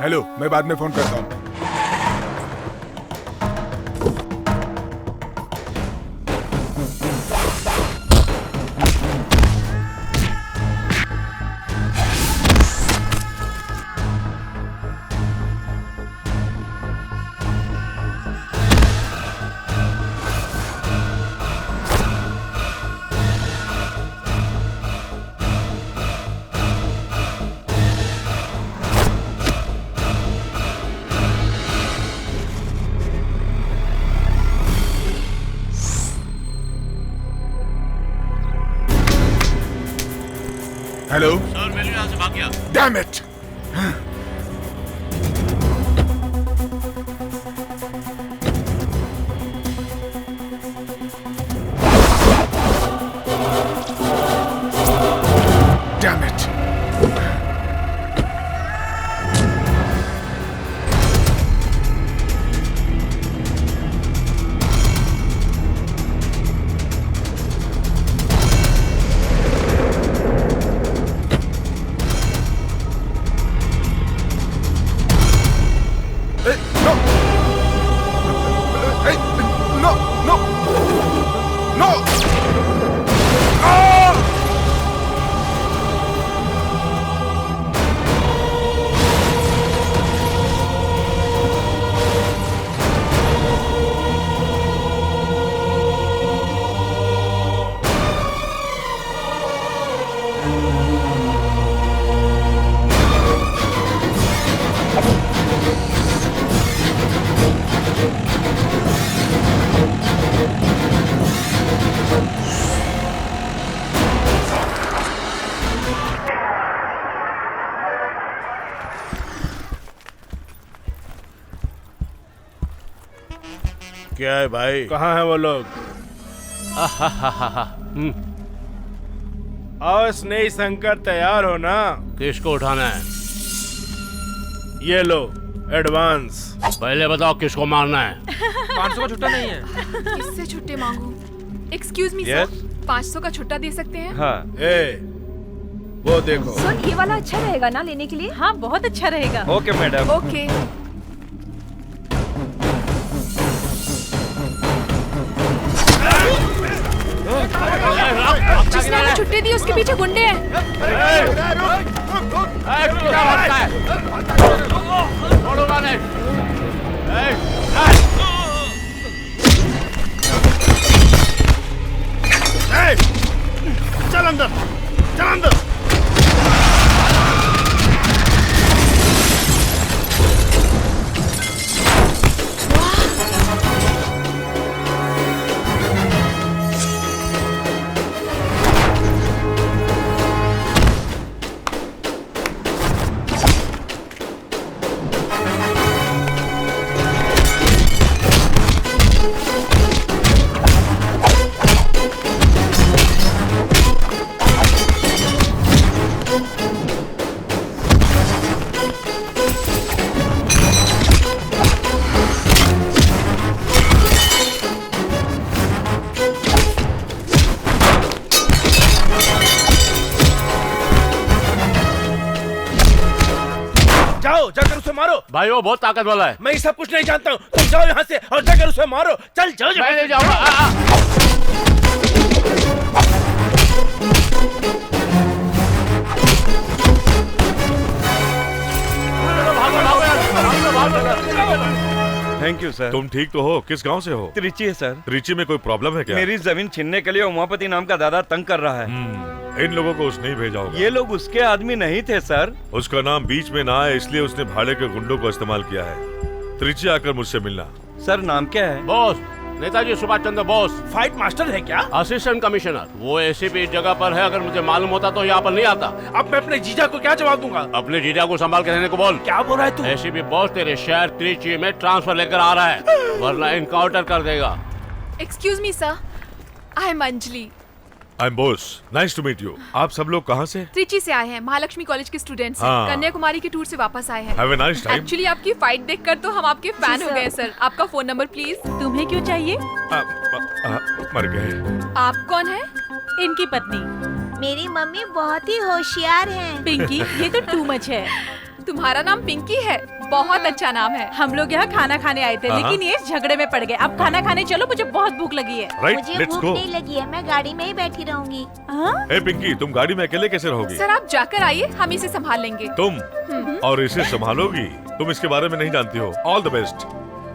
Hello, मैं बाद में फोन करता हूँ। हेलो सर, मैं यहाँ से भाग गया। Damn it! Damn it! क्या है भाई? कहाँ है वो लोग? आओ स्नेही शंकर, तैयार हो ना? किसको उठाना है? ये लो एडवांस। पहले बताओ किसको मारना है? 500 का छुट्टा नहीं है। किससे छुट्टे मांगू? Excuse me Yes? सर, 500 का छुट्टा दे सकते हैं? हाँ, वो देखो। सर ये वाला अच्छा रहेगा ना लेने के लिए? हाँ बहुत अच्छा रहेगा। Okay madam. ओके। जिसने हमें छुट्टी दी उसके पीछे गुंडे हैं। चल अंदर, चल अंदर। जाकर उसे मारो। भाई वो बहुत ताकत वाला है। मैं ये सब कुछ नहीं जानता हूँ, तुम जाओ यहाँ से और जाकर उसे मारो। चल चल। मैं नहीं जाऊंगा। Thank you sir. तुम ठीक तो हो? किस गांव से हो? त्रिची है सर। त्रिची में कोई प्रॉब्लम है क्या? मेरी जमीन छीनने के लिए उमापति नाम का दादा तंग कर रहा है। इन लोगों को उसने ही भेजा होगा। ये लोग उसके आदमी नहीं थे सर। उसका नाम बीच में ना आए इसलिए उसने भाड़े के गुंडों को इस्तेमाल किया है। त्रिची आकर मुझसे मिलना। सर नाम क्या है? Boss, Netaji Subhash Chandra Bose, fight master है क्या? Assistant commissioner. वो एसीपी जगह पर है, अगर मुझे मालूम होता तो यहाँ पर नहीं आता। अब मैं अपने जीजा को क्या जवाब दूंगा? अपने जीजा को संभाल के रहने को बोल। क्या बोल रहा है तू? एसीपी बॉस तेरे शहर त्रिची में ट्रांसफर लेकर आ रहा है, वरना इनकाउंटर कर देगा। Excuse me sir, I am Anjali, I am Bose, nice to meet you. आप सब लोग कहाँ से? त्रिची से आए हैं, महालक्ष्मी कॉलेज के स्टूडेंट्स हैं। हाँ। कन्याकुमारी के टूर से वापस आए हैं। Have a nice time. Actually आपकी फाइट देखकर तो हम आपके फैन हो गए सर। आपका फोन नंबर प्लीज। तुम्हें क्यों चाहिए? मर गए। आप कौन है? इनकी पत्नी मेरी मम्मी बहुत ही होशियार हैं। पिंकी। ये तो टू मच है। तुम्हारा नाम पिंकी है? बहुत अच्छा नाम है। हम लोग यहाँ खाना खाने आए थे, लेकिन ये झगड़े में पड़ गए। अब खाना खाने चलो, मुझे बहुत भूख लगी है। राइट, मुझे लेट्स भूख गो। नहीं लगी है, मैं गाड़ी में ही बैठी रहूंगी। हाँ? ए पिंकी, तुम गाड़ी में अकेले कैसे रहोगी? सर आप जाकर आइए, हम इसे संभाल लेंगे। तुम और इसे संभालोगी? तुम इसके बारे में नहीं जानती हो। All the best.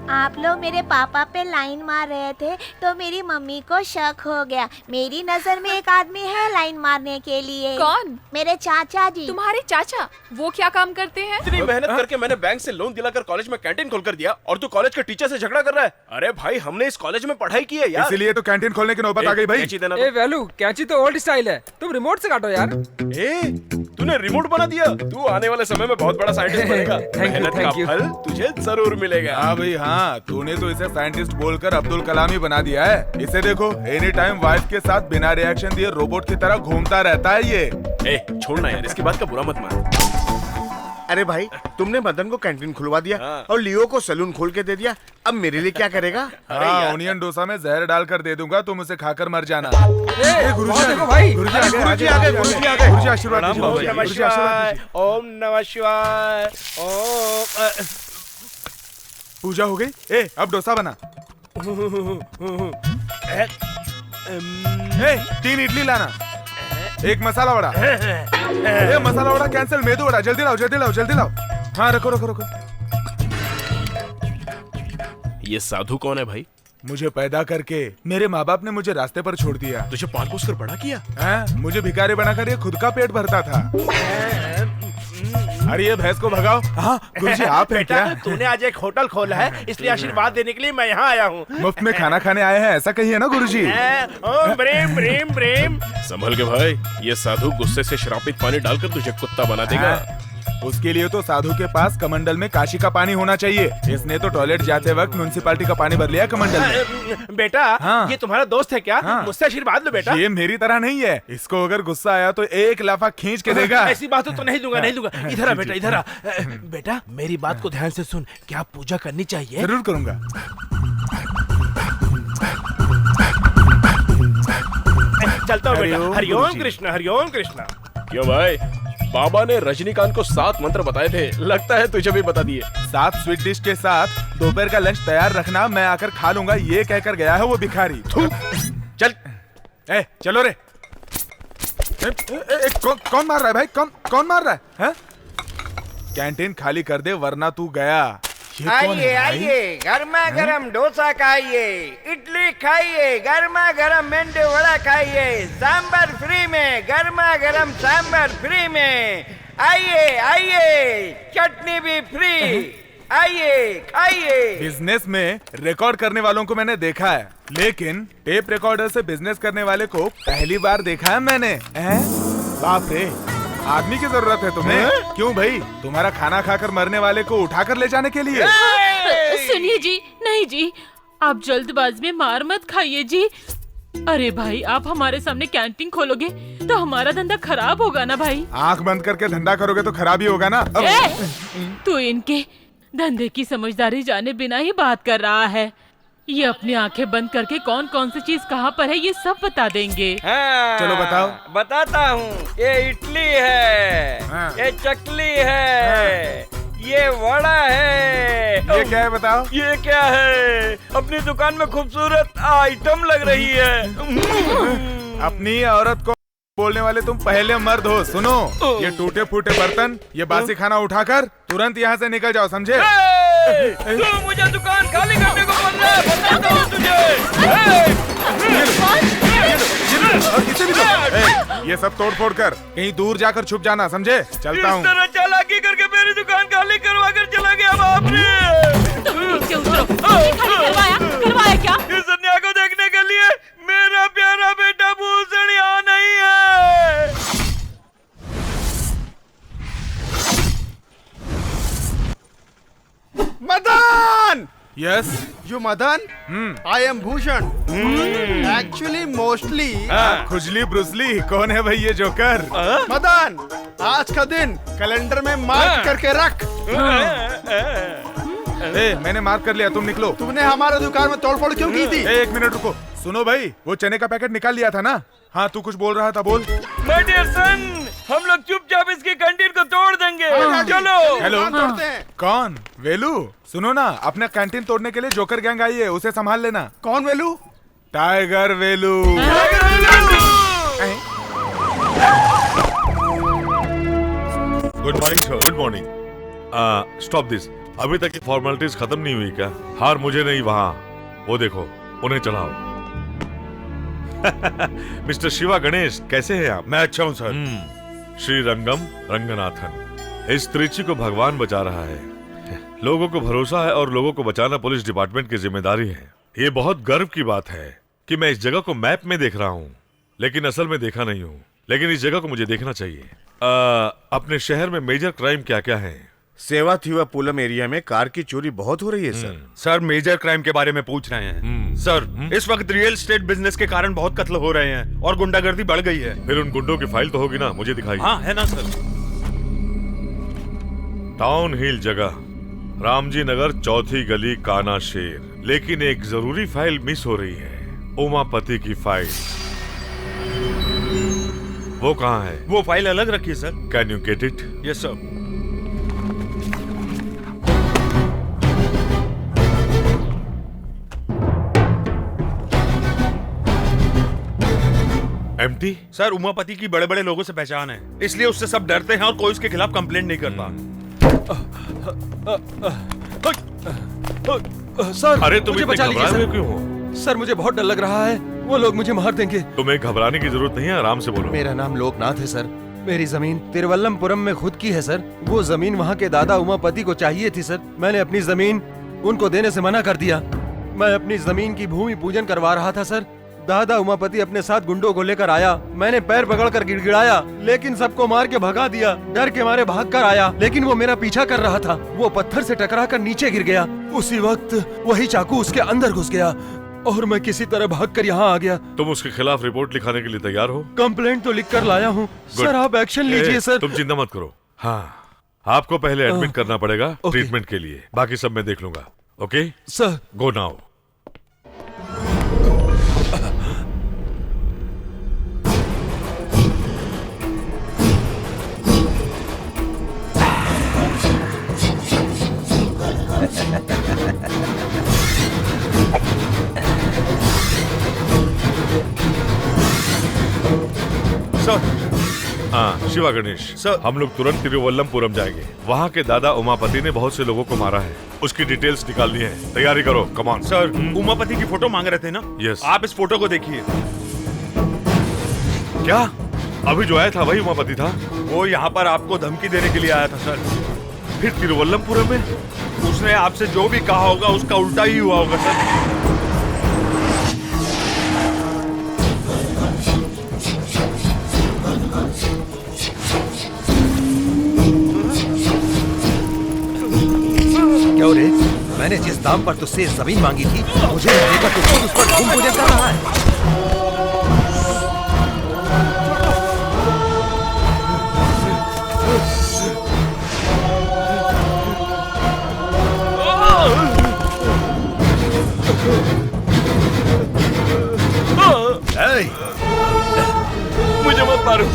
आप लोग मेरे पापा पे लाइन मार रहे थे तो मेरी मम्मी को शक हो गया। मेरी नजर में एक आदमी है लाइन मारने के लिए। कौन? मेरे चाचा जी। तुम्हारे चाचा? वो क्या काम करते हैं? इतनी मेहनत करके मैंने बैंक से लोन दिलाकर कॉलेज में कैंटीन खोल कर दिया और तू कॉलेज के टीचर से झगड़ा कर रहा है? अरे भाई, हमने इस कॉलेज में पढ़ाई की है यार। इसीलिए तो कैंटीन खोलने की नौबत आ गई भाई। कैंची देना ए वैल्यू, कैंची तो ओल्ड स्टाइल है, तुम रिमोट से काटो यार। तूने रिमोट बना दिया। तू आने वाले समय में बहुत बड़ा साइंटिस्ट बनेगा। Thank you, मेहनत का thank you. फल तुझे जरूर मिलेगा। हाँ भाई हाँ, तूने तो इसे साइंटिस्ट बोलकर अब्दुल कलाम ही बना दिया है। इसे देखो, एनी टाइम वाइफ के साथ बिना रिएक्शन दिए रोबोट की तरह घूमता रहता है ये। छोड़ना यार, इसकी बात का बुरा मत मान। अरे भाई, तुमने मदन को कैंटीन खुलवा दिया और लियो को सैलून खोल के दे दिया। अब मेरे लिए क्या करेगा? हाँ, ओनियन डोसा में जहर डालकर दे दूंगा, तुम उसे खाकर मर जाना। गुरुजी देखो भाई। गुरुजी आ गए, गुरुजी आ गए। गुरुजी आशीर्वाद दीजिए, ओम गुरुजी नमः आशीर्वाद शिवाय, दीजिए। ओम नमः शिवाय, ओम। पूजा हो गई। अब डोसा बना। 3 इडली लाना, 1 मसाला वड़ा। मसाला वड़ा कैंसिल, मेदू वड़ा। जल्दी लाओ, जल्दी लाओ, जल्दी लाओ। हाँ, रखो रखो रखो। ये साधु कौन है भाई? मुझे पैदा करके मेरे माँ बाप ने मुझे रास्ते पर छोड़ दिया। तुझे पाल पोस कर बड़ा किया? मुझे भिखारी बनाकर ये खुद का पेट भरता था। अरे ये भैंस को भगाओ। हाँ गुरुजी, आप हैं क्या? तूने आज एक होटल खोला है, इसलिए आशीर्वाद देने के लिए मैं यहाँ आया हूँ। मुफ्त में खाना खाने आए हैं, ऐसा कहिए ना गुरुजी। ओम ब्रीम ब्रीम ब्रीम। संभल के भाई, ये साधु गुस्से से श्रापित पानी डालकर तुझे कुत्ता बना देगा। उसके लिए तो साधु के पास कमंडल में काशी का पानी होना चाहिए। इसने तो टॉयलेट जाते वक्त म्युनिसिपालिटी का पानी भर लिया कमंडल में। बेटा, हाँ। ये तुम्हारा दोस्त है क्या? हाँ। मुझसे आशीर्वाद लो बेटा। ये मेरी तरह नहीं है, इसको अगर गुस्सा आया तो 1 लाफा खींच के देगा। ऐसी बातों तो नहीं दूंगा, नहीं दूंगा। इधर आ बेटा, इधर आ। बेटा, मेरी बात को ध्यान से सुन। क्या पूजा करनी चाहिए? जरूर करूंगा। चलता हूँ बेटा। हरिओम कृष्ण, हरिओम कृष्ण। क्यों भाई, बाबा ने रजनीकांत को 7 मंत्र बताए थे, लगता है तुझे भी बता दिए। 7 स्वीट डिश के साथ दोपहर का लंच तैयार रखना, मैं आकर खा लूंगा, ये कहकर गया है वो भिखारी। चल। चलो रे। कौन मार रहा है भाई? कौन मार रहा है? कैंटीन खाली कर दे वरना तू गया। आइए आइए, गर्मा गर्म डोसा खाइए, इडली खाइए, गर्मा गर्म मेंदू वड़ा खाइए, सांभर फ्री में, गर्मा गर्म सांभर फ्री में। आइए आइए, चटनी भी फ्री। आइए खाइए। बिजनेस में रिकॉर्ड करने वालों को मैंने देखा है, लेकिन टेप रिकॉर्डर से बिजनेस करने वाले को पहली बार देखा है मैंने। बाप रे, आदमी की जरूरत है तुम्हें? क्यों भाई, तुम्हारा खाना खाकर मरने वाले को उठाकर ले जाने के लिए? सुनिए जी, नहीं जी, आप जल्दबाजी में मार मत खाइए जी। अरे भाई, आप हमारे सामने कैंटीन खोलोगे तो हमारा धंधा खराब होगा ना भाई। आंख बंद करके धंधा करोगे तो खराब ही होगा ना। तू इनके धंधे की समझदारी जाने बिना ही बात कर रहा है। ये अपनी आंखें बंद करके कौन कौन सी चीज कहाँ पर है ये सब बता देंगे। हाँ, चलो बताओ। बताता हूँ। ये इडली है, ये चकली है, ये वड़ा है। ये क्या है बताओ? ये क्या है? अपनी दुकान में खूबसूरत आइटम लग रही है। अपनी औरत को बोलने वाले तुम पहले मर्द हो। सुनो, ये टूटे फूटे बर्तन, ये बासी खाना उठाकर तुरंत यहाँ से निकल जाओ, समझे? तू मुझे दुकान खाली करने को बोल रहा है, बताता हूँ तुझे। ये सब तोड़ फोड़ कर कहीं दूर जाकर छुप जाना, समझे? चलता हूँ। इस तरह चालाकी करके मेरी दुकान खाली करवा कर चला गया बाप रे। तुम नीचे उतरो। करवाया क्या? इस मेरा प्यारा बेटा भूषण यहाँ नहीं है। Madan! Yes You Madan? I am Bhushan. Actually, mostly. खुजली ब्रुसली कौन है भाई ये जोकर? मदन, आज का दिन कैलेंडर में मार्क करके रख। मैंने मार्क कर लिया, तुम निकलो। तुमने हमारे दुकान में तोड़फोड़ क्यों की थी? एक मिनट रुको। सुनो भाई, वो चने का पैकेट निकाल लिया था ना? हाँ, तू कुछ बोल रहा था, बोल। माय डियर सन, हम लोग चुपचाप इसकी कैंटीन को तोड़ देंगे। चलो। हेलो, कौन? वेलू? सुनो ना, अपना कैंटीन तोड़ने के लिए जोकर गैंग आई है, उसे संभाल लेना। कौन Velu? Tiger Velu. Good morning sir. Good morning. Stop this. अभी तक की फॉर्मेलिटीज खत्म नहीं हुई क्या? हार मुझे नहीं, वहाँ वो देखो, उन्हें चढ़ाओ। मिस्टर शिवा गणेश, कैसे हैं आप? मैं अच्छा हूँ सर। श्री रंगम रंगनाथन, इस त्रिची को भगवान बचा रहा है। लोगों को भरोसा है और लोगों को बचाना पुलिस डिपार्टमेंट की जिम्मेदारी है। ये बहुत गर्व की बात है कि मैं इस जगह को मैप में देख रहा हूँ, लेकिन असल में देखा नहीं हूँ। लेकिन इस जगह को मुझे देखना चाहिए। अपने शहर में मेजर क्राइम क्या क्या है? सेवा थीवा पुलम एरिया में कार की चोरी बहुत हो रही है सर। सर मेजर क्राइम के बारे में पूछ रहे हैं। सर इस वक्त रियल एस्टेट बिजनेस के कारण बहुत कत्ल हो रहे हैं और गुंडागर्दी बढ़ गई है। फिर उन गुंडों की फाइल तो होगी ना, मुझे दिखाइए। हाँ है ना सर। टाउन हिल जगह, रामजी नगर, चौथी गली, काना शेर। लेकिन एक जरूरी फाइल मिस हो रही है, उमापति की फाइल। वो कहाँ है? वो फाइल अलग रखिए sir. Can you get it? Yes sir. Empty? Sir Umapati की बड़े बड़े लोगों से पहचान है, इसलिए उससे सब डरते हैं और कोई उसके खिलाफ कंप्लेंट नहीं करता। सर अरे तुम मुझे इतने बचा लीजिए घबरा रहे सर। क्यों हो? सर मुझे बहुत डर लग रहा है, वो लोग मुझे मार देंगे। तुम्हें घबराने की जरूरत नहीं है, आराम से बोलो। मेरा नाम लोकनाथ है सर। मेरी जमीन तिरुवल्लमपुरम में खुद की है सर। वो जमीन वहाँ के दादा उमापति को चाहिए थी सर। मैंने अपनी जमीन उनको देने से मना कर दिया। मैं अपनी जमीन की भूमि पूजन करवा रहा था सर। दादा उमापति अपने साथ गुंडों को लेकर आया। मैंने पैर पकड़कर गिड़गिड़ाया, लेकिन सबको मार के भगा दिया। डर के मारे भाग कर आया, लेकिन वो मेरा पीछा कर रहा था। वो पत्थर से टकराकर नीचे गिर गया। उसी वक्त वही चाकू उसके अंदर घुस गया और मैं किसी तरह भागकर यहाँ आ गया। तुम उसके खिलाफ रिपोर्ट लिखाने के लिए तैयार हो? कंप्लेंट तो लिख कर लाया हूँ सर, आप एक्शन लीजिए सर। तुम चिंता मत करो। हाँ, आपको पहले एडमिट करना पड़ेगा ट्रीटमेंट के लिए, बाकी सब मैं देख लूंगा। Okay sir, go now. हाँ शिवा गणेश सर, हम लोग तुरंत तिरुवल्लमपुरम जाएंगे। वहाँ के दादा उमापति ने बहुत से लोगों को मारा है, उसकी डिटेल्स निकालनी है। तैयारी करो, कम ऑन। सर उमापति की फोटो मांग रहे थे ना? यस। आप इस फोटो को देखिए। क्या अभी जो आया था वही उमापति था? वो यहाँ पर आपको धमकी देने के लिए आया था सर। फिर तिरुवल्लमपुरम में उसने आपसे जो भी कहा होगा उसका उल्टा ही हुआ होगा सर। क्यों रे? मैंने जिस दाम पर तुझसे जमीन मांगी थी, मुझे देकर तू खुद उस पर भूमि पूजन कर रहा है। मुझे मत मारो।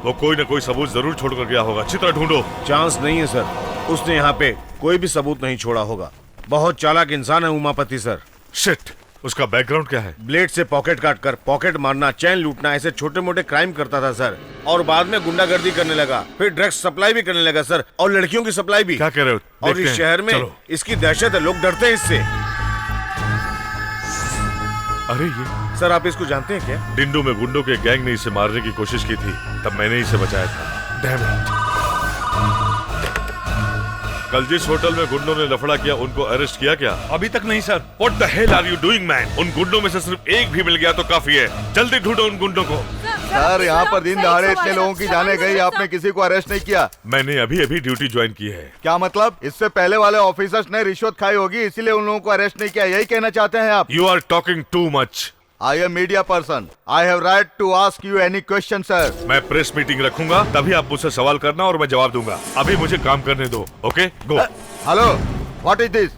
वो कोई न कोई सबूत जरूर छोड़कर गया होगा। चित्र ढूंढो। चांस नहीं है सर, उसने यहाँ पे कोई भी सबूत नहीं छोड़ा होगा। बहुत चालाक इंसान है उमापति सर। शिट, उसका बैकग्राउंड क्या है? ब्लेड से पॉकेट काट कर पॉकेट मारना, चैन लूटना, ऐसे छोटे मोटे क्राइम करता था सर। और बाद में गुंडागर्दी करने लगा, फिर ड्रग्स सप्लाई भी करने लगा सर, और लड़कियों की सप्लाई भी। क्या कह रहे हो? और इस शहर में इसकी दहशत है, लोग डरते हैं इससे। अरे ये सर आप इसको जानते हैं क्या? डिंडो में गुंडों के गैंग ने इसे मारने की कोशिश की थी, तब मैंने इसे बचाया था। Damn it! कल जिस होटल में गुंडों ने लफड़ा किया उनको अरेस्ट किया क्या? अभी तक नहीं sir. What the hell are you doing, man? उन गुंडों में से सिर्फ एक भी मिल गया तो काफी है। जल्दी ढूंढो उन गुंडों को। सर यहाँ पर दिन दहाड़े इतने लोगों की जाने गई, आपने किसी को अरेस्ट नहीं किया? मैंने अभी अभी ड्यूटी ज्वाइन की है। क्या मतलब? इससे पहले वाले ऑफिसर्स ने रिश्वत खाई होगी, इसीलिए उन लोगों को अरेस्ट नहीं किया, यही कहना चाहते हैं आप? You are talking too much. I am media person. I have right to ask you any question, sir. मैं प्रेस मीटिंग रखूंगा, तभी आप मुझसे सवाल करना और मैं जवाब दूंगा। अभी मुझे काम करने दो, okay? Go. Hello, what is this?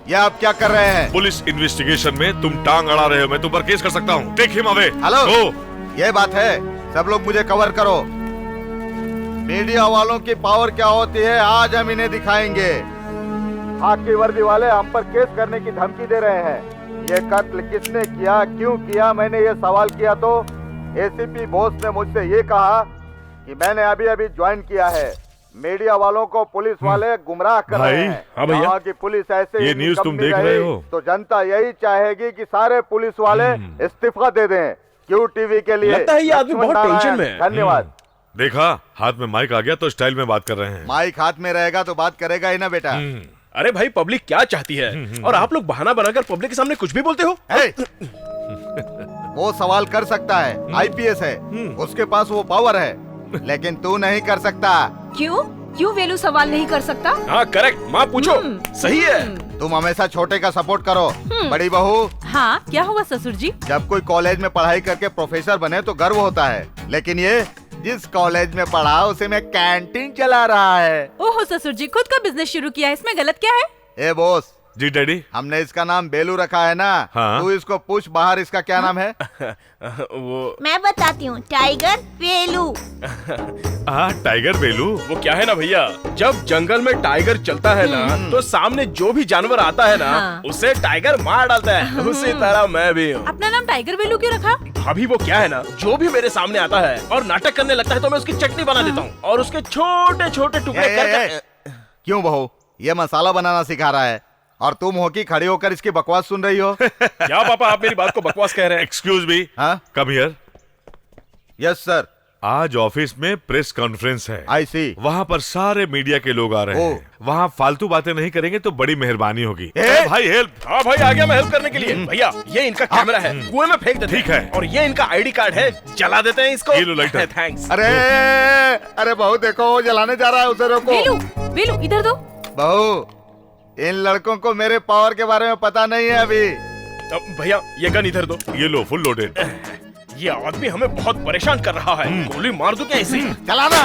ये आप क्या कर रहे हैं? पुलिस इन्वेस्टिगेशन में तुम टांग अड़ा रहे हो, मैं तुम पर केस कर सकता हूँ। Take him away. Hello, go. ये बात है, सब लोग मुझे कवर करो। मीडिया वालों की पावर क्या होती है आज हम इन्हें दिखाएंगे। आग की वर्दी वाले हम पर केस करने की धमकी दे रहे हैं। ये कत्ल किसने किया, क्यों किया, मैंने ये सवाल किया तो एसीपी बोस ने मुझसे ये कहा कि मैंने अभी अभी ज्वाइन किया है। मीडिया वालों को पुलिस वाले गुमराह कर रहे हैं। हाँ भैया, कहा कि पुलिस ऐसे ये न्यूज़ तुम देख रहे हो तो जनता यही चाहेगी कि सारे पुलिस वाले इस्तीफा दे दें। क्यू टीवी के लिए लगता है ये आदमी बहुत टेंशन में है। धन्यवाद। देखा, हाथ में माइक आ गया तो स्टाइल में बात कर रहे हैं। माइक हाथ में रहेगा तो बात करेगा ही ना बेटा। अरे भाई, पब्लिक क्या चाहती है और आप लोग बहाना बनाकर पब्लिक के सामने कुछ भी बोलते हो। वो सवाल कर सकता है, आईपीएस है, उसके पास वो पावर है, लेकिन तू नहीं कर सकता। क्यों वेलू सवाल नहीं कर सकता? हाँ करेक्ट, माँ पूछो। सही है। तुम हमेशा छोटे का सपोर्ट करो। बड़ी बहू। हाँ, क्या हुआ ससुर जी? जब कोई कॉलेज में पढ़ाई करके प्रोफेसर बने तो गर्व होता है, लेकिन ये जिस कॉलेज में पढ़ा उसे में कैंटीन चला रहा है। ओहो ससुर जी, खुद का बिजनेस शुरू किया है, इसमें गलत क्या है? ए बॉस। जी डैडी। हमने इसका नाम बेलू रखा है ना। हाँ? तू इसको पूछ बाहर इसका क्या नाम है? वो मैं बताती हूँ, टाइगर बेलू। टाइगर बेलू। वो क्या है ना भैया, जब जंगल में टाइगर चलता है ना तो सामने जो भी जानवर आता है ना उसे टाइगर मार डालता है। उसी तरह मैं भी हूँ। अपना नाम टाइगर बेलू क्यों रखा? भाभी वो क्या है ना, जो भी मेरे सामने आता है और नाटक करने लगता है तो मैं उसकी चटनी बना देता हूँ और उसके छोटे छोटे टुकड़े कर। क्यों बहू, ये मसाला बनाना सिखा रहा है और तुम हो कि खड़ी होकर इसकी बकवास सुन रही हो? क्या पापा, आप मेरी बात को बकवास कह रहे हैं? Excuse me. हाँ? Come here. Yes sir. आज ऑफिस में प्रेस कॉन्फ्रेंस है। आई सी। वहाँ पर सारे मीडिया के लोग आ रहे हैं। वहाँ फालतू बातें नहीं करेंगे तो बड़ी मेहरबानी होगी। भाई हेल्प। हाँ भाई, आ गया मैं हेल्प करने के लिए। भैया ये इनका कैमरा है, कुएं में फेंक देते हैं। ठीक है। और ये इनका आईडी कार्ड है, जला देते हैं इसको। ये लो लाइटर। थैंक्स। अरे बहू देखो, वो जलाने जा रहा है, उसे रोको। बेलू इधर दो। बहू, इन लड़कों को मेरे पावर के बारे में पता नहीं है अभी। भैया ये गन इधर दो। ये लो, फुल लोडेड। ये आदमी हमें बहुत परेशान कर रहा है। गोली मार दूं क्या इसे? चलाना।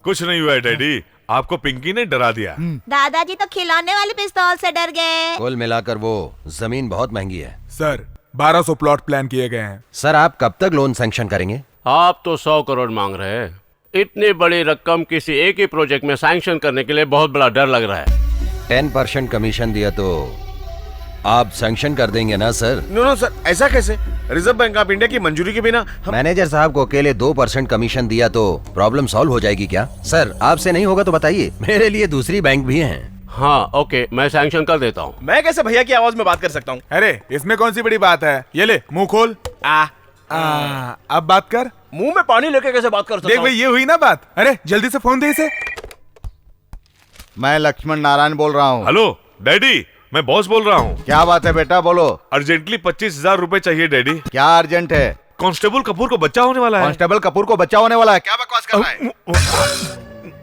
कुछ नहीं हुआ है डैडी, आपको पिंकी ने डरा दिया। दादाजी तो खिलौने वाले पिस्तौल से डर गए। कुल मिलाकर वो जमीन बहुत महंगी है। सर 1200 प्लॉट प्लान किए गए हैं। सर आप कब तक लोन सैंक्शन करेंगे? आप तो 100 करोड़ मांग रहे हैं। इतनी बड़ी रकम किसी एक ही प्रोजेक्ट में सैंक्शन करने के लिए बहुत बड़ा डर लग रहा है। 10% कमीशन दिया तो आप सैंक्शन कर देंगे ना सर? नो सर, ऐसा कैसे? रिजर्व बैंक ऑफ इंडिया की मंजूरी के बिना मैनेजर साहब को अकेले 2% कमीशन दिया तो प्रॉब्लम सॉल्व हो जाएगी क्या? सर आपसे नहीं होगा तो बताइए, मेरे लिए दूसरी बैंक भी हैं। हाँ ओके, मैं सैंक्शन कर देता हूँ। मैं कैसे भैया की आवाज में बात कर सकता हूँ? अरे इसमें कौन सी बड़ी बात है, ये ले मुंह खोल। अब बात कर। मुंह में पानी लेके कैसे बात कर सकता हूँ? देख भाई, ये हुई ना बात। अरे जल्दी से फोन दे इसे। मैं लक्ष्मण नारायण बोल रहा हूँ। हेलो डैडी, मैं बॉस बोल रहा हूँ। क्या बात है बेटा, बोलो। अर्जेंटली 25,000 रुपए चाहिए डैडी। क्या अर्जेंट है? कांस्टेबल कपूर को बच्चा होने वाला है। कांस्टेबल कपूर को बच्चा होने वाला है? क्या बकवास कर रहा है?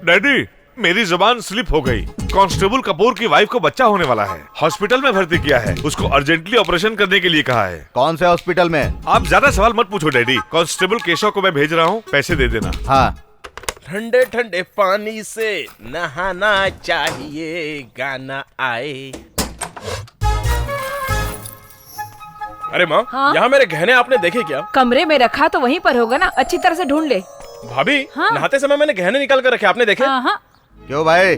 डैडी मेरी जुबान स्लिप हो गई। कांस्टेबल कपूर की वाइफ को बच्चा होने वाला है, हॉस्पिटल में भर्ती किया है, उसको अर्जेंटली ऑपरेशन करने के लिए कहा है। कौन से हॉस्पिटल में? आप ज्यादा सवाल मत पूछो डैडी। कांस्टेबल केशव को मैं भेज रहा हूँ, पैसे दे देना। हाँ। ठंडे ठंडे पानी से नहाना चाहिए, गाना आए। अरे माँ, हाँ? यहाँ मेरे गहने आपने देखे क्या? कमरे में रखा तो वहीं पर होगा ना, अच्छी तरह से ढूंढ ले। भाभी, हाँ? नहाते समय मैंने गहने निकाल कर रखे, आपने देखे? हाँ। क्यों भाई,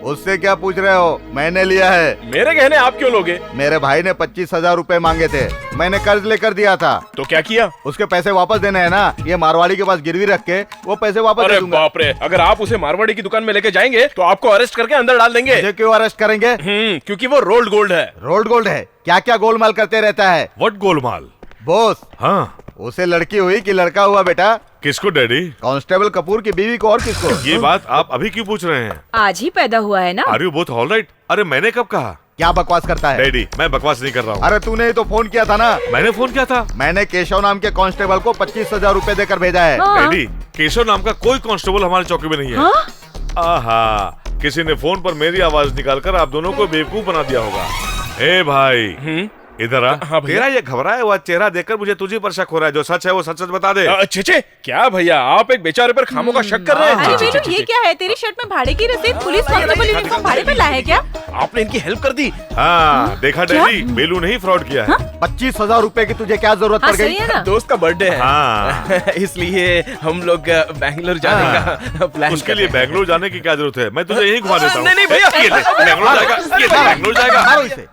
उससे क्या पूछ रहे हो? मैंने लिया है। मेरे गहने आप क्यों लोगे? मेरे भाई ने 25,000 रुपए मांगे थे, मैंने कर्ज लेकर दिया था। तो क्या किया? उसके पैसे वापस देने हैं ना, ये मारवाड़ी के पास गिरवी रख के वो पैसे वापस दे दूंगा। बाप रे, अगर आप उसे मारवाड़ी की दुकान में लेके जाएंगे तो आपको अरेस्ट करके अंदर डाल देंगे। मुझे क्यों अरेस्ट करेंगे? क्योंकि वो रोल्ड गोल्ड है। रोल्ड गोल्ड है? क्या क्या गोलमाल करते रहता है? व्हाट गोलमाल? बॉस, हाँ, उसे लड़की हुई कि लड़का हुआ बेटा? किसको डैडी? कांस्टेबल कपूर की बीवी को, और किसको? ये बात आप अभी क्यों पूछ रहे हैं? आज ही पैदा हुआ है ना। Are you both alright? अरे मैंने कब कहा? क्या बकवास करता है? डैडी, मैं बकवास नहीं कर रहा हूँ। अरे तूने ही तो फोन किया था ना। मैंने फोन किया था। मैंने केशव नाम के कांस्टेबल को 25,000 रूपए देकर भेजा है। डैडी, केशव नाम का कोई कांस्टेबल हमारे चौकी में नहीं है। आहा, किसी ने फोन पर मेरी आवाज निकालकर आप दोनों को बेवकूफ बना दिया होगा। ए भाई, इधर आ। हाँ भैया। तेरा ये घबराया हुआ चेहरा देखकर मुझे तुझे पर शक हो रहा है। जो सच है वो सच सच बता दे। छे क्या भैया, आप एक बेचारे पर खामों का शक कर रहे हैं। अरे वेलू, ये क्या है? तेरी शर्ट में भाड़े की रसीद, पुलिस कांस्टेबल यूनिफॉर्म भाड़े पे लाया है क्या? आपने इनकी हेल्प कर दी। हाँ, देखा डैडी, बेलू ने ही फ्रॉड किया है। 25,000 रूपए की तुझे क्या जरूरत पड़ गई? दोस्त का बर्थडे है। हाँ। इसलिए हम लोग बैंगलोर जाने का प्लान। उसके लिए बैंगलोर जाने की क्या जरूरत है? मैं तुझे यहीं घुमा देता हूँ। नहीं भैया, बैंगलोर जाएगा, बैंगलोर जाएगा।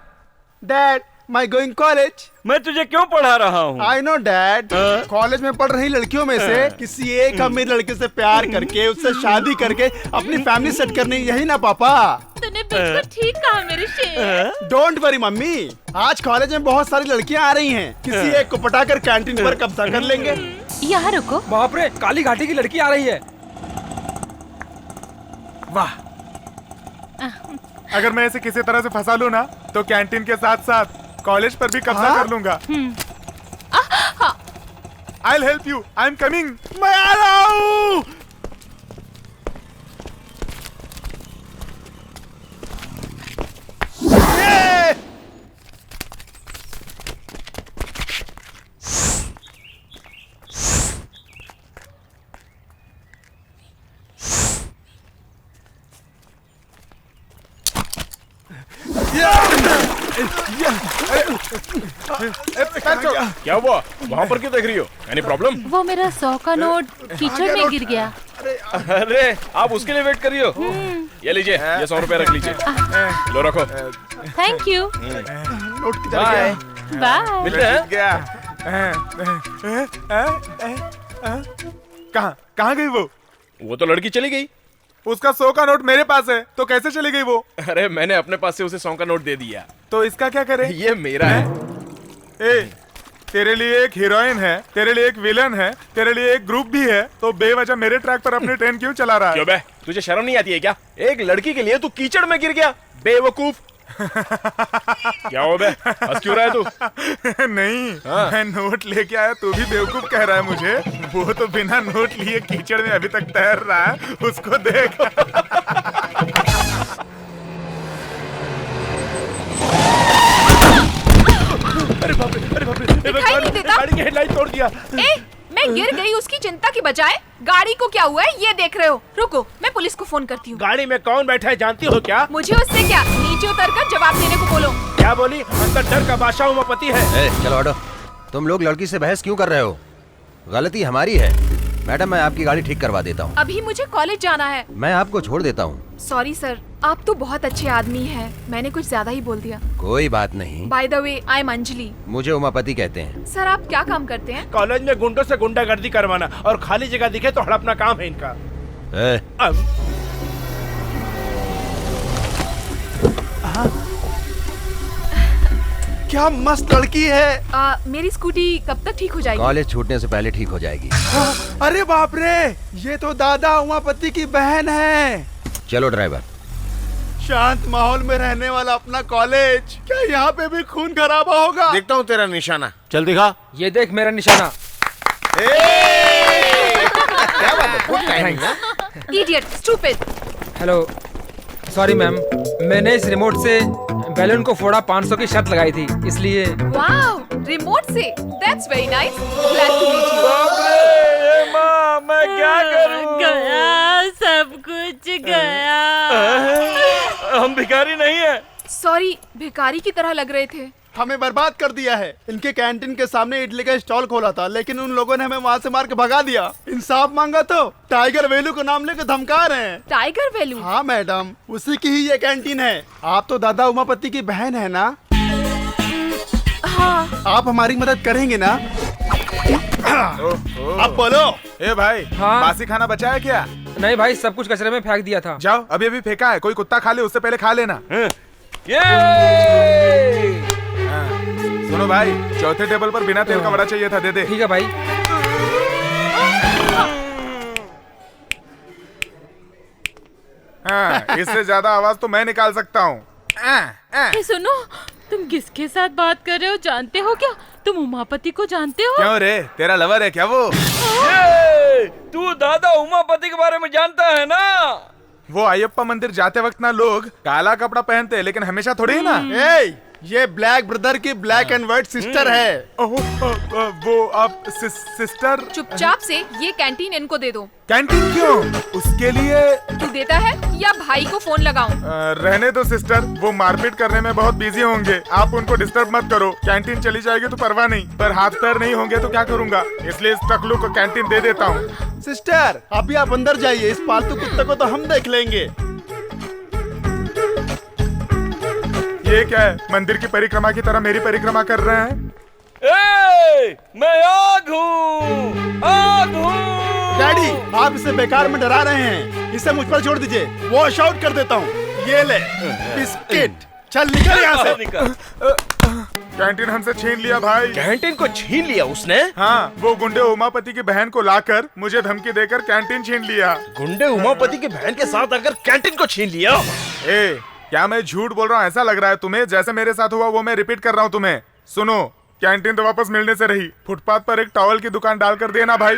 डैड, माई गोइंग कॉलेज। मैं तुझे क्यों पढ़ा रहा हूँ? I know dad. कॉलेज में पढ़ रही लड़कियों में से किसी एक अमीर लड़के से प्यार करके उससे शादी करके अपनी फैमिली सेट करनी, यही ना पापा? तूने बिल्कुल ठीक कहा मेरे शेर। डोंट वरी मम्मी, आज कॉलेज में बहुत सारी लड़कियां आ रही हैं। किसी एक को पटाकर कैंटीन पर कब्जा कर लेंगे। यहाँ रुको। बाप रे, काली घाटी की लड़की आ रही है। वाह, अगर मैं इसे किसी तरह से फंसा लूं ना, तो कैंटीन के साथ साथ कॉलेज पर भी कब्जा कर लूंगा। I'll help you. I'm coming. मैं आ रहा हूँ। क्या हुआ? वहाँ पर क्यों देख रही हो? Any problem? वो मेरा 100 का नोट कीचड़ में गिर गया। अरे आप उसके लिए वेट कर रही हो? ये लीजिए, ये 100 रुपए रख लीजिए। लो रखो। Thank you. नोट की बाय। बाय। मिलते हैं। कहाँ गई वो? वो तो लड़की चली गई। उसका 100 का नोट मेरे पास है, तो कैसे चली गई वो? अरे मैंने अपने पास से उसे 100 का नोट दे दिया। तो इसका क्या करे? ये मेरा है। ए, तेरे लिए एक हीरोइन है, तेरे लिए एक विलन है, तेरे लिए एक ग्रुप भी है, तो बेवजह मेरे ट्रैक पर अपनी ट्रेन क्यों चला रहा है? क्यों बे, तुझे शर्म नहीं आती है क्या? एक लड़की के लिए तू कीचड़ में गिर गया, बेवकूफ। क्या हो बे, हंस क्यों रहा है तू? नहीं, मैं नोट लेके आया, तू भी बेवकूफ कह रहा है मुझे? वो तो बिना नोट लिए कीचड़ में अभी तक तैर रहा है, उसको देख। अरे बाप रे, अरे बाप रे, दिखाई नहीं देता? गाड़ी की हेडलाइट तोड़ दिया। मैं गिर गई उसकी चिंता की बजाय गाड़ी को क्या हुआ है ये देख रहे हो। रुको, मैं पुलिस को फोन करती हूँ। गाड़ी में कौन बैठा है जानती हो क्या? मुझे उससे क्या, नीचे उतरकर जवाब देने को बोलो। क्या बोली? अंदर डर का बादशाह उमापति है। चलो हटो। तुम लोग लड़की से बहस क्यों कर रहे हो? गलती हमारी है। मैडम, मैं आपकी गाड़ी ठीक करवा देता हूँ। अभी मुझे कॉलेज जाना है। मैं आपको छोड़ देता हूँ। सॉरी सर, आप तो बहुत अच्छे आदमी हैं। मैंने कुछ ज्यादा ही बोल दिया। कोई बात नहीं। By the way, I am Anjali. मुझे उमापति कहते हैं। सर, आप क्या काम करते हैं? कॉलेज में गुंडों से गुंडागर्दी करवाना और खाली जगह दिखे तो हड़पना काम है इनका। क्या मस्त लड़की है। मेरी स्कूटी कब तक ठीक हो जाएगी? कॉलेज छूटने से पहले ठीक हो जाएगी। अरे बाप रे, ये तो दादा उमापति की बहन है। चलो ड्राइवर। शांत माहौल में रहने वाला अपना कॉलेज, क्या यहाँ पे भी खून खराबा होगा? देखता हूँ तेरा निशाना। चल दिखा। ये देख मेरा निशाना। क्या बात है, गुड टाइमिंग है। Idiot, stupid. Hello, sorry ma'am, मैंने इस रिमोट से बैलून को फोड़ा 500 की शर्त लगाई थी, इसलिए। वाओ, रिमोट से? That's very nice. Glad to meet you. बाप रे, माँ, मैं क्या करूँ? गया, सब कुछ गया। हम भिखारी नहीं है। सॉरी, भिखारी की तरह लग रहे थे। हमें बर्बाद कर दिया है। इनके कैंटीन के सामने इडली का स्टॉल खोला था, लेकिन उन लोगों ने हमें वहाँ से मार के भगा दिया। इंसाफ मांगा तो टाइगर वेलू को नाम लेकर धमका रहे हैं। टाइगर वेलू? हाँ मैडम, उसी की ही ये कैंटीन है। आप तो दादा उमापति की बहन है ना? हाँ। आप हमारी मदद करेंगे ना? अब बोलो। ए भाई, हाँ? बासी खाना बचा है क्या? नहीं भाई, सब कुछ कचरे में फेंक दिया था। जाओ, अभी अभी फेंका है, कोई कुत्ता खा ले, उससे पहले खा लेना। सुनो भाई, चौथे टेबल पर बिना तेल का वड़ा चाहिए था, दे दे। ठीक है भाई। हाँ, इससे ज्यादा आवाज तो मैं निकाल सकता हूँ। सुनो, तुम किसके साथ बात कर रहे हो जानते हो क्या? तुम उमापति को जानते हो? क्यों रे, तेरा लवर है क्या वो? तू दादा उमापति के बारे में जानता है ना? वो अयप्पा मंदिर जाते वक्त ना लोग काला कपड़ा पहनते हैं, लेकिन हमेशा थोड़ी है ना। ये ब्लैक ब्रदर की ब्लैक एंड व्हाइट सिस्टर है। वो आप सिस्टर? चुपचाप से ये कैंटीन इनको दे दो। कैंटीन क्यों? उसके लिए तू देता है या भाई को फोन लगाऊं? रहने दो सिस्टर, वो मारपीट करने में बहुत बिजी होंगे, आप उनको डिस्टर्ब मत करो। कैंटीन चली जाएगी तो परवाह नहीं, पर हाथ पैर नहीं होंगे तो क्या करूँगा, इसलिए इस टकलू को कैंटीन दे देता हूँ। सिस्टर, अभी आप अंदर जाइए, इस पालतू कुत्ते को तो हम देख लेंगे। ये क्या है, मंदिर की परिक्रमा की तरह मेरी परिक्रमा कर रहे हैं? मैं आग हूँ, आग हूँ। डैडी, आप इसे बेकार में डरा रहे हैं, इसे मुझ पर छोड़ दीजिए, वॉश आउट कर देता हूँ। ये ले बिस्किट, चल निकल यहाँ से। कैंटीन हमसे छीन लिया भाई। कैंटीन को छीन लिया उसने? हाँ, वो गुंडे उमापति की बहन को लाकर मुझे धमकी देकर कैंटीन छीन लिया। गुंडे उमापति की बहन के साथ आकर कैंटीन को छीन लिया? क्या मैं झूठ बोल रहा हूँ? ऐसा लग रहा है तुम्हें? जैसे मेरे साथ हुआ वो मैं रिपीट कर रहा हूँ तुम्हें। सुनो, कैंटीन तो वापस मिलने से रही, फुटपाथ पर एक टॉवल की दुकान डालकर देना भाई।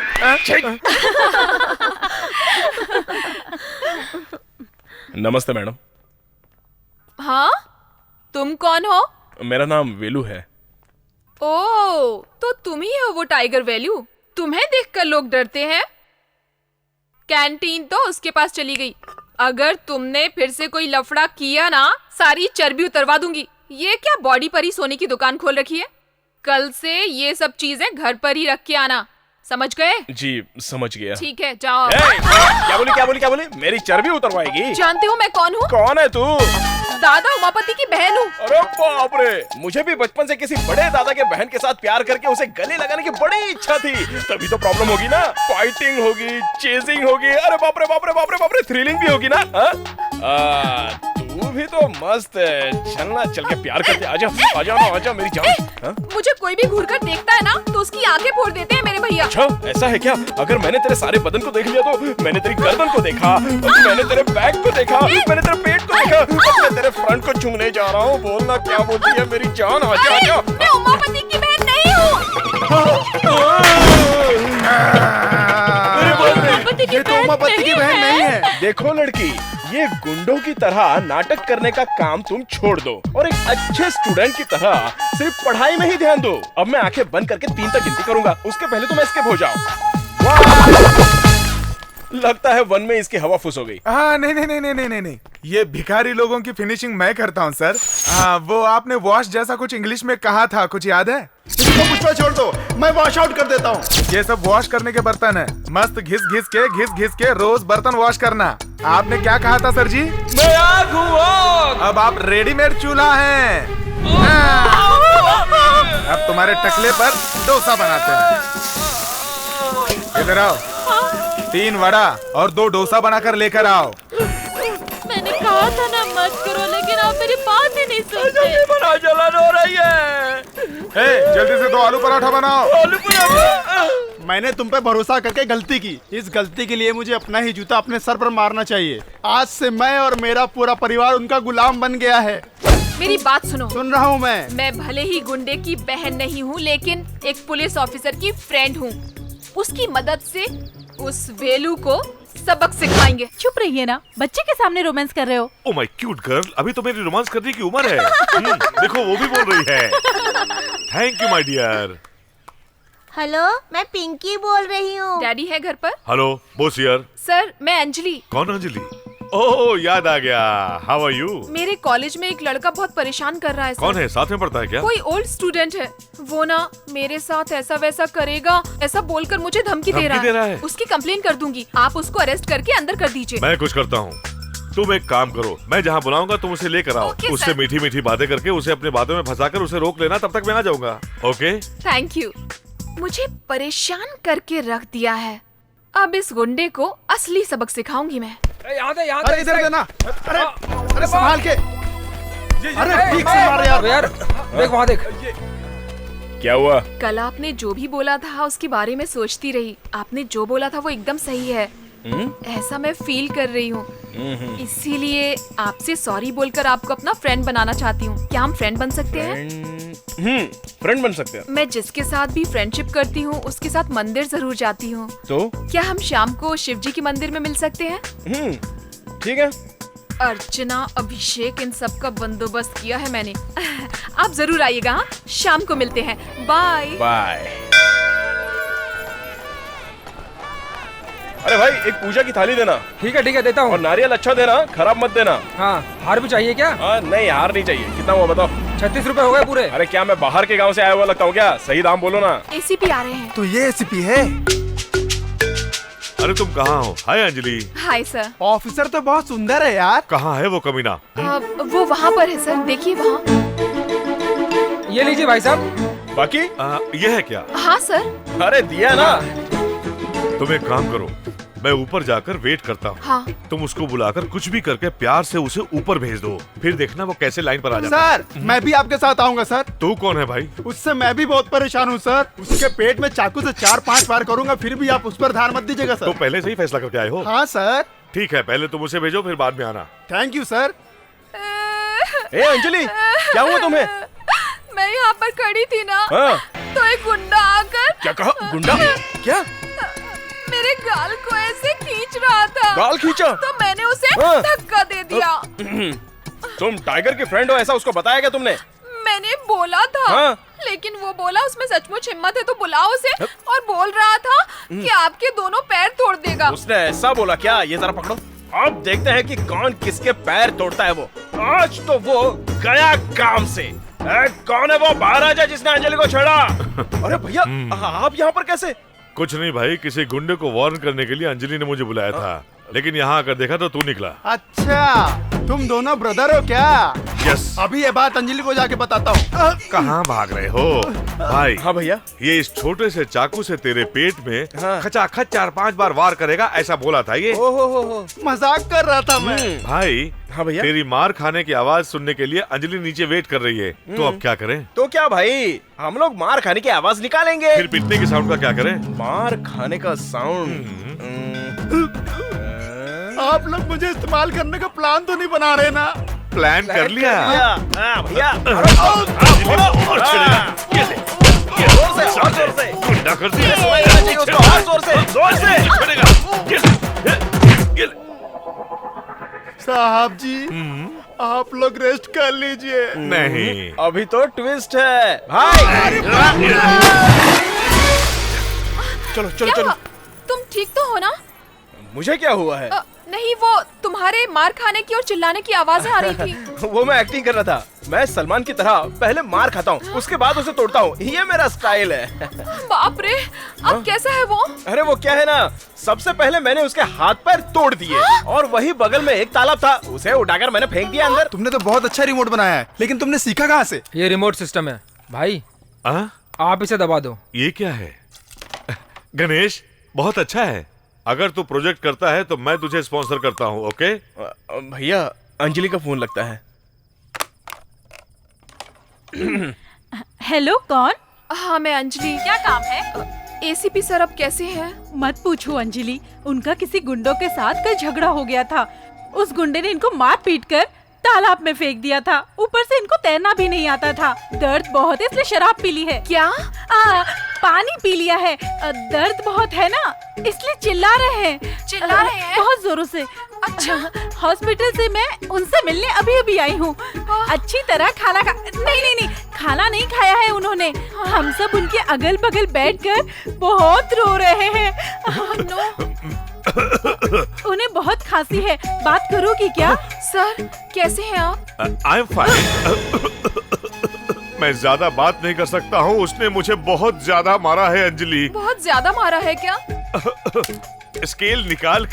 नमस्ते मैडम। हाँ, तुम कौन हो? मेरा नाम वेलू है। ओ, तो तुम ही हो वो टाइगर वैल्यू। तुम्हें देखकर लोग डरते हैं। कैंटीन तो उसके पास चली गई। अगर तुमने फिर से कोई लफड़ा किया ना, सारी चर्बी उतरवा दूंगी। ये क्या बॉडी पर ही सोने की दुकान खोल रखी है? कल से ये सब चीजें घर पर ही रख के आना, समझ गए? जी समझ गया। ठीक है, जाओ। क्या बोली? मेरी चर्बी उतरवाएगी? जानते हो मैं कौन हूँ? कौन है तू? दादा उमापति की बहन हूँ। अरे बाप रे, मुझे भी बचपन से किसी बड़े दादा के बहन के साथ प्यार करके उसे गले लगाने की बड़ी इच्छा थी। तभी तो प्रॉब्लम होगी ना, फाइटिंग होगी, चेजिंग होगी, अरे बाप रे, थ्रिलिंग भी होगी ना। तू भी तो मस्त है, चलना, चल के प्यार करते। आजा मेरी जान। मुझे कोई भी घूर कर देखता है ना तो उसकी आंखें फोड़ देते हैं मेरे भैया। अच्छा, ऐसा है क्या? अगर मैंने तेरे सारे बदन को देख लिया तो मैंने तेरी गर्दन को देखा, मैंने तेरे बैक को देखा, मैंने तेरे पेट को देखा, मैं तेरे फ्रंट को छूने जा रहा हूँ। बोलना क्या बोलती है मेरी जान? आजा। मैं उमापति की बहन नहीं हूँ। ये तो उमापति की बहन नहीं है। देखो लड़की, ये गुंडों की तरह नाटक करने का काम तुम छोड़ दो और एक अच्छे स्टूडेंट की तरह सिर्फ पढ़ाई में ही ध्यान दो। अब मैं आंखें बंद करके 3 तक गिनती करूंगा, उसके पहले तुम एस्केप हो जाओ। लगता है 1 में इसकी हवा फुस हो गई। हाँ, नहीं, ये भिखारी लोगों की फिनिशिंग मैं करता हूँ सर। वो आपने वॉश जैसा कुछ इंग्लिश में कहा था, कुछ याद है? इसको मुझ पर छोड़ दो, मैं वॉश आउट कर देता हूँ। ये सब वॉश करने के बर्तन है, मस्त घिस के रोज बर्तन वॉश करना। आपने क्या कहा था सर जी? मैं आग हूँ, आग। अब आप रेडीमेड चूल्हा हैं। अब तुम्हारे टकले पर डोसा बनाते हैं। इधर आओ, 3 वड़ा और 2 डोसा बनाकर लेकर आओ। मैंने कहा था ना मत करो, लेकिन आप मेरी बात ही नहीं सुनते। बड़ा जलन हो रही है। जल्दी से 2 आलू पराठा बनाओ। आलू पराठा? मैंने तुम पे भरोसा करके गलती की। इस गलती के लिए मुझे अपना ही जूता अपने सर पर मारना चाहिए। आज से मैं और मेरा पूरा परिवार उनका गुलाम बन गया है। मेरी बात सुनो। सुन रहा हूँ मैं भले ही गुंडे की बहन नहीं हूँ, लेकिन एक पुलिस ऑफिसर की फ्रेंड हूँ। उसकी मदद से उस वेलू को सबक सिखाएंगे। चुप रहिए ना, बच्चे के सामने रोमांस कर रहे हो। ओह माय क्यूट गर्ल, अभी तो मेरी रोमांस करने की उम्र है। देखो वो भी बोल रही है। Thank you my dear. Hello, मैं पिंकी बोल रही हूँ। डैडी है घर पर? Hello Bose here. सर, मैं अंजलि। कौन अंजलि? ओह याद आ गया। How are you? मेरे कॉलेज में एक लड़का बहुत परेशान कर रहा है। कौन है? साथ में पढ़ता है क्या? कोई ओल्ड स्टूडेंट है। वो ना मेरे साथ ऐसा वैसा करेगा, ऐसा बोलकर मुझे धमकी दे रहा है। उसकी कंप्लेन कर दूंगी। आप उसको अरेस्ट करके अंदर कर दीजिए। मैं कुछ करता हूँ, तुम एक काम करो, मैं जहाँ बुलाऊंगा तुम उसे लेकर आओ। उससे मीठी मीठी बातें करके उसे अपनी बातों में फंसाकर उसे रोक लेना, तब तक मैं आ जाऊंगा। ओके? Thank you. मुझे परेशान करके रख दिया है, अब इस गुंडे को असली सबक सिखाऊंगी मैं। अरे इधर देना। अरे संभाल के। अरे ठीक से मार यार। देख वहाँ देख। क्या हुआ? कल आपने जो भी बोला था उसके बारे में सोचती रही। आपने जो बोला था वो एकदम सही है। ऐसा मैं फील कर रही हूँ, इसीलिए आपसे सॉरी बोलकर आपको अपना फ्रेंड बनाना चाहती हूँ। क्या हम फ्रेंड बन सकते हैं? फ्रेंड बन सकते हैं। मैं जिसके साथ भी फ्रेंडशिप करती हूँ उसके साथ मंदिर जरूर जाती हूँ। तो क्या हम शाम को शिव जी के मंदिर में मिल सकते हैं? ठीक है। अर्चना, अभिषेक, इन सब का बंदोबस्त किया है मैंने। आप जरूर आइएगा। हाँ, शाम को मिलते हैं। Bye bye. अरे भाई, एक पूजा की थाली देना। ठीक है देता हूँ। और नारियल अच्छा देना, खराब मत देना। हाँ, हार भी चाहिए क्या? नहीं, हार नहीं चाहिए। कितना हुआ बताओ? 36 रुपए हो गए पूरे। अरे क्या मैं बाहर के गांव से आया हुआ लगता हूँ क्या? सही दाम बोलो ना। एसीपी आ रहे हैं। तो ये एसीपी है? अरे तुम कहाँ हो? Hi Anjali. Hi sir. Officer तो बहुत सुंदर है यार। कहाँ है वो कमीना? वो वहाँ पर है सर, देखिए वहाँ। ये लीजिए भाई साहब। बाकी ये है क्या? हाँ सर। अरे दिया ना। तुम एक काम करो, मैं ऊपर जाकर वेट करता हूँ। हाँ। तुम उसको बुलाकर कुछ भी करके प्यार से उसे ऊपर भेज दो, फिर देखना वो कैसे लाइन पर आ जाता है। सर, मैं भी आपके साथ आऊंगा सर। तू कौन है भाई? उससे मैं भी बहुत परेशान हूँ सर। उसके पेट में चाकू से 4-5 बार करूंगा, फिर भी आप उस पर ध्यान मत दीजिएगा सर। तो पहले से ही फैसला करके आए हो? हाँ सर। ठीक है, पहले तुम उसे भेजो, फिर बाद में आना। Thank you sir. ए अंजलि, क्या हुआ तुम्हें? मैं यहाँ पर खड़ी थी ना, तो एक गुंडा आकर। क्या कहा? गुंडा? क्या? मेरे गाल को ऐसे खींच रहा था। गाल खींचा? तो मैंने उसे धक्का दे दिया। तुम टाइगर के फ्रेंड हो, ऐसा उसको बताया क्या तुमने? मैंने बोला था, लेकिन वो बोला उसमें सचमुच हिम्मत है तो बुलाओ उसे, और बोल रहा था कि आपके दोनों पैर तोड़ देगा। उसने ऐसा बोला क्या? ये जरा पकड़ो, अब देखते हैं कि कौन किसके पैर तोड़ता है। वो आज तो वो गया काम से। कौन है वो? बाहर आ जाए जिसने अंजलि को छेड़ा। अरे भैया, आप यहाँ पर कैसे? कुछ नहीं भाई, किसी गुंडे को वार्न करने के लिए अंजलि ने मुझे बुलाया था, लेकिन यहाँ आकर देखा तो तू निकला। अच्छा, तुम दोनों ब्रदर हो क्या? यस। अभी ये बात अंजलि को जाके बताता हूँ। कहाँ भाग रहे हो भाई? हाँ भैया। ये इस छोटे से चाकू से तेरे पेट में खचाखच 4-5 बार वार करेगा, ऐसा बोला था ये। ओहो, मजाक कर रहा था मैं। भाई, हाँ भैया। तेरी मार खाने की आवाज सुनने के लिए अंजलि नीचे वेट कर रही है, तो अब क्या करें? तो क्या भाई, हम लोग मार खाने की आवाज निकालेंगे। फिर पिटने के साउंड का क्या करें? मार खाने का साउंड। आप लोग मुझे इस्तेमाल करने का प्लान तो नहीं बना रहे ना? प्लान कर लिया भैया। गुंडा कर दिया। साहब जी, आप लोग रेस्ट कर लीजिए। नहीं, अभी तो ट्विस्ट है भाई। चलो चलो चलो। तुम ठीक तो हो ना? मुझे क्या हुआ है? नहीं, वो तुम्हारे मार खाने की और चिल्लाने की आवाजें आ रही थी। वो मैं एक्टिंग कर रहा था। मैं सलमान की तरह पहले मार खाता हूँ, उसके बाद उसे तोड़ता हूँ। ये मेरा स्टाइल है। बाप रे, अब कैसा है वो? अरे वो क्या है ना, सबसे पहले मैंने उसके हाथ पैर तोड़ दिए, और वही बगल में एक तालाब था, उसे उठाकर मैंने फेंक दिया अंदर। तुमने तो बहुत अच्छा रिमोट बनाया है, लेकिन तुमने सीखा कहाँ से? ये रिमोट सिस्टम है भाई। आप इसे दबा दो। ये क्या है? गणेश, बहुत अच्छा है। अगर तू प्रोजेक्ट करता है तो मैं तुझे स्पॉन्सर करता हूँ, ओके? भैया, अंजलि का फोन लगता है। हेलो, कौन? हाँ, मैं अंजलि। क्या काम है? एसीपी सर अब कैसे हैं? मत पूछो अंजलि, उनका किसी गुंडों के साथ कल झगड़ा हो गया था। उस गुंडे ने इनको मार पीट कर तालाब में फेंक दिया था। ऊपर से इनको तैरना भी नहीं आता था। दर्द बहुत है, इसलिए शराब पी ली है। क्या? पानी पी लिया है। दर्द बहुत है ना, इसलिए चिल्ला रहे हैं। बहुत जोरों से। अच्छा। हॉस्पिटल से मैं उनसे मिलने अभी अभी आई हूँ। अच्छी तरह खाना नहीं, खाना नहीं खाया है उन्होंने। हम सब उनके अगल बगल बैठकर बहुत रो रहे हैं। उन्हें बहुत खांसी है, बात करोगी क्या? सर, कैसे हैं आप? I am fine. मैं ज्यादा बात नहीं कर सकता हूँ, उसने मुझे बहुत ज्यादा मारा है अंजलि। बहुत ज्यादा मारा है क्या? स्केल निकाल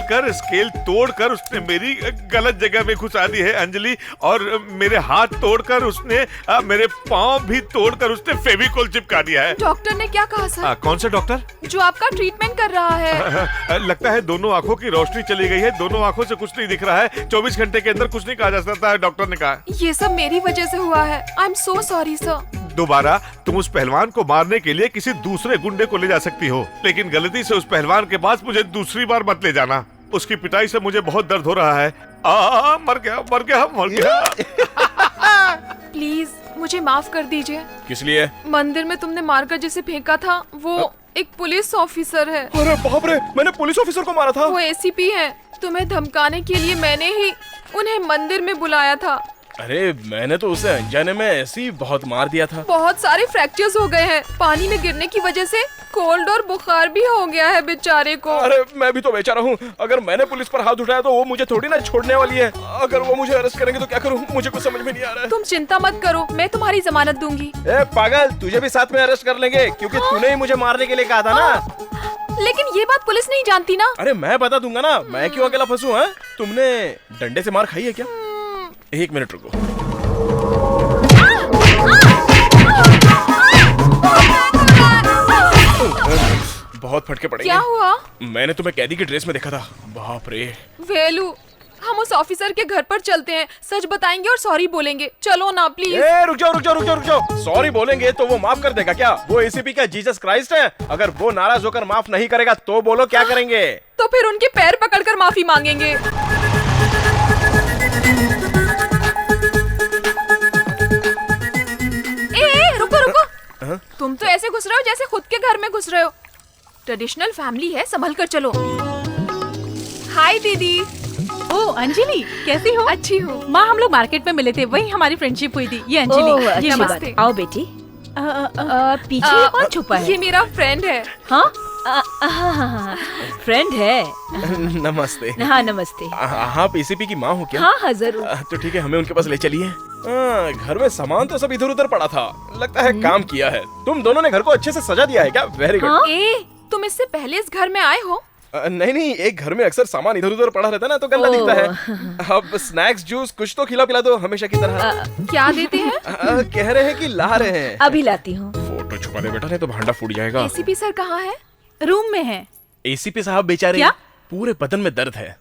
कर स्केल तोड़कर उसने मेरी गलत जगह में घुसा दी है अंजलि, और मेरे हाथ तोड़कर उसने मेरे पाँव भी तोड़कर उसने फेविकोल चिपका दिया है। डॉक्टर ने क्या कहा सर? कौन सा डॉक्टर? जो आपका ट्रीटमेंट कर रहा है। लगता है दोनों आंखों की रोशनी चली गई है, दोनों आंखों से कुछ नहीं दिख रहा है। 24 घंटे के अंदर कुछ नहीं कहा जा सकता है, डॉक्टर ने कहा। ये सब मेरी वजह से हुआ है। I am so sorry sir. दोबारा तुम उस पहलवान को मारने के लिए किसी दूसरे गुंडे को ले जा सकती हो, लेकिन गलती से उस पहलवान के पास मुझे दूसरी बार मत ले जाना। उसकी पिटाई से मुझे बहुत दर्द हो रहा है। मर गया। प्लीज मुझे माफ कर दीजिए। किस लिए? मंदिर में तुमने मारकर जिसे फेंका था वो एक पुलिस ऑफिसर है। अरे बाप रे, मैंने पुलिस ऑफिसर को मारा था। वो एसीपी है। तुम्हें धमकाने के लिए मैंने ही उन्हें मंदिर में बुलाया था। अरे मैंने तो उसे अनजाने में ऐसे ही बहुत मार दिया था। बहुत सारे फ्रैक्चर्स हो गए हैं। पानी में गिरने की वजह से कोल्ड और बुखार भी हो गया है बेचारे को। अरे मैं भी तो बेचारा हूँ। अगर मैंने पुलिस पर हाथ उठाया तो वो मुझे थोड़ी ना छोड़ने वाली है। अगर वो मुझे अरेस्ट करेंगे तो क्या करूँ, मुझे कुछ समझ में नहीं आ रहा है। तुम चिंता मत करो, मैं तुम्हारी जमानत दूंगी। ए पागल, तुझे भी साथ में अरेस्ट कर लेंगे, क्योंकि तूने ही मुझे मारने के लिए कहा था ना। लेकिन ये बात पुलिस नहीं जानती ना। अरे मैं बता दूंगा ना, मैं क्यों अकेला फंसू? है तुमने डंडे से मार खाई है क्या? 1 मिनट रुको। बहुत फटके पड़ेंगे। क्या हुआ? मैंने तुम्हें कैदी की ड्रेस में देखा था। बाप रे। वेलू, हम उस ऑफिसर के घर पर चलते हैं, सच बताएंगे और सॉरी बोलेंगे। चलो ना प्लीज। रुक जाओ। सॉरी बोलेंगे तो वो माफ कर देगा क्या? वो एसीपी का जीसस क्राइस्ट है। अगर वो नाराज होकर माफ नहीं करेगा तो बोलो क्या करेंगे? तो फिर उनके पैर पकड़कर माफी मांगेंगे। रुको। तुम तो ऐसे घुस रहे हो जैसे खुद के घर में घुस रहे हो। ट्रेडिशनल फैमिली है, संभल कर चलो। हाय दीदी। ओ अंजलि, कैसी हो? अच्छी हूँ। माँ, हम लोग मार्केट में मिले थे, वही हमारी फ्रेंडशिप हुई थी। ये अंजलि। ये नमस्ते। आओ बेटी। पीछे कौन छुपा है? ये मेरा फ्रेंड है। हाँ फ्रेंड है। नमस्ते। हाँ नमस्ते। आप एसीपी की माँ हो क्या? हाँ जरूर। तो ठीक है, हमें उनके पास ले चलिए। घर में सामान तो सब इधर उधर पड़ा था, लगता है काम किया है। तुम दोनों ने घर को अच्छे से सजा दिया है क्या? Very good. तुम इससे पहले इस घर में आए हो? नहीं, एक घर में अक्सर सामान इधर उधर पड़ा रहता है ना, तो गंदा दिखता है। अब स्नैक्स जूस कुछ तो खिला पिला दो हमेशा की तरह। क्या देते हैं? कह रहे हैं कि ला रहे हैं। अभी लाती हूँ। फोटो छुपा दे बेटा, नहीं तो भांडा फूट जाएगा। एसीपी सर कहाँ है? रूम में है। एसीपी साहब बेचारे क्या? पूरे बदन में दर्द है,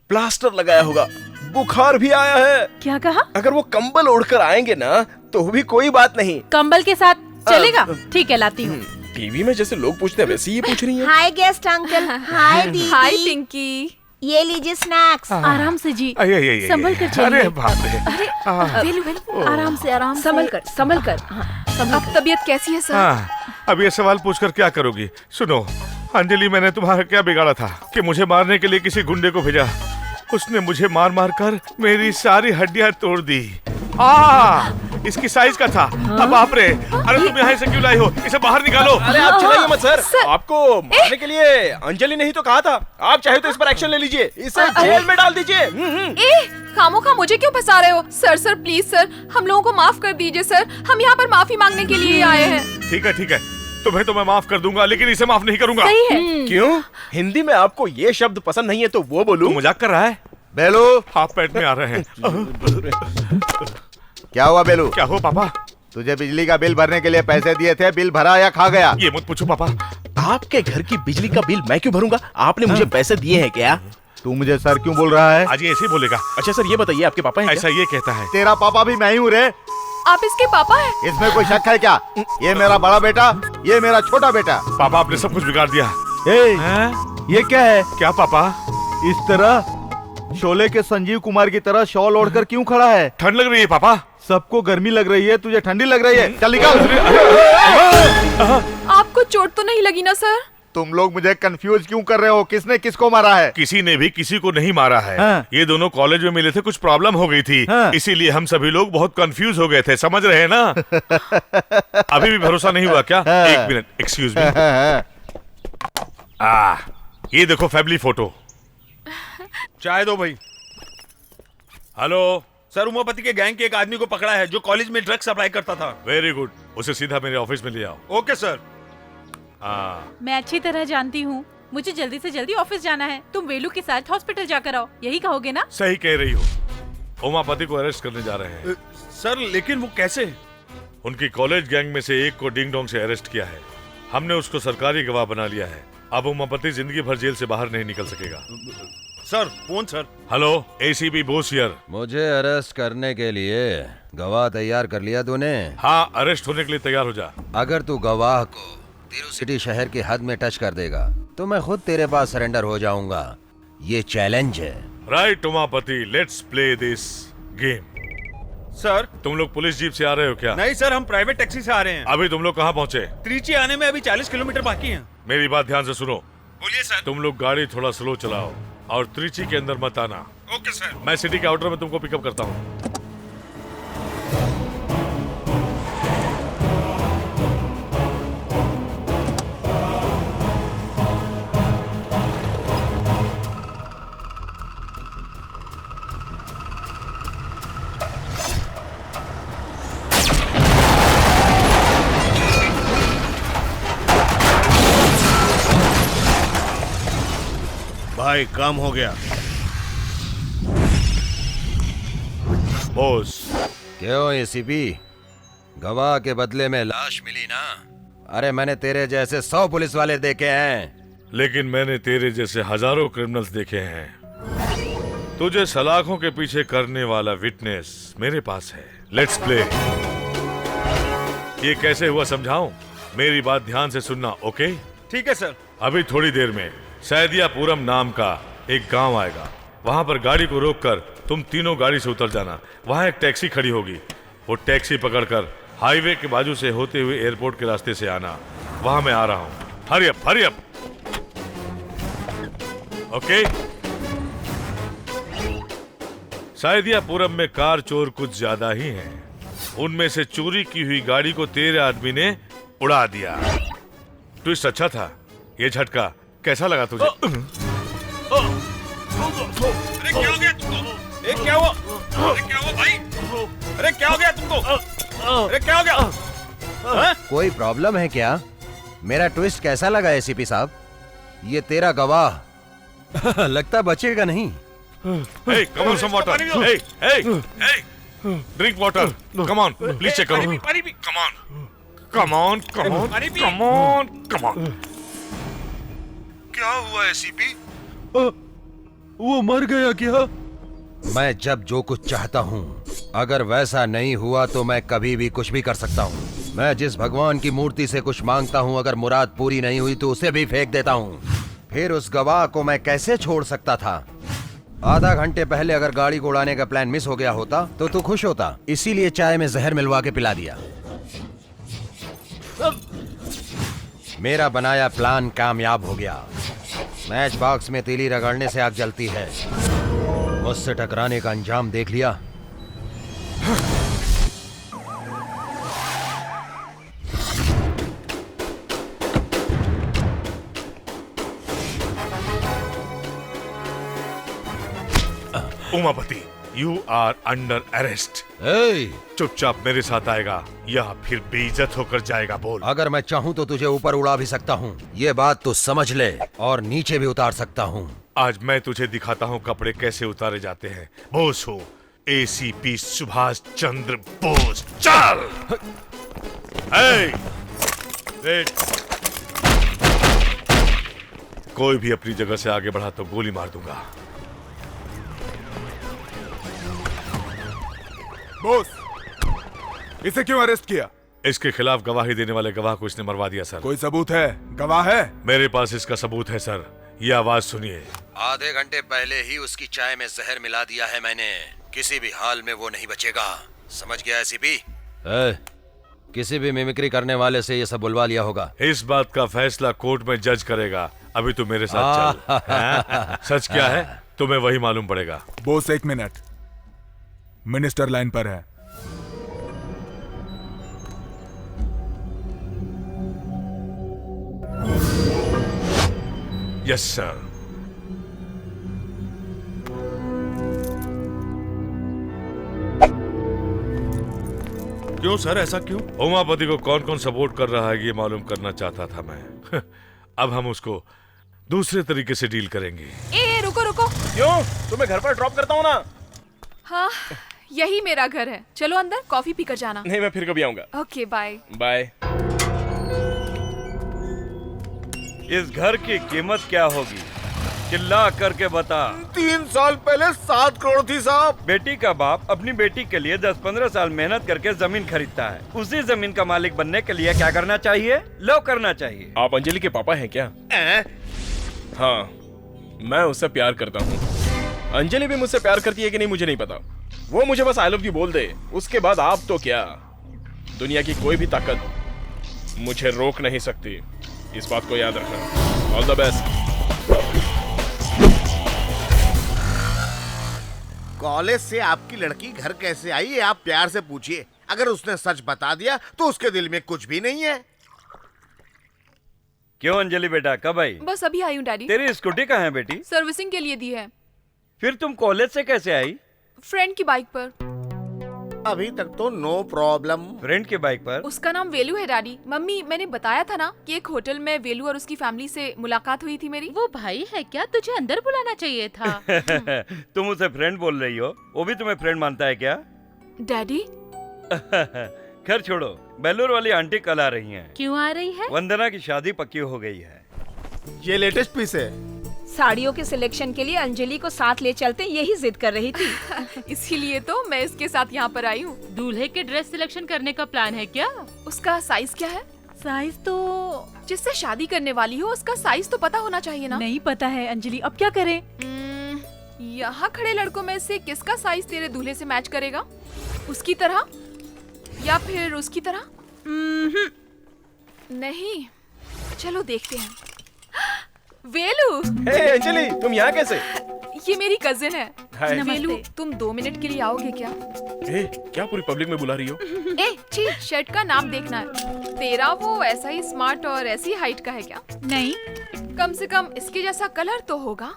प्लास्टर लगाया होगा, बुखार भी आया है। क्या कहा? अगर वो कंबल ओढ़कर आएंगे ना तो भी कोई बात नहीं। कंबल के साथ चलेगा? ठीक है, लाती हूँ। टीवी में जैसे लोग पूछते हैं वैसे ही पूछ रही है। हाय गेस्ट अंकल। हाय दीदी। हाय पिंकी। ये लीजिए स्नैक्स। आराम से जी, संभल कर चलिए। अरे बाप रे। वेलू, आराम से संभल कर। अब तबीयत कैसी है सर? अब ये सवाल पूछकर क्या करोगी? सुनो अंजलि, मैंने तुम्हारा क्या बिगाड़ा था कि मुझे मारने के लिए किसी गुंडे को भेजा? उसने मुझे मार मार कर मेरी सारी हड्डियां तोड़ दी। इसकी साइज का था। अब बाप रे। अरे तुम यहाँ से क्यों लाई हो? इसे बाहर निकालो। अरे आप चिल्लाइए मत सर। आपको मारने के लिए अंजलि ने ही तो कहा था। आप चाहे तो इस पर एक्शन ले लीजिए, इसे जेल में डाल दीजिए। खामोखा मुझे क्यों फंसा रहे हो? सर प्लीज सर, हम लोगों को माफ कर दीजिए सर। हम यहाँ पर माफी मांगने के लिए आए हैं। ठीक है, तुम्हें तो मैं माफ कर दूंगा, लेकिन इसे माफ नहीं करूंगा। सही है। क्यों? हिंदी में आपको ये शब्द पसंद नहीं है तो वो बोलूं? तू मजाक कर रहा है? बेलू, हाथ पेट में आ रहे हैं। क्या हुआ बेलू? क्या हो पापा? तुझे बिजली का बिल भरने के लिए पैसे दिए थे, बिल भरा या खा गया? ये मत पूछो पापा। आपके घर की बिजली का बिल मैं क्यों भरूंगा? आपने मुझे पैसे दिए हैं क्या? तू मुझे सर क्यों बोल रहा है? आज ये ऐसे ही बोलेगा। अच्छा सर, ये बताइए आपके पापा हैं? ऐसा ये कहता है। तेरा पापा भी मैं ही हूँ रे। आप इसके पापा हैं? इसमें कोई शक है क्या? ये मेरा बड़ा बेटा, ये मेरा छोटा बेटा। पापा आपने सब कुछ बिगाड़ दिया। ये क्या है? क्या पापा? इस तरह शोले के संजीव कुमार की तरह शॉल ओढ़कर क्यों खड़ा है? ठंड लग रही है पापा। सबको गर्मी लग रही है, तुझे ठंडी लग रही है। चल निकल। आपको चोट तो नहीं लगी ना सर? तुम लोग मुझे कंफ्यूज क्यों कर रहे हो? किसने किसको मारा है? किसी ने भी किसी को नहीं मारा है। ये दोनों कॉलेज में मिले थे, कुछ प्रॉब्लम हो गई थी, इसीलिए हम सभी लोग बहुत कंफ्यूज हो गए थे, समझ रहे हैं ना? अभी भी भरोसा नहीं हुआ क्या? एक मिनट, एक्सक्यूज मी। ये देखो फैमिली फोटो। चाय दो भाई। हेलो सर, उमापति के गैंग के एक आदमी को पकड़ा है जो कॉलेज में ड्रग्स सप्लाई करता था। वेरी गुड, उसे सीधा मेरे ऑफिस में ले आओ। Okay sir. मैं अच्छी तरह जानती हूँ, मुझे जल्दी से जल्दी ऑफिस जाना है। तुम वेलू के साथ हॉस्पिटल जाकर आओ, यही कहोगे ना? सही कह रही हो। उमापति को अरेस्ट करने जा रहे हैं। सर लेकिन वो कैसे? उनकी कॉलेज गैंग में से एक को डिंग डोंग से अरेस्ट किया है। हमने उसको सरकारी गवाह बना लिया है। अब उमापति जिंदगी भर जेल से बाहर नहीं निकल सकेगा। सर कौन sir? Hello, ACP Bose here. मुझे अरेस्ट करने के लिए गवाह तैयार कर लिया तूने? हाँ, अरेस्ट होने के लिए तैयार हो जा। अगर तू गवाह को तिरुसिटी शहर की हद में टच कर देगा तो मैं खुद तेरे पास सरेंडर हो जाऊंगा। ये चैलेंज है। Right Umapati, let's play this game. Sir तुम लोग पुलिस जीप से आ रहे हो क्या? नहीं सर, हम प्राइवेट टैक्सी से आ रहे हैं। अभी तुम लोग कहाँ पहुँचे? त्रिची आने में अभी 40 किलोमीटर बाकी है। मेरी बात ध्यान से सुनो। बोलिए सर। तुम लोग गाड़ी थोड़ा स्लो चलाओ और त्रिची के अंदर मत आना। Okay sir. मैं सिटी के आउटर में तुमको पिकअप करता हूँ। भाई काम हो गया। बॉस। क्यों एसीपी, गवाह के बदले में लाश मिली ना? अरे मैंने तेरे जैसे 100 पुलिस वाले देखे हैं। लेकिन मैंने तेरे जैसे हजारों क्रिमिनल्स देखे हैं। तुझे सलाखों के पीछे करने वाला विटनेस मेरे पास है। Let's play. ये कैसे हुआ समझाऊं? मेरी बात ध्यान से सुनना, ओके? ठीक है सर। अभी थोड़ी देर में सैदियापुरम नाम का एक गांव आएगा। वहां पर गाड़ी को रोककर तुम तीनों गाड़ी से उतर जाना। वहां एक टैक्सी खड़ी होगी। वो टैक्सी पकड़कर हाईवे के बाजू से होते हुए एयरपोर्ट के रास्ते से आना। वहां मैं आ रहा हूं। Hurry up, hurry up. Okay? Saidiyapuram में कार चोर कुछ ज्यादा ही हैं। उनमें से चोरी की हुई गाड़ी को तेरे आदमी ने उड़ा दिया। ट्विस्ट अच्छा था। ये झटका कैसा लगा तुझे? अरे क्या हो गया तुमको? अरे क्या हुआ? अरे क्या हुआ भाई? अरे क्या हो गया तुमको? अरे क्या हो गया? कोई प्रॉब्लम है क्या? मेरा ट्विस्ट कैसा लगा एसीपी साहब? ये तेरा गवाह लगता बचेगा नहीं। Hey, come on, some water. Hey, hey, hey. Drink water. Come on, please check करो. Come on. Come on, come on, come on, come on. क्या हुआ एसीपी? वो मर गया क्या? मैं जब जो कुछ चाहता हूँ, अगर वैसा नहीं हुआ तो मैं कभी भी कुछ भी कर सकता हूँ। मैं जिस भगवान की मूर्ति से कुछ मांगता हूँ, अगर मुराद पूरी नहीं हुई तो उसे भी फेंक देता हूँ। फिर उस गवाह को मैं कैसे छोड़ सकता था? आधा घंटे पहले अगर गाड़ी को उड़ाने का प्लान मिस हो गया होता तो तू खुश होता। इसीलिए चाय में जहर मिलवा के पिला दिया। मेरा बनाया प्लान कामयाब हो गया। मैच बॉक्स में तीली रगड़ने से आग जलती है। मुझसे टकराने का अंजाम देख लिया। Umapati, you are under arrest. चुपचाप मेरे साथ आएगा या फिर बेइज्जत होकर जाएगा। बोल। अगर मैं चाहूँ तो तुझे ऊपर उड़ा भी सकता हूँ। ये बात तो समझ ले, और नीचे भी उतार सकता हूँ। आज मैं तुझे दिखाता हूँ कपड़े कैसे उतारे जाते हैं। बोस हो एसीपी सुभाष चंद्र बोस। चल। कोई भी अपनी जगह से आगे बढ़ा तो गोली मार दूंगा। बॉस, इसे क्यों अरेस्ट किया? इसके खिलाफ गवाही देने वाले गवाह को इसने मरवा दिया सर। कोई सबूत है? गवाह है? मेरे पास इसका सबूत है सर। ये आवाज सुनिए। आधे घंटे पहले ही उसकी चाय में जहर मिला दिया है मैंने। किसी भी हाल में वो नहीं बचेगा। समझ गया एसीपी? किसी भी मिमिक्री करने वाले से ये सब बुलवा लिया होगा। इस बात का फैसला कोर्ट में जज करेगा। अभी तू मेरे साथ चल। सच क्या है तुम्हें वही मालूम पड़ेगा। बॉस, एक मिनट। मिनिस्टर लाइन पर है। Yes sir. क्यों सर, ऐसा क्यों? उमापति को कौन कौन सपोर्ट कर रहा है ये मालूम करना चाहता था मैं। अब हम उसको दूसरे तरीके से डील करेंगे। ए रुको रुको। क्यों? तुम्हें घर पर ड्रॉप करता हूँ ना। हाँ, यही मेरा घर है। चलो अंदर कॉफी पीकर जाना। नहीं, मैं फिर कभी आऊंगा। Okay bye. बाय। इस घर की कीमत क्या होगी? चिल्ला करके बता। 3 साल पहले 7 करोड़ थी साहब। बेटी का बाप अपनी बेटी के लिए 10-15 साल मेहनत करके जमीन खरीदता है। उसी जमीन का मालिक बनने के लिए क्या करना चाहिए? लो करना चाहिए। आप अंजलि के पापा हैं क्या? हाँ, मैं उससे प्यार करता हूँ। अंजलि भी मुझसे प्यार करती है कि नहीं मुझे नहीं पता। वो मुझे बस आई लव यू बोल दे, उसके बाद आप तो क्या, दुनिया की कोई भी ताकत मुझे रोक नहीं सकती। इस बात को याद रखना। All the best. कॉलेज से आपकी लड़की घर कैसे आई, ये आप प्यार से पूछिए। अगर उसने सच बता दिया तो उसके दिल में कुछ भी नहीं है। क्यों अंजलि बेटा, कब आई? बस अभी आई हूँ डैडी। तेरी स्कूटी कहाँ है बेटी? सर्विसिंग के लिए दी है। फिर तुम कॉलेज से कैसे आई? फ्रेंड की बाइक पर। अभी तक तो नो प्रॉब्लम। फ्रेंड की बाइक पर? उसका नाम वेलू है डैडी। मम्मी, मैंने बताया था ना कि एक होटल में वेलू और उसकी फैमिली से मुलाकात हुई थी मेरी। वो भाई है क्या? तुझे अंदर बुलाना चाहिए था। तुम उसे फ्रेंड बोल रही हो, वो भी तुम्हें फ्रेंड मानता है क्या? डैडी। खैर छोड़ो, बेलूर वाली आंटी कल आ रही हैं। क्यों आ रही है? वंदना की शादी पक्की हो गई है। ये लेटेस्ट पीस है। साड़ियों के सिलेक्शन के लिए अंजलि को साथ ले चलते, यही जिद कर रही थी। इसीलिए तो मैं इसके साथ यहाँ पर आई हूँ। दूल्हे के ड्रेस सिलेक्शन करने का प्लान है क्या? उसका साइज क्या है? साइज तो जिससे शादी करने वाली हो उसका साइज तो पता होना चाहिए ना। नहीं पता है अंजलि, अब क्या करें? यहाँ खड़े लड़कों में से किसका साइज तेरे दूल्हे से मैच करेगा? उसकी तरह या फिर उसकी तरह? नहीं, चलो देखते हैं। वेलू। हे अंजलि, तुम यहाँ कैसे? ये मेरी कजिन है। हाय। वेलू, तुम 2 मिनट के लिए आओगे क्या? ए, क्या पूरी पब्लिक में बुला रही हो? ए, छी, शर्ट का नाम देखना है। तेरा वो ऐसा ही स्मार्ट और ऐसी हाइट का है क्या? नहीं। कम से कम इसके जैसा कलर तो होगा।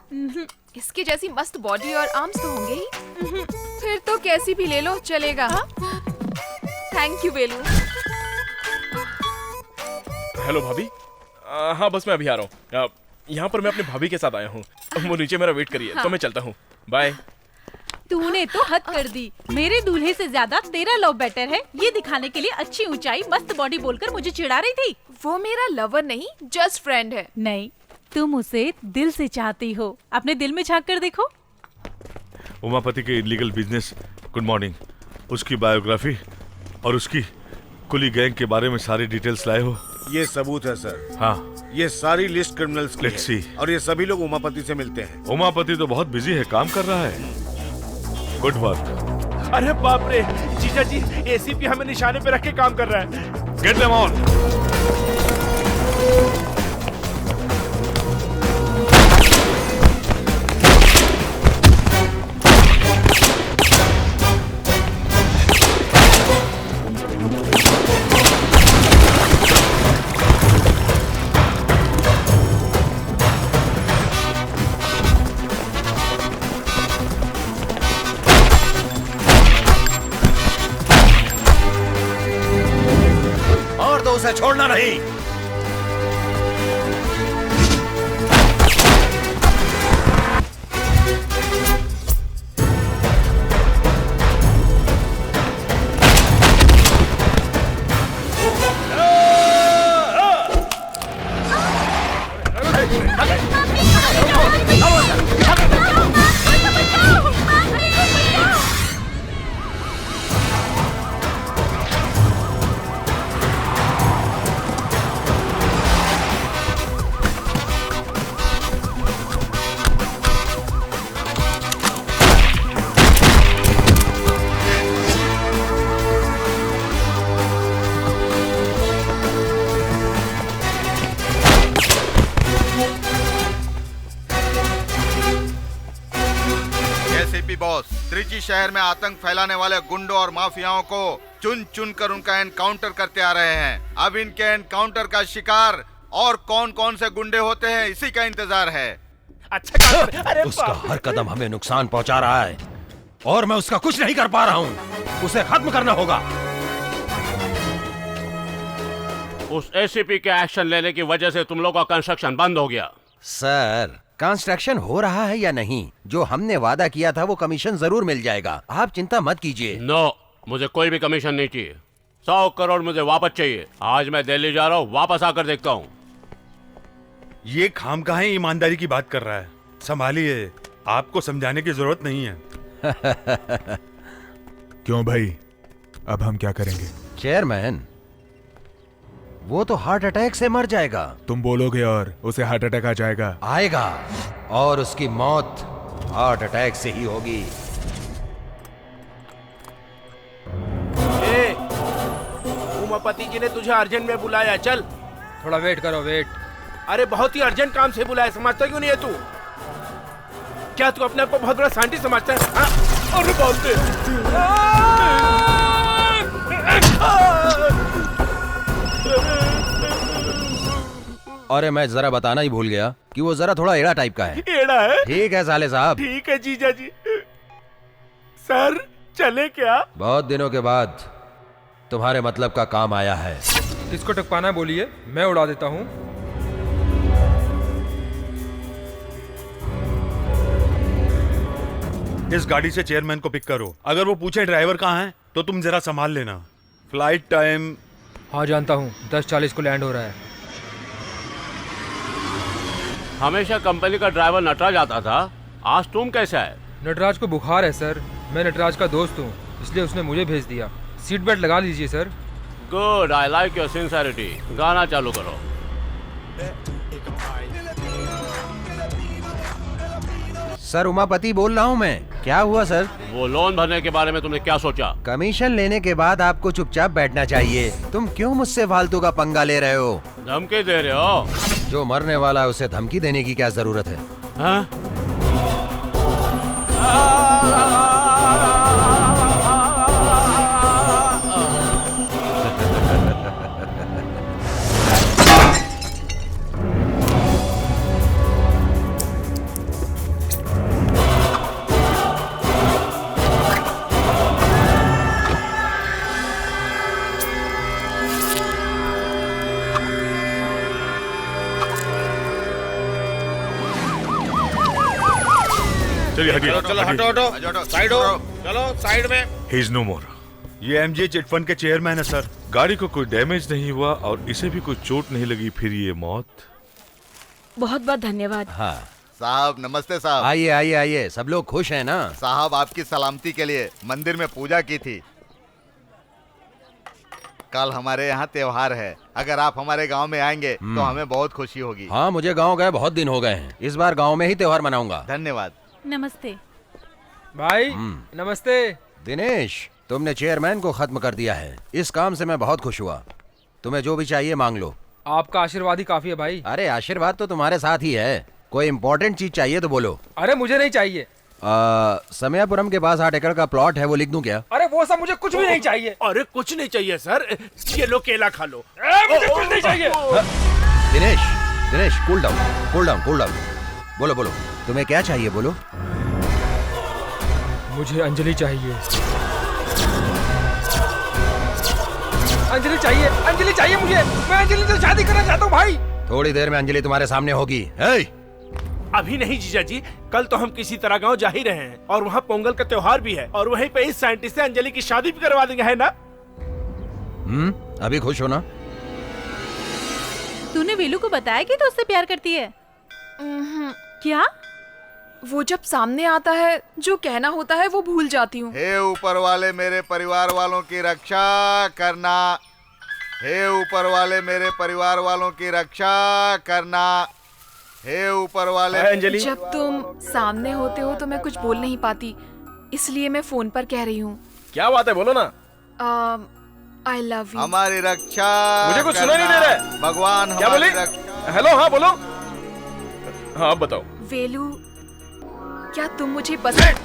इसके जैसी मस्त बॉडी और आर्म्स तो होंगे ही। फिर तो कैसी भी ले लो चलेगा। Thank you Velu. हेलो भाभी। हाँ बस मैं अभी आ रहा हूँ। यहाँ पर मैं अपनी भाभी के साथ आया हूँ। वो नीचे मेरा वेट करिए। तो मैं चलता हूँ। बाय। तूने तो हद कर दी। मेरे दूल्हे से ज्यादा तेरा लव बेटर है, ये दिखाने के लिए अच्छी ऊंचाई मस्त बॉडी बोलकर मुझे चिढ़ा रही थी। वो मेरा लवर नहीं, जस्ट फ्रेंड है। नहीं, तुम उसे दिल से चाहती हो। अपने दिल में झांक कर देखो। उमापति के इलीगल बिजनेस, गुड मॉर्निंग, उसकी बायोग्राफी और उसकी कुली गैंग के बारे में सारी डिटेल्स लाए हो? ये सबूत है सर। हाँ, ये सारी लिस्ट क्रिमिनल्स की Let's है। see। और ये सभी लोग उमापति से मिलते हैं। उमापति तो बहुत बिजी है, काम कर रहा है। Good work. अरे बाप रे, जीजा जी, एसीपी हमें निशाने पे रख के काम कर रहा है। Get them on. उसे छोड़ना नहीं। त्रिची शहर में आतंक फैलाने वाले गुंडों और माफियाओं को चुन चुन कर उनका एनकाउंटर करते आ रहे हैं। अब इनके एनकाउंटर का शिकार और कौन कौन से गुंडे होते हैं, इसी का इंतजार है। अच्छा, उसका हर कदम हमें नुकसान पहुंचा रहा है और मैं उसका कुछ नहीं कर पा रहा हूं। उसे खत्म करना होगा। उस एसीपी के एक्शन लेने की वजह से तुम लोग का कंस्ट्रक्शन बंद हो गया। सर, कंस्ट्रक्शन हो रहा है या नहीं, जो हमने वादा किया था वो कमीशन जरूर मिल जाएगा, आप चिंता मत कीजिए। नो, मुझे कोई भी कमीशन नहीं चाहिए। 100 करोड़ मुझे वापस चाहिए। आज मैं दिल्ली जा रहा हूँ, वापस आकर देखता हूँ। ये खामखा ईमानदारी की बात कर रहा है, संभालिए, आपको समझाने की जरूरत नहीं है। क्यों भाई, अब हम क्या करेंगे? चेयरमैन, वो तो हार्ट अटैक से मर जाएगा। तुम बोलोगे और उसे हार्ट अटैक आ जाएगा? आएगा, और उसकी मौत हार्ट अटैक से ही होगी। उमापति जी ने तुझे अर्जेंट में बुलाया, चल। थोड़ा वेट करो, वेट। अरे बहुत ही अर्जेंट काम से बुलाया, समझता क्यों नहीं है तू? क्या तू अपने आप को बहुत बड़ा साइंटिस्ट समझता है? अरे बाप रे! अरे मैं जरा बताना ही भूल गया कि वो जरा थोड़ा एड़ा टाइप का है। एड़ा है? ठीक है साले साहब। ठीक है जीजा जी। सर चले क्या? बहुत दिनों के बाद तुम्हारे मतलब का काम आया है। किसको टपकाना है बोलिए, मैं उड़ा देता हूँ। इस गाड़ी से चेयरमैन को पिक करो। अगर वो पूछे ड्राइवर कहाँ है तो तुम जरा संभाल लेना। Flight time? हाँ जानता हूँ, 10:40 को लैंड हो रहा है। हमेशा कंपनी का ड्राइवर नटराज आता था, आज तुम कैसा है? नटराज को बुखार है सर, मैं नटराज का दोस्त हूँ, इसलिए उसने मुझे भेज दिया। सीट बेल्ट लगा लीजिए sir. Good, I like your sincerity. गाना चालू करो। सर उमापति बोल रहा हूँ मैं। क्या हुआ सर? वो लोन भरने के बारे में तुमने क्या सोचा? कमीशन लेने के बाद आपको चुपचाप बैठना चाहिए। तुम क्यों मुझसे फालतू का पंगा ले रहे हो? धमकी दे रहे हो? जो मरने वाला है उसे धमकी देने की क्या जरूरत है? हाँ? चलिए हटिए। चलो हटो हटो, साइड हो, चलो साइड में। ही इज नो मोर। ये एमजे चिटफंड के चेयरमैन है सर। गाड़ी को कोई डैमेज नहीं हुआ और इसे भी कोई चोट नहीं लगी, फिर ये मौत। बहुत बहुत धन्यवाद। हाँ साहब नमस्ते साहब। आइए आइए आइए, सब लोग खुश हैं ना? साहब आपकी सलामती के लिए मंदिर में पूजा की थी। कल हमारे यहाँ त्योहार है, अगर आप हमारे गांव में आएंगे तो हमें बहुत खुशी होगी। हाँ मुझे गांव गए बहुत दिन हो गए हैं, इस बार गांव में ही त्योहार मनाऊंगा। धन्यवाद। नमस्ते भाई। नमस्ते। दिनेश, तुमने चेयरमैन को खत्म कर दिया है, इस काम से मैं बहुत खुश हुआ। तुम्हें जो भी चाहिए मांग लो। आपका आशीर्वाद ही काफी है भाई। अरे आशीर्वाद तो तुम्हारे साथ ही है, कोई इम्पोर्टेंट चीज चाहिए तो बोलो। अरे मुझे नहीं चाहिए। समयापुरम के पास 8 एकड़ का प्लॉट है, वो लिख दूं क्या? अरे वो सब मुझे कुछ भी नहीं चाहिए। अरे कुछ नहीं चाहिए सर, ये लो केला खा लो। मुझे कुछ नहीं चाहिए। Dinesh, Dinesh cool down, cool down, cool down. बोलो बोलो, तुम्हें क्या चाहिए बोलो। मुझे अंजलि चाहिए। अंजलि चाहिए, अंजलि चाहिए मुझे। मैं अंजलि से शादी करना चाहता हूँ भाई। थोड़ी देर में अंजलि तुम्हारे सामने होगी। अभी नहीं जीजा जी, कल तो हम किसी तरह गांव जा ही रहे हैं और वहाँ पोंगल का त्योहार भी है और वहीं पे इस साइंटिस्ट से अंजलि की शादी भी करवा देंगे, है ना? अभी खुश हो ना? तूने वेलू को बताया कि तू उससे प्यार करती है? क्या? वो जब सामने आता है जो कहना होता है वो भूल जाती हूँ। हे ऊपर वाले मेरे परिवार वालों की रक्षा करना। हे ऊपर वाले मेरे परिवार वालों की रक्षा करना। हे ऊपर वाले। अंजलि, जब तुम सामने होते हो तो मैं कुछ बोल नहीं पाती, इसलिए मैं फोन पर कह रही हूँ। क्या बात है, बोलो ना। I love you. हमारी रक्षा। मुझे कुछ सुनाई नहीं दे रहा है। भगवान क्या बोली? हेलो, हाँ बोलो। हाँ बताओ। वेलू, क्या तुम मुझे पसंद?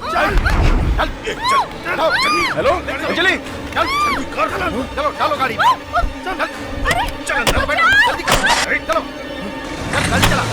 हेलो अंजलि, चलो चलो गाड़ी में। चलो चलो बैठो, जल्दी करो, चलो जल्दी चला।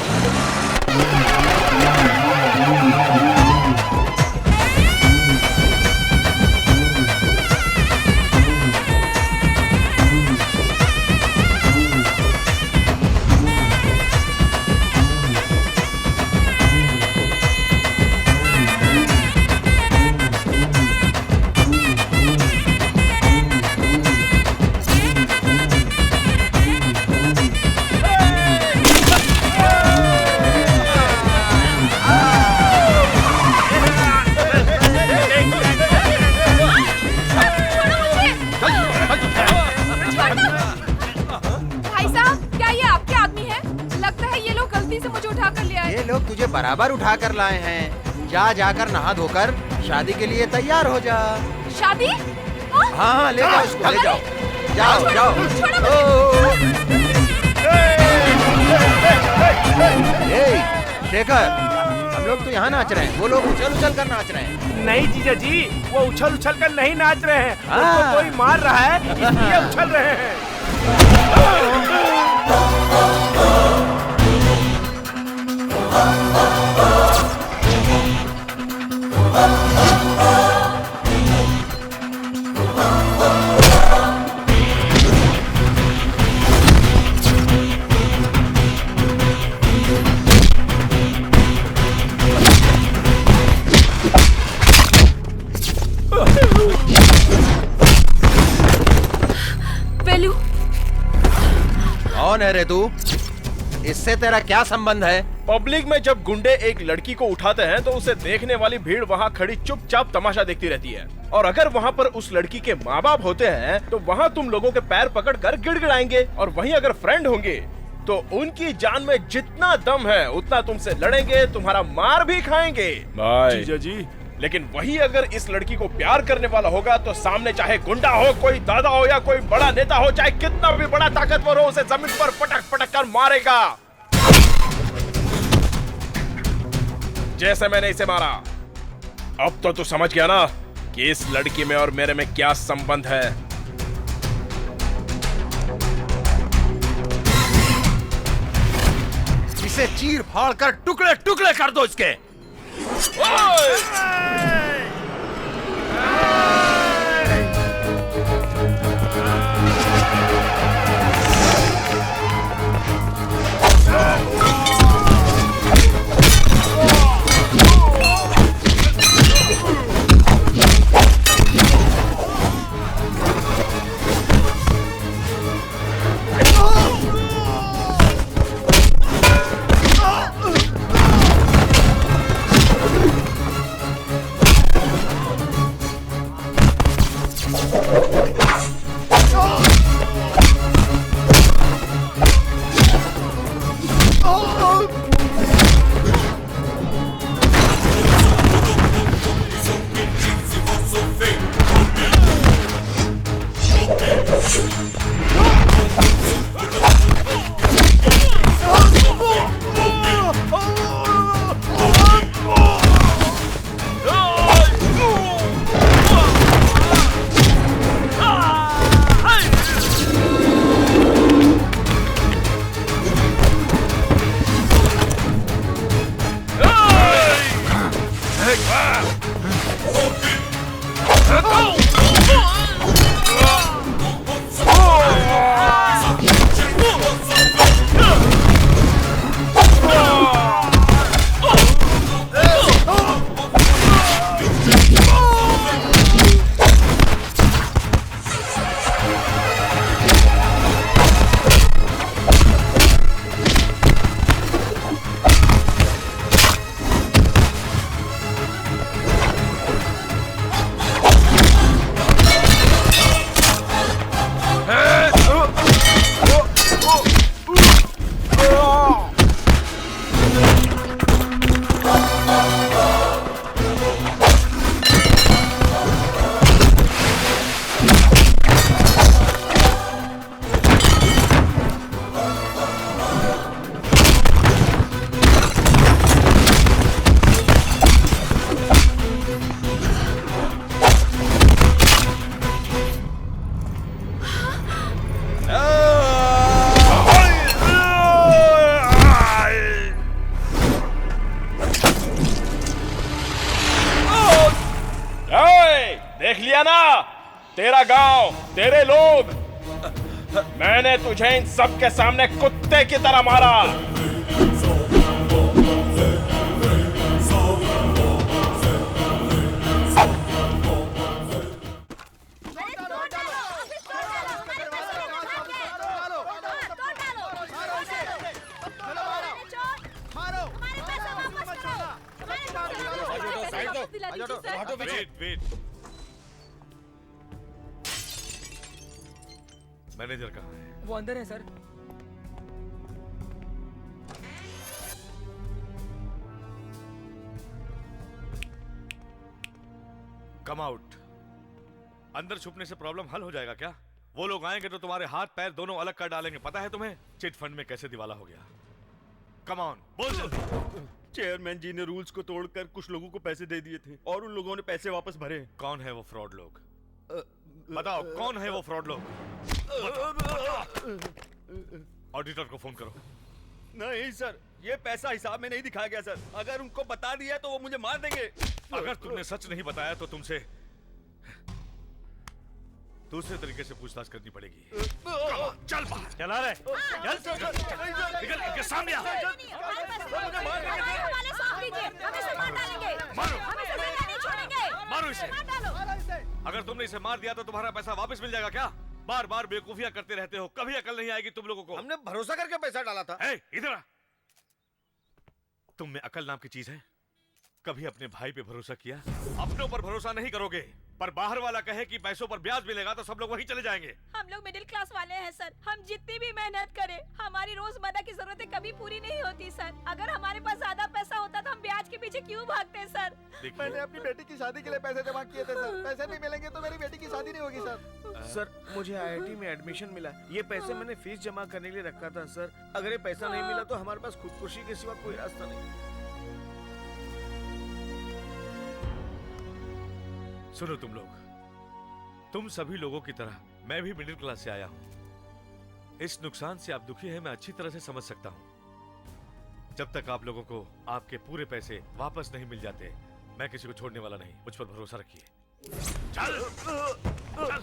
से मुझे उठा कर ले आए? ये लोग तुझे बराबर उठा कर लाए हैं। जा जाकर नहा धोकर शादी के लिए तैयार हो जा। शादी? हाँ ले जाओ उसको, ले जाओ। जाओ जाओ। शेखर, हम लोग तो यहाँ नाच रहे हैं, वो लोग उछल उछल कर नाच रहे हैं। नहीं जीजा जी, वो उछल उछल कर नहीं नाच रहे हैं, उनको कोई मार रहा है इसलिए उछल रहे हैं। वेलू, कौन है रे तू? इससे तेरा क्या संबंध है? पब्लिक में जब गुंडे एक लड़की को उठाते हैं तो उसे देखने वाली भीड़ वहाँ खड़ी चुपचाप तमाशा देखती रहती है। और अगर वहाँ पर उस लड़की के माँ बाप होते हैं तो वहाँ तुम लोगों के पैर पकड़कर गिड़गिड़ाएंगे, और वहीं अगर फ्रेंड होंगे तो उनकी जान में जितना दम है उतना तुमसे लड़ेंगे, तुम्हारा मार भी खाएंगे। जीजा जी, लेकिन वही अगर इस लड़की को प्यार करने वाला होगा तो सामने चाहे गुंडा हो, कोई दादा हो या कोई बड़ा नेता हो, चाहे कितना भी बड़ा ताकतवर हो, उसे जमीन पर पटक पटक कर मारेगा जैसे मैंने इसे मारा। अब तो तू समझ गया ना कि इस लड़की में और मेरे में क्या संबंध है। इसे चीर फाड़ कर टुकड़े टुकड़े कर दो इसके। देख लिया ना, तेरा गांव, तेरे लोग, मैंने तुझे इन सब के सामने कुत्ते की तरह मारा। मैनेजर कहाँ है? वो अंदर है सर। Come out. अंदर छुपने से प्रॉब्लम हल हो जाएगा क्या? वो लोग आएंगे तो तुम्हारे हाथ पैर दोनों अलग कर डालेंगे। पता है तुम्हें चिट फंड में कैसे दिवाला हो गया? कम ऑन, बोल जल्दी। चेयरमैन जी ने रूल्स को तोड़कर कुछ लोगों को पैसे दे दिए थे और उन लोगों ने पैसे वापस भरे। कौन है वो फ्रॉड लोग? बताओ कौन है वो फ्रॉड लोग? ऑडिटर को फोन करो। नहीं सर, ये पैसा हिसाब में नहीं दिखाया गया सर। अगर उनको बता दिया तो वो मुझे मार देंगे। अगर तुमने सच नहीं बताया तो तुमसे दूसरे तरीके से पूछताछ करनी पड़ेगी। चल बाहर। चला रहे निकल इनके सामने आ। मारो इसे। अगर तुमने इसे मार दिया तो तुम्हारा पैसा वापस मिल जाएगा क्या? बार बार बेवकूफियां करते रहते हो, कभी अकल नहीं आएगी तुम लोगों को। हमने भरोसा करके पैसा डाला था। इधर आ। तुम में अकल नाम की चीज है? कभी अपने भाई पे भरोसा किया? अपनों पर भरोसा नहीं करोगे, पर बाहर वाला कहे कि पैसों पर ब्याज मिलेगा तो सब लोग वहीं चले जाएंगे। हम लोग मिडिल क्लास वाले हैं सर। हम जितनी भी मेहनत करें, हमारी रोजमर्रा की जरूरतें कभी पूरी नहीं होती सर। अगर हमारे पास ज्यादा पैसा होता तो हम ब्याज के पीछे क्यों भागते हैं सर? मैंने अपनी बेटी की शादी के लिए पैसे जमा किए थे सर। पैसे नहीं मिलेंगे तो मेरी बेटी की शादी नहीं होगी सर। सर मुझे आईआईटी में एडमिशन मिला। ये पैसे मैंने फीस जमा करने के लिए रखा था सर। अगर ये पैसा नहीं मिला तो हमारे पास खुदकुशी के सिवा कोई रास्ता नहीं। सुनो तुम लोग, तुम सभी लोगों की तरह मैं भी मिडिल क्लास से आया हूं। इस नुकसान से आप दुखी हैं, मैं अच्छी तरह से समझ सकता हूं। जब तक आप लोगों को आपके पूरे पैसे वापस नहीं मिल जाते, मैं किसी को छोड़ने वाला नहीं। मुझ पर भरोसा रखिए। चल, चल।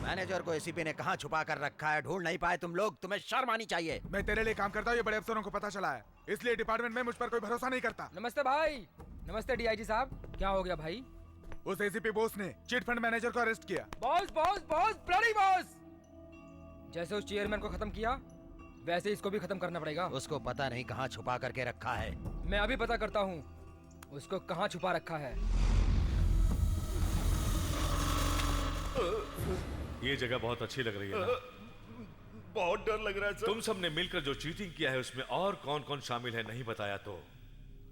मैनेजर को एसीपी ने कहां छुपा कर रखा है? ढूंढ नहीं पाए तुम लोग? तुम्हें शर्म आनी चाहिए। मैं तेरे लिए काम करता हूँ, ये बड़े अफसरों को पता चला है, इसलिए डिपार्टमेंट में मुझ पर कोई भरोसा नहीं करता। नमस्ते भाई। नमस्ते डीआईजी साहब। क्या हो गया भाई? उस एसीपी बॉस ने चिट फंड मैनेजर को अरेस्ट किया। Boss boss boss bloody boss. जैसे उस चेयरमैन को खत्म किया वैसे इसको भी खत्म करना पड़ेगा। उसको पता नहीं कहाँ छुपा करके रखा है। मैं अभी पता करता हूँ उसको कहाँ छुपा रखा है। ये जगह बहुत अच्छी लग रही है ना? बहुत डर लग रहा है सर। तुम सब ने मिलकर जो चीटिंग किया है उसमें और कौन कौन शामिल है नहीं बताया तो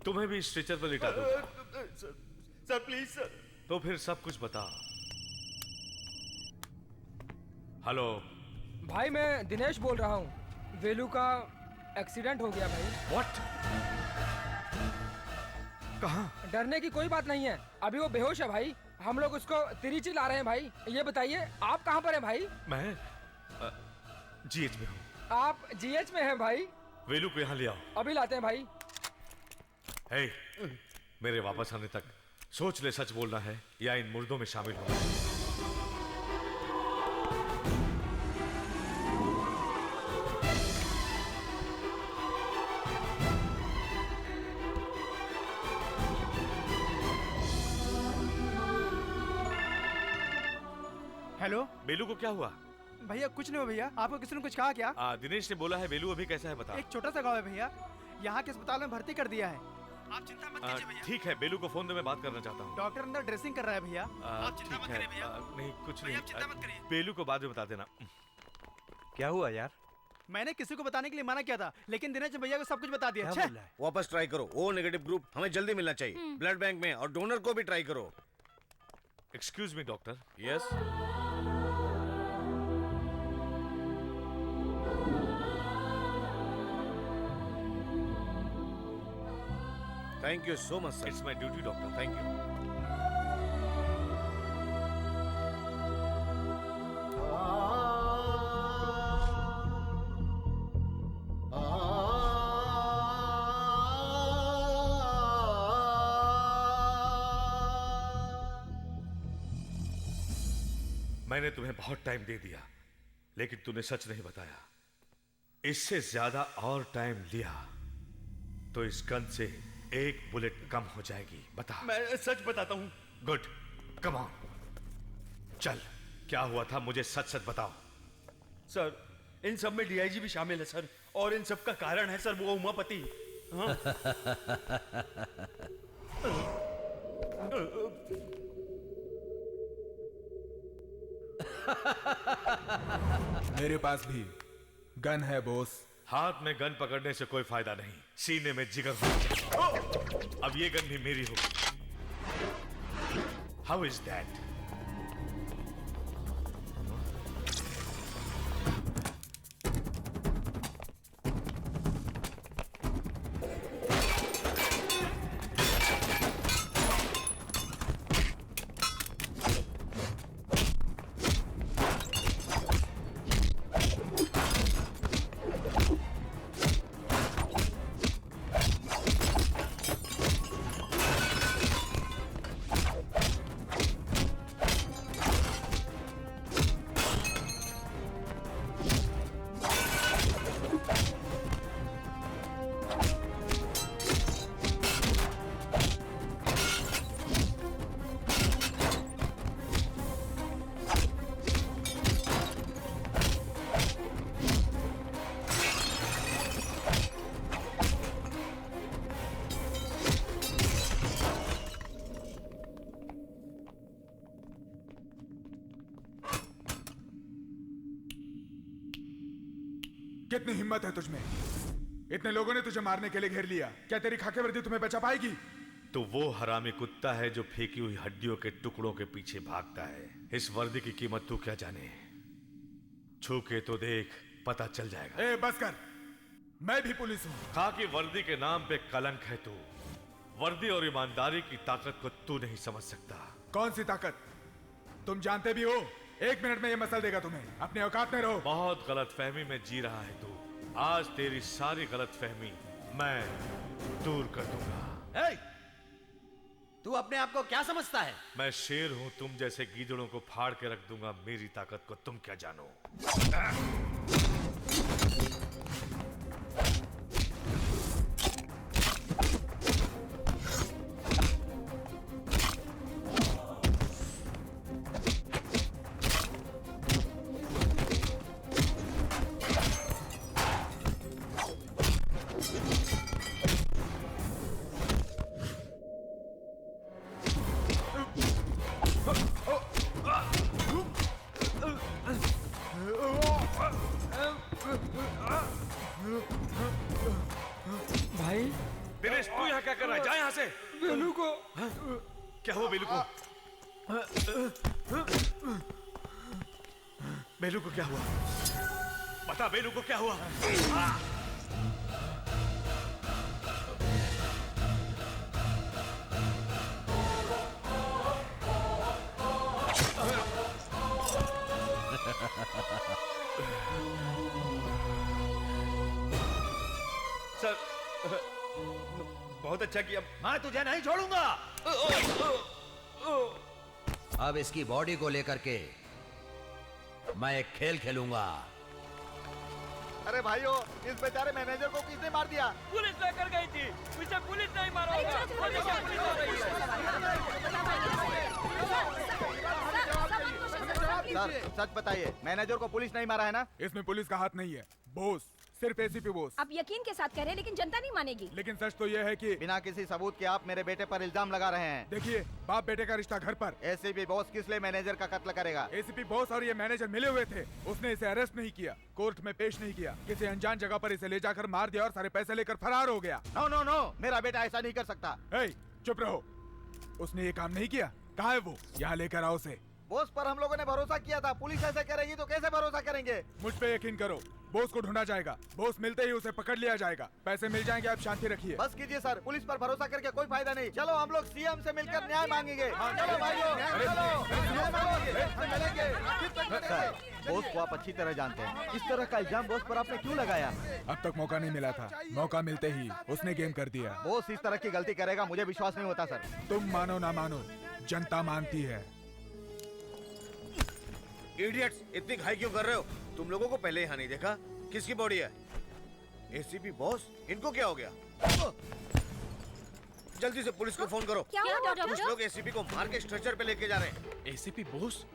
तुम्हें भी स्ट्रेचर पर लिटा दूंगा। Sir please sir. तो फिर सब कुछ बता। हेलो भाई, मैं दिनेश बोल रहा हूँ। वेलू का एक्सीडेंट हो गया भाई। व्हाट? कहाँ? डरने की कोई बात नहीं है, अभी वो बेहोश है भाई। हम लोग उसको तिरुचि ला रहे हैं भाई। ये बताइए आप कहाँ पर हैं भाई? मैं जीएच में हूँ। आप जीएच में हैं भाई? वेलू को यहाँ ले आओ। अभी लाते हैं भाई। हे, मेरे वापस आने तक सोच ले, सच बोलना है या इन मुर्दों में शामिल होना है। हेलो बेलू को क्या हुआ? भैया कुछ नहीं हुआ भैया। आपको किसी ने कुछ कहा क्या? दिनेश ने बोला है। बेलू अभी कैसा है बता। एक छोटा सा गाँव है भैया, यहाँ के अस्पताल में भर्ती कर दिया है। आप चिंता मत कीजिए भैया। ठीक है, बेलू को फोन दे, मैं बात करना चाहता हूँ। डॉक्टर अंदर ड्रेसिंग कर रहा है भैया। आप चिंता मत करिए भैया। नहीं कुछ नहीं, चिंता मत करिए। बेलू को बाद में बता देना। क्या हुआ यार? मैंने किसी को बताने के लिए मना किया था, लेकिन दिनेश भैया को सब कुछ बता दिया। अच्छा वापस ट्राई करो। ओ नेगेटिव ग्रुप हमें जल्दी मिलना चाहिए ब्लड बैंक में, और डोनर को भी ट्राई करो। Excuse me doctor. Yes. Thank you so much sir. It's my duty doctor. Thank you. मैंने तुम्हें बहुत टाइम दे दिया, लेकिन तूने सच नहीं बताया। इससे ज्यादा और टाइम लिया तो इस गन से एक बुलेट कम हो जाएगी। बता। मैं सच बताता हूँ। Good, come on. चल, क्या हुआ था मुझे सच सच बताओ। सर इन सब में डीआईजी भी शामिल है सर, और इन सब का कारण है सर वो उमापति। हाँ? मेरे पास भी गन है बॉस। हाथ में गन पकड़ने से कोई फायदा नहीं, सीने में जिगर होना चाहिए। अब ये गन भी मेरी होगी। How is that? कितनी हिम्मत है तुझमें? इतने लोगों ने तुझे मारने के लिए घेर लिया, क्या तेरी खाकी वर्दी तुम्हें बचा पाएगी? तो वो हरामी कुत्ता है जो फेंकी हुई हड्डियों के टुकड़ों के पीछे भागता है। इस वर्दी की कीमत तू क्या जाने? छू के तो देख, पता चल जाएगा। ए बस कर, मैं भी पुलिस हूँ। खाकी वर्दी के नाम पे कलंक है तू। वर्दी और ईमानदारी की ताकत को तू नहीं समझ सकता। कौन सी ताकत? तुम जानते भी हो, 1 मिनट में ये मसल देगा तुम्हें। अपने औकात में रहो। बहुत गलतफहमी में जी रहा है तू। आज तेरी सारी गलतफहमी मैं दूर कर दूंगा। तू अपने आप को क्या समझता है? मैं शेर हूं, तुम जैसे गीदड़ों को फाड़ के रख दूंगा। मेरी ताकत को तुम क्या जानो? भाई दिनेश, तू यहाँ क्या कर रहा है? जा यहाँ से। बेलू को क्या हुआ? बेलू को? बेलू को क्या हुआ? बता, बेलू को क्या हुआ? सर, बहुत अच्छा किया। मैं तुझे नहीं छोड़ूंगा। अब इसकी बॉडी को लेकर के मैं एक खेल खेलूंगा। अरे भाइयों, इस बेचारे मैनेजर को किसने मार दिया? पुलिस लेकर गई थी, पीछे पुलिस नहीं मारा होगा। सर, सच बताइए, मैनेजर को पुलिस नहीं मारा है ना? इसमें पुलिस का हाथ नहीं है, बॉस, सिर्फ एसीपी बॉस। आप यकीन के साथ कह रहे हैं, लेकिन जनता नहीं मानेगी। लेकिन सच तो यह है कि बिना किसी सबूत के आप मेरे बेटे पर इल्जाम लगा रहे हैं। देखिए, बाप बेटे का रिश्ता घर पर। एसीपी बॉस किस लिए मैनेजर का कत्ल करेगा? एसीपी बॉस और ये मैनेजर मिले हुए थे। उसने इसे अरेस्ट नहीं किया, कोर्ट में पेश नहीं किया, किसी अनजान जगह पर इसे ले जाकर मार दिया और सारे पैसे लेकर फरार हो गया। नो नो नो, मेरा बेटा ऐसा नहीं कर सकता। चुप रहो, उसने ये काम नहीं किया। कहाँ है वो? यहाँ लेकर आओ उसे। बॉस पर हम लोगों ने भरोसा किया था, पुलिस ऐसे करेगी तो कैसे भरोसा करेंगे? मुझ पे यकीन करो, बॉस को ढूंढा जाएगा। बॉस मिलते ही उसे पकड़ लिया जाएगा, पैसे मिल जाएंगे। आप शांति रखिए। बस कीजिए सर, पुलिस पर भरोसा करके कोई फायदा नहीं। चलो हम लोग सीएम से मिलकर न्याय मांगेंगे। चलो भाइयों, चलो। बॉस को आप अच्छी तरह जानते हैं, इस तरह का इल्जाम बॉस पर आपने क्यों लगाया? अब तक मौका नहीं मिला था, मौका मिलते ही उसने गेम कर दिया। बॉस इस तरह की गलती करेगा मुझे विश्वास नहीं होता सर। तुम मानो ना मानो, जनता मानती है। इडियट्स, इतनी घाई क्यों कर रहे हो? तुम लोगों को पहले यहाँ नहीं देखा? किसकी बॉडी है? ACP boss? इनको क्या हो गया? जल्दी से पुलिस को फोन करो। क्या हुआ डॉक्टर? कुछ लोग एसीपी को मार के स्ट्रेचर पे लेके जा रहे हैं। एसीपी बोस?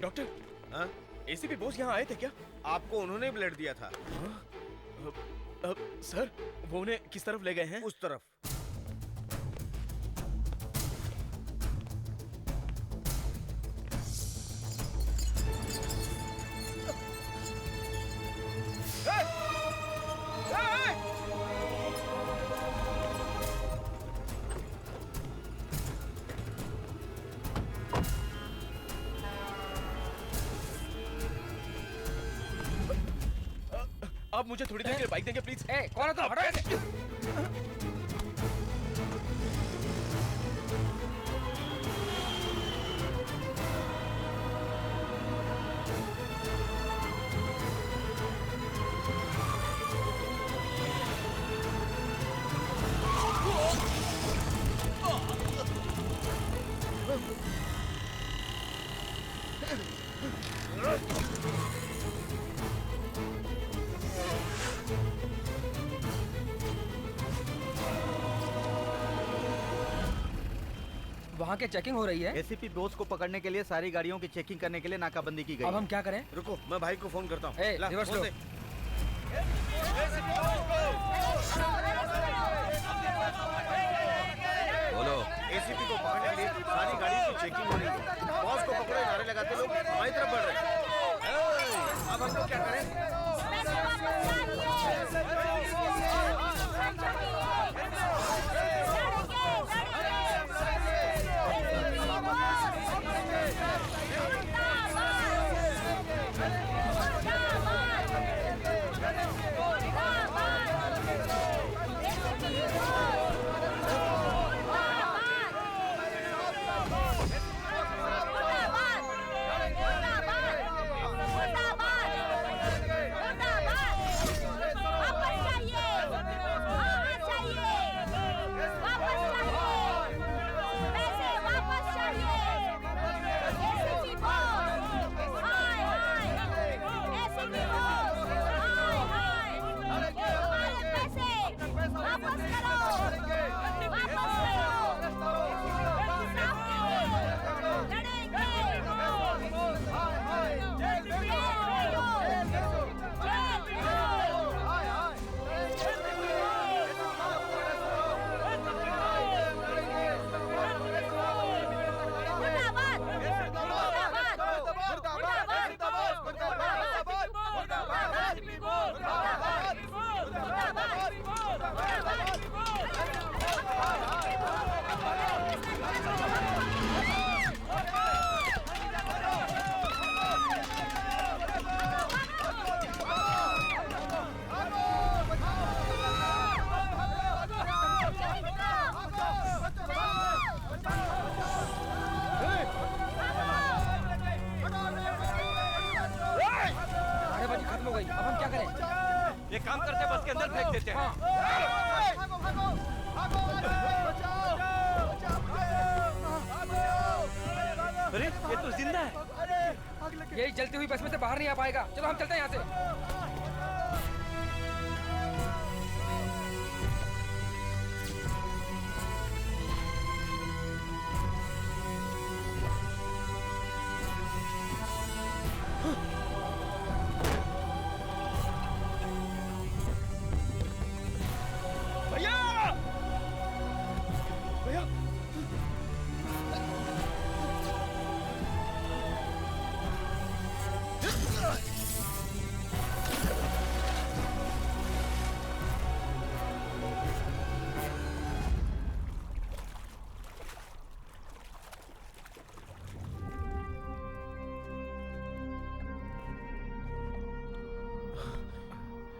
डॉक्टर, हाँ? एसीपी बोस यहाँ आए थे क्या? आपको उन्होंने ब्लड दिया था। सर, वो उन्हें किस तरफ ले गए हैं? उस तरफ। आप मुझे थोड़ी देर के लिए बाइक देंगे प्लीज? कौन है तुम? हटो ऐसे। वहाँ के चेकिंग हो रही है। एसीपी बोस को पकड़ने के लिए सारी गाड़ियों की चेकिंग करने के लिए नाकाबंदी की गई। अब हम क्या करें? रुको, मैं भाई को फोन करता हूँ। रिवर्स लो। बोलो। एसीपी को पकड़ने के लिए सारी गाड़ियों की चेकिंग हो रही है। बॉस को पकड़ो, नारे लगाते लोग हमारी तरफ बढ़ रहे हैं। अब हम लोग क्या करें? खत्म हो गई। अब हम क्या करें? ये काम करते बस के अंदर फेंक देते हैं। अरे ये तो जिंदा है। ये जलती हुई बस में से बाहर नहीं आ पाएगा। चलो हम चलते हैं यहाँ से।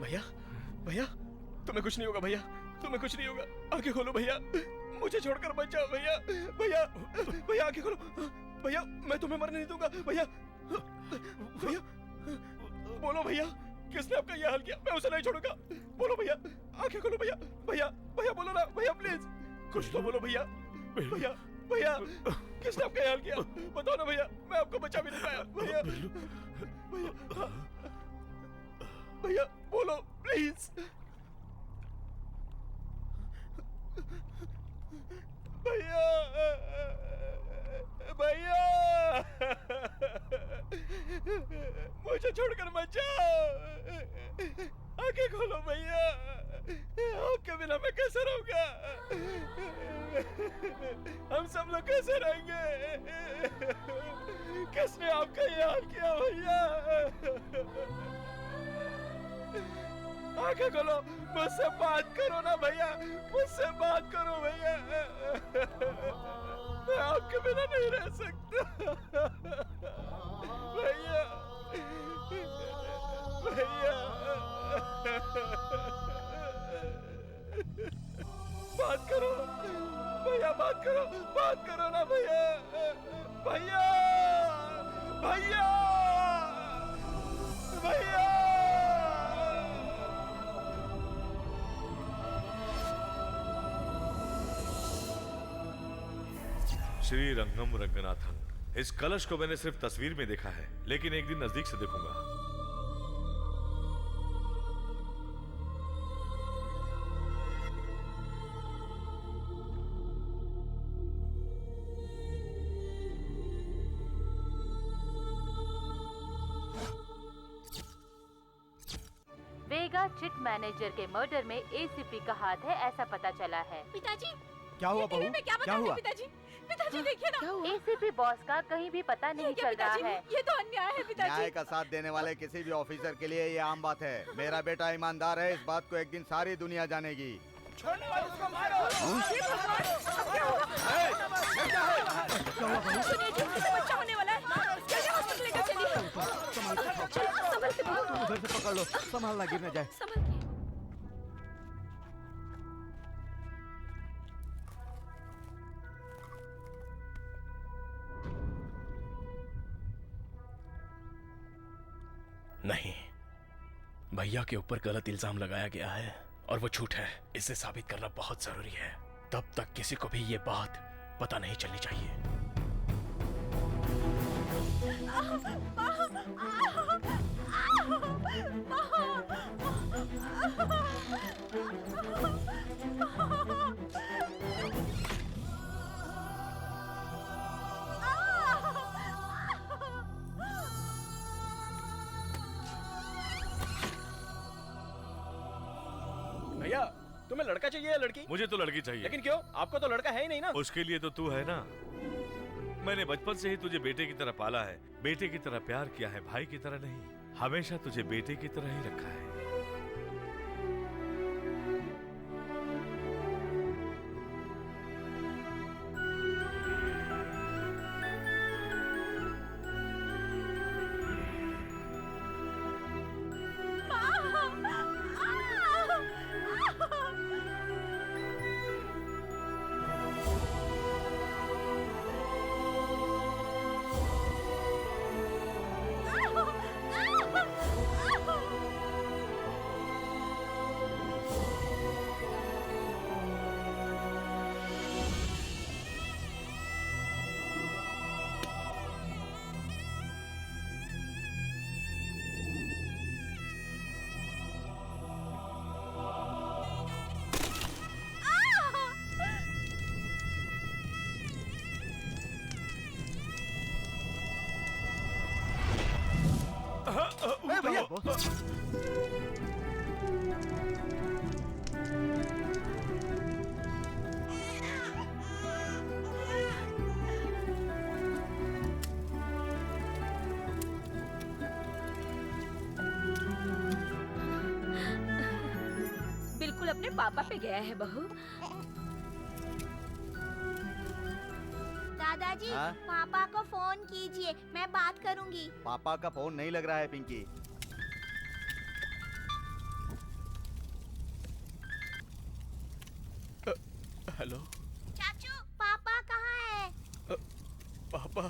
भैया भैया तुम्हें कुछ नहीं होगा भैया, तुम्हें कुछ नहीं होगा। आंखें खोलो भैया, मुझे छोड़कर मत जाओ भैया। भैया भैया आंखें खोलो भैया, मैं तुम्हें मरने नहीं दूंगा भैया। भैया बोलो भैया, किसने आपका यह हाल किया? मैं उसे नहीं छोड़ूंगा। बोलो भैया, आंखें खोलो भैया। भैया भैया बोलो ना भैया, प्लीज कुछ तो बोलो भैया। भैया भैया किसने आपका यह हाल किया? बताओ ना भैया, मैं आपको बचा भी नहीं पाया भैया। भैया भैया बोलो प्लीज। भैया भैया मुझे छोड़कर मत जाओ। आंखें खोलो भैया, आपके बिना मैं कैसे रहूंगा? हम सब लोग कैसे रहेंगे? किसने आपका ये हाल किया भैया? आंखें खोलो, मुझसे बात करो ना भैया, मुझसे बात करो भैया। मैं आपके बिना नहीं रह सकता भैया। भैया बात करो भैया, बात करो ना भैया, भैया भैया भैया। श्री रंगम रंगनाथन, इस कलश को मैंने सिर्फ तस्वीर में देखा है, लेकिन एक दिन नजदीक से देखूंगा। वेगा चिट मैनेजर के मर्डर में एसीपी का हाथ है, ऐसा पता चला है। पिताजी क्या हुआ बहू? क्या हुआ? पिताजी पिताजी देखिए ना, एसीपी बॉस का कहीं भी पता नहीं चल रहा है। ये तो अन्याय है पिताजी। न्याय का साथ देने वाले किसी भी ऑफिसर के लिए ये आम बात है। मेरा बेटा ईमानदार है, इस बात को एक दिन सारी दुनिया जानेगी। छोड़ने वाले उसको मारो। सुनिए जी, किसी बच्चा होने वाला है, जल्दी हॉस्पिटल लेकर चलिए। संभल के बाबू। उधर से पकड़ लो, संभालना गिर न जाए। संभल के। नहीं, भैया के ऊपर गलत इल्जाम लगाया गया है और वो झूठ है। इसे साबित करना बहुत जरूरी है। तब तक किसी को भी ये बात पता नहीं चलनी चाहिए। भैया, तुम्हें लड़का चाहिए या लड़की? मुझे तो लड़की चाहिए। लेकिन क्यों? आपको तो लड़का है ही नहीं ना। उसके लिए तो तू है ना। मैंने बचपन से ही तुझे बेटे की तरह पाला है, बेटे की तरह प्यार किया है, भाई की तरह नहीं। हमेशा तुझे बेटे की तरह ही रखा है। बिल्कुल अपने पापा पे गया है बहू। दादाजी, हाँ? पापा को फोन कीजिए, मैं बात करूंगी। पापा का फोन नहीं लग रहा है पिंकी। हेलो चाचू, पापा कहाँ है? पापा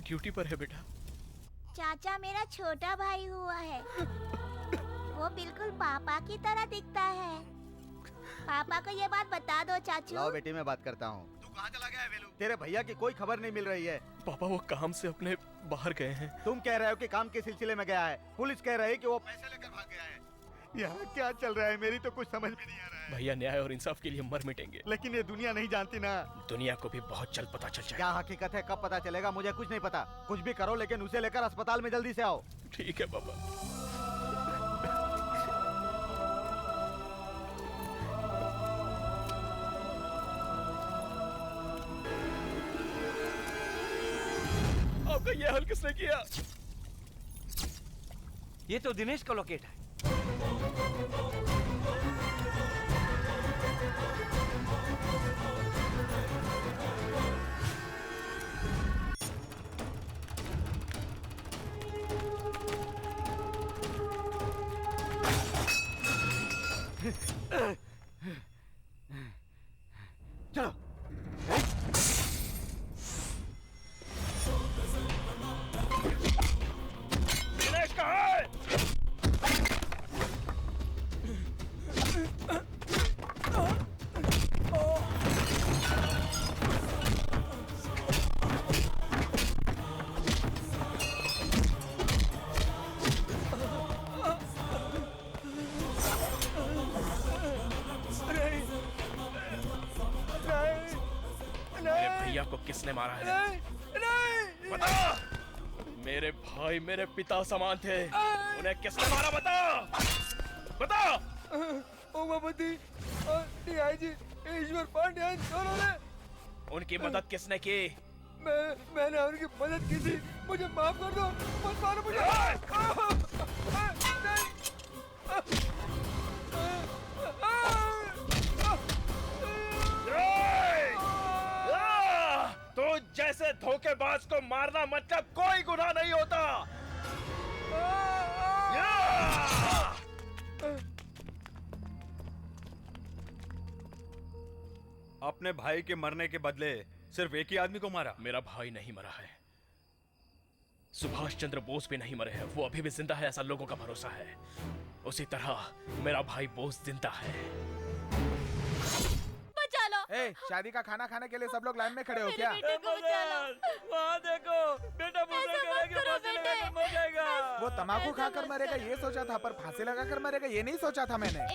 ड्यूटी पर है बेटा। चाचा मेरा छोटा भाई हुआ है। वो बिल्कुल पापा की तरह दिखता है। पापा को ये बात बता दो चाचू। लाओ बेटी, मैं बात करता हूँ। तू कहाँ चला गया है वेलू? तेरे भैया की कोई खबर नहीं मिल रही है। पापा वो काम से अपने बाहर गए हैं। तुम कह रहे हो कि काम के सिलसिले में गया है, पुलिस कह रही है कि वो पैसे लेकर भाग गया है। यहाँ क्या चल रहा है, मेरी तो कुछ समझ में नहीं आ रहा है। भैया न्याय और इंसाफ के लिए मर मिटेंगे। लेकिन ये दुनिया नहीं जानती ना। दुनिया को भी बहुत जल्द पता चल जाएगा। क्या हकीकत है, कब पता चलेगा, मुझे कुछ नहीं पता। कुछ भी करो, लेकिन उसे लेकर अस्पताल में जल्दी से आओ। ठीक है पापा। आपका ये हल किसने किया? ये तो दिनेश का लोकेट है। भैया को किसने मारा है? नहीं। बता। मेरे भाई मेरे पिता समान थे, उन्हें किसने मारा? बता। उमापति और डीआईजी ईश्वर पांड्यन दोनों ने। उनकी मदद किसने की? मैंने उनकी मदद की थी, मुझे माफ कर दो, मत मारो मुझे। तो जैसे धोखेबाज को मारना मतलब कोई गुनाह नहीं होता। अपने भाई के मरने के बदले सिर्फ एक ही आदमी को मारा। मेरा भाई नहीं मरा है, सुभाष चंद्र बोस भी नहीं मरे हैं, वो अभी भी जिंदा है, ऐसा लोगों का भरोसा है। उसी तरह मेरा भाई बोस जिंदा है। बचा लो। शादी का खाना खाने के लिए सब लोग लाइन में खड़े हो क्या? वहाँ देखो, बेटा मर जाएगा। वो तम्बाकू खाकर मरेगा ये सोचा था, पर फांसी लगाकर मरेगा ये नहीं सोचा था मैंने।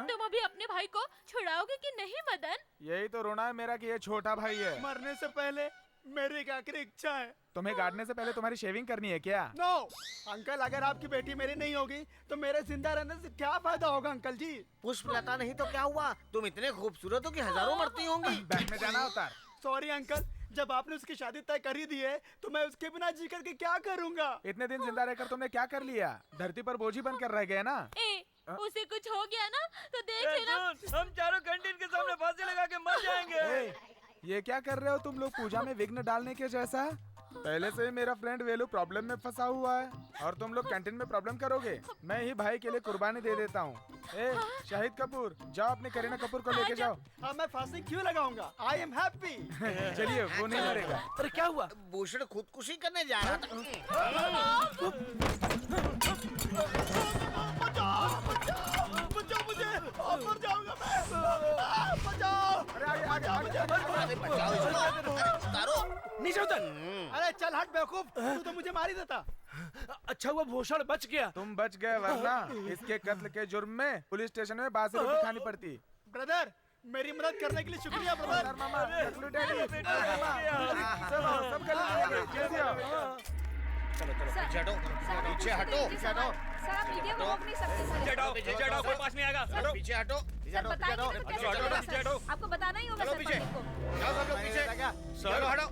तुम अभी अपने भाई को छुड़ाओगे कि नहीं मदन? यही तो रोना है मेरा कि ये छोटा भाई है। मरने से पहले मेरी एक आखिरी इच्छा है। तुम्हें गाड़ने से पहले तुम्हारी शेविंग करनी है क्या? नो अंकल, अगर आपकी बेटी मेरी नहीं होगी तो मेरे जिंदा रहने से क्या फायदा होगा अंकल जी? पुष्पलता नहीं तो क्या हुआ? तुम इतने खूबसूरत हो कि हजारों मरती होंगी। बैंक में जाना होता है। सॉरी अंकल, जब आपने उसकी शादी तय कर ही दी है तो मैं उसके बिना जी करके क्या करूँगा? इतने दिन जिंदा रहकर तुमने क्या कर लिया? धरती पर बोझ ही बनकर रह गए ना। उसे कुछ हो गया ना तो देख लेना। हम चारों कैंटीन के सामने फांसी लगा के मर जाएंगे। ये क्या कर रहे हो तुम लोग? पूजा में विघ्न डालने के जैसा। पहले से ही मेरा फ्रेंड वेलू प्रॉब्लम में फंसा हुआ है और तुम लोग कैंटीन में प्रॉब्लम करोगे। मैं ही भाई के लिए कुर्बानी दे देता हूँ। शाहिद कपूर, जाओ अपने करीना कपूर को लेके जाओ। अब मैं फांसी क्यों लगाऊंगा? I am happy. चलिए, वो नहीं मरेगा। अरे क्या हुआ? भूषण खुदकुशी करने जा रहा था। बचाओ मुझे, मर जाऊंगा मैं। बचाओ। नीचे उतर। अरे चल हट बेवकूफ, तू तो मुझे मार ही देता। अच्छा हुआ भूषण बच गया। तुम बच गए, वरना इसके कत्ल के जुर्म में पुलिस स्टेशन में बासी रोटी खानी पड़ती। ब्रदर, मेरी मदद करने के लिए शुक्रिया ब्रदर। मामा, सब पीछे हटो, पीछे हटो, पीछे हटो। सर आप मीडिया को रोक नहीं सकते। पीछे हटो, कोई पास नहीं आएगा। पीछे हटो, सर बताइए तो कैसे चलेगा सर? आपको बताना ही होगा चलो सर पीछे। पब्लिक को। जाओ सब लोग पीछे। सर हटो।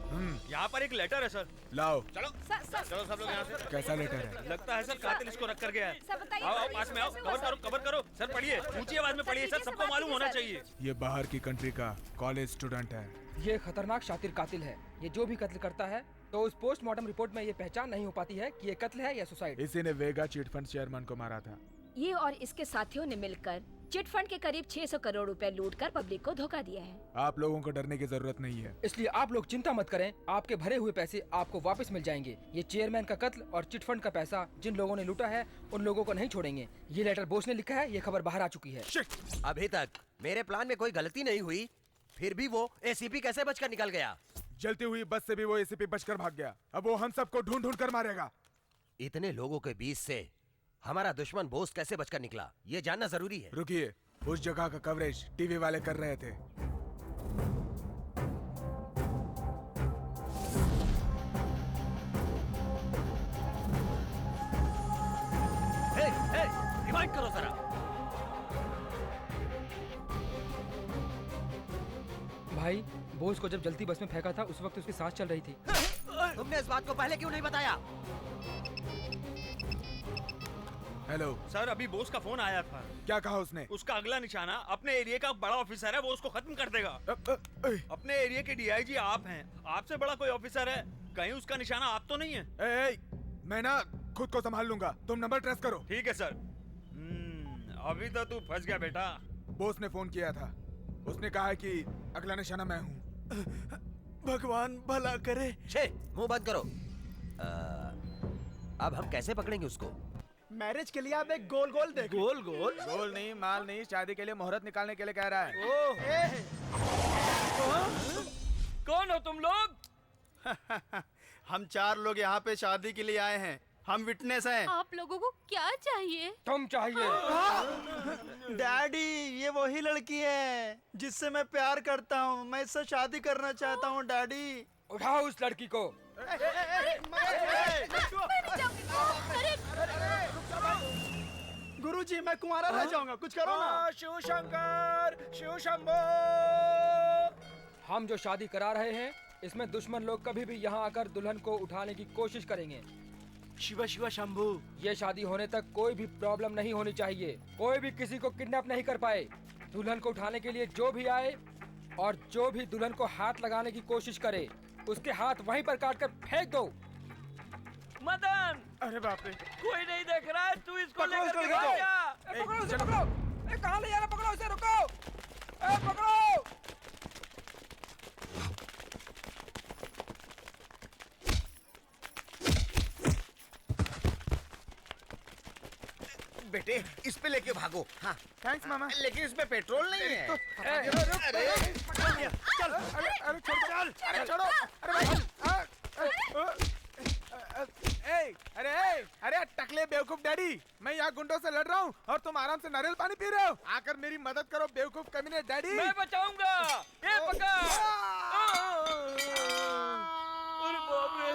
यहाँ पर एक लेटर है सर। लाओ। चलो चलो सब लोग यहाँ से। कैसा लेटर है? लगता है सर कातिल इसको रख कर गया है। सर बताइए। आओ पास में आओ, कवर करो सर, पढ़िए, ऊंची आवाज में पढ़िए सर, सबको मालूम होना चाहिए। ये बाहर की कंट्री का कॉलेज स्टूडेंट है। ये खतरनाक शातिर कातिल है। ये जो भी कत्ल करता है तो उस पोस्टमार्टम रिपोर्ट में ये पहचान नहीं हो पाती है कि ये कत्ल है या सुसाइड। इसी ने वेगा चिट फंड चेयरमैन को मारा था। ये और इसके साथियों ने मिलकर चिट फंड के करीब 600 करोड़ रुपए लूटकर पब्लिक को धोखा दिया है। आप लोगों को डरने की जरूरत नहीं है। इसलिए आप लोग चिंता मत करें, आपके भरे हुए पैसे आपको वापस मिल जाएंगे। ये चेयरमैन का कत्ल और चिट फंड का पैसा जिन लोगों ने लूटा है उन लोगों को नहीं छोड़ेंगे। ये लेटर बोस ने लिखा है, ये खबर बाहर आ चुकी है। अभी तक मेरे प्लान में कोई गलती नहीं हुई, फिर भी वो एसीपी कैसे बचकर निकल गया? जलती हुई बस से भी वो एसीपी बचकर भाग गया। अब वो हम सबको ढूंढ ढूंढ कर मारेगा। इतने लोगों के बीच से हमारा दुश्मन बोस कैसे बचकर निकला, ये जानना जरूरी है। रुकिए, उस जगह का कवरेज टीवी वाले कर रहे थे। रिवाइंड करो जरा। भाई, बोस को जब जलती बस में फेंका था उस वक्त उसकी सांस चल रही थी। तुमने इस बात को पहले क्यों नहीं बताया? हेलो सर, अभी बोस का फोन आया था। क्या कहा उसने? उसका अगला निशाना अपने एरिया का बड़ा ऑफिसर है, वो उसको खत्म कर देगा। अपने एरिया के डीआईजी आप हैं, आपसे बड़ा कोई ऑफिसर है, कहीं उसका निशाना आप तो नहीं है? मैं ना खुद को संभाल लूंगा, तुम नंबर ट्रेस करो। ठीक है सर। अभी तो तू फंस गया बेटा। बोस ने फोन किया था, उसने कहा है कि अगला निशाना मैं हूँ। भगवान भला करे। छे, मुंह बंद करो। अब हम कैसे पकड़ेंगे उसको? मैरिज के लिए आप एक गोल गोल देखो। गोल गोल? गोल नहीं, माल नहीं, शादी के लिए मुहूर्त निकालने के लिए कह रहा है। कौन हो तुम लोग? हम 4 लोग यहाँ पे शादी के लिए आए हैं। हम विटनेस हैं। आप लोगों को क्या चाहिए? तुम चाहिए। डैडी, ये वही लड़की है जिससे मैं प्यार करता हूँ। मैं इससे शादी करना चाहता हूँ डैडी। उठाओ उस लड़की को। गुरुजी, मैं कुंवारा रह जाऊंगा, कुछ करो ना। शिव शंकर, शिव शंभो। हम जो शादी करा रहे हैं इसमें दुश्मन लोग कभी भी यहाँ आकर दुल्हन को उठाने की कोशिश करेंगे। शिवा शिवा शंभू। ये शादी होने तक कोई भी प्रॉब्लम नहीं होनी चाहिए। कोई भी किसी को किडनैप नहीं कर पाए। दुल्हन को उठाने के लिए जो भी आए और जो भी दुल्हन को हाथ लगाने की कोशिश करे उसके हाथ वहीं पर काट कर फेंक दो। मदन, अरे बाप रे, कोई नहीं देख रहा है, तू इसको पकड़ो, लेकर इसको के लेकर भाग जाओ। जा। पकड़ो उसे, पकड़ो। कहाँ ले जा रहा? पकड़ो उसे, रुको। पकड़ो। बेटे, इस पे लेके भागो। हाँ थैंक्स मामा। लेकिन इसमें पेट्रोल नहीं है। चल, अरे छोड़ो, अरे भाई। अरे टकले बेवकूफ डैडी, मैं यहाँ गुंडों से लड़ रहा हूँ और तुम आराम से नारियल पानी पी रहे हो। आकर मेरी मदद करो बेवकूफ कमीने डैडी। मैं बचाऊंगा। ये पकड़। अरे बाप रे।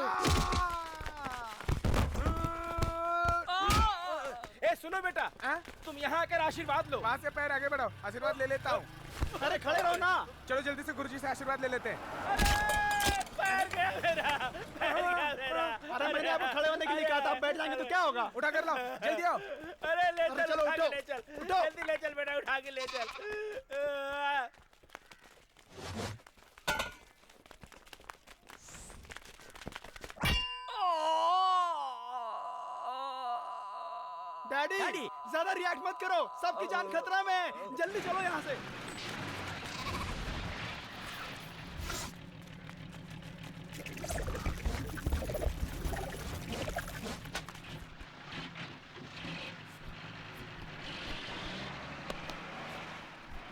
ए सुनो बेटा, तुम यहाँ आकर आशीर्वाद लो। वहाँ से पैर आगे बढ़ाओ, आशीर्वाद ले लेता हूँ। अरे खड़े रहो ना। चलो जल्दी से गुरुजी से आशीर्वाद ले लेते हैं। पैर गया मेरा। अरे मैंने आपको खड़े होने के लिए कहा था, आप बैठ जाएंगे तो क्या होगा? उठा कर लाओ, जल्दी आओ। अरे ले चल, चलो, उठा के उठो, ले चल, उठो। जल्दी ले चल बेटा, उठा के ले चल। डैडी, ज्यादा रिएक्ट मत करो, सबकी जान खतरा में है। जल्दी चलो यहाँ से।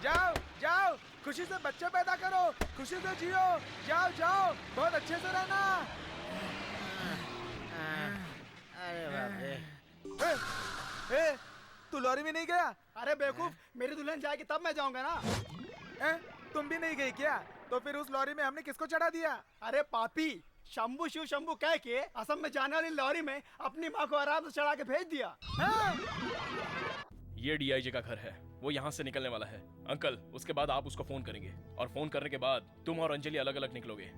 जाओ जाओ, खुशी से बच्चे पैदा करो, खुशी से जियो। जाओ जाओ, बहुत अच्छे से रहना। अरे बाप रे। ए, तू लॉरी में नहीं गया? अरे बेवकूफ, मेरी दुल्हन जाएगी तब मैं जाऊंगा ना। तुम भी नहीं गई क्या? तो फिर उस लॉरी में हमने किसको चढ़ा दिया? अरे पापी, शंभू शिव शंभू कह के असम में जाने वाली लॉरी में अपनी माँ को आराम से चढ़ा के भेज दिया। ये डीआईजी का घर है, वो यहाँ से निकलने वाला है। अंकल, उसके बाद आप उसको फोन करेंगे और फोन करने के बाद तुम और अंजलि अलग अलग निकलोगे।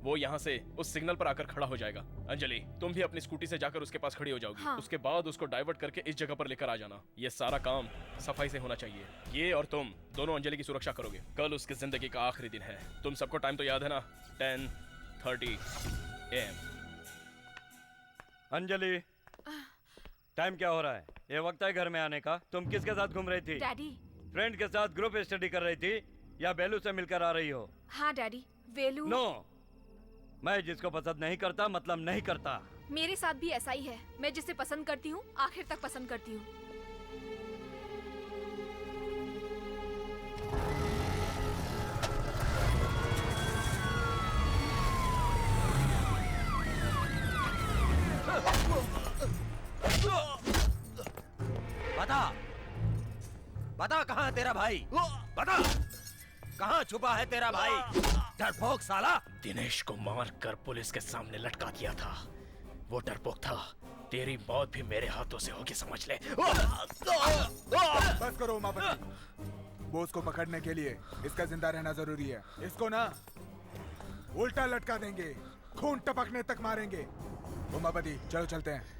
वो यहाँ से उस सिग्नल पर आकर खड़ा हो जाएगा। अंजलि, तुम भी अपनी स्कूटी से जाकर उसके पास खड़ी हो जाओगी। हाँ। उसके बाद उसको डाइवर्ट करके इस जगह पर लेकर आ जाना। ये सारा काम सफाई से होना चाहिए। ये और तुम दोनों अंजलि की सुरक्षा करोगे। कल उसकी जिंदगी का आखिरी दिन है। तुम सबको टाइम तो याद है ना? 10:30 AM। अंजलि, टाइम क्या हो रहा है? ये वक्त है घर में आने का। तुम किसके साथ घूम रही थी? डैडी। फ्रेंड के साथ ग्रुप स्टडी कर रही थी या बेलू से मिलकर आ रही हो? हाँ डैडी, वेलू। नो, मैं जिसको पसंद नहीं करता मतलब नहीं करता। मेरे साथ भी ऐसा ही है। मैं जिसे पसंद करती हूँ आखिर तक पसंद करती हूँ। बता, बता कहाँ है तेरा भाई? बता, कहाँ छुपा है तेरा भाई? डरपोक साला। दिनेश को मार कर पुलिस के सामने लटका दिया था। वो डरपोक था। तेरी मौत भी मेरे हाथों से होगी, समझ ले। बस करो उमापति, बोस को पकड़ने के लिए इसका जिंदा रहना जरूरी है। इसको ना उल्टा लटका देंगे, खून टपकने तक मारेंगे। उमापति चलो चलते हैं।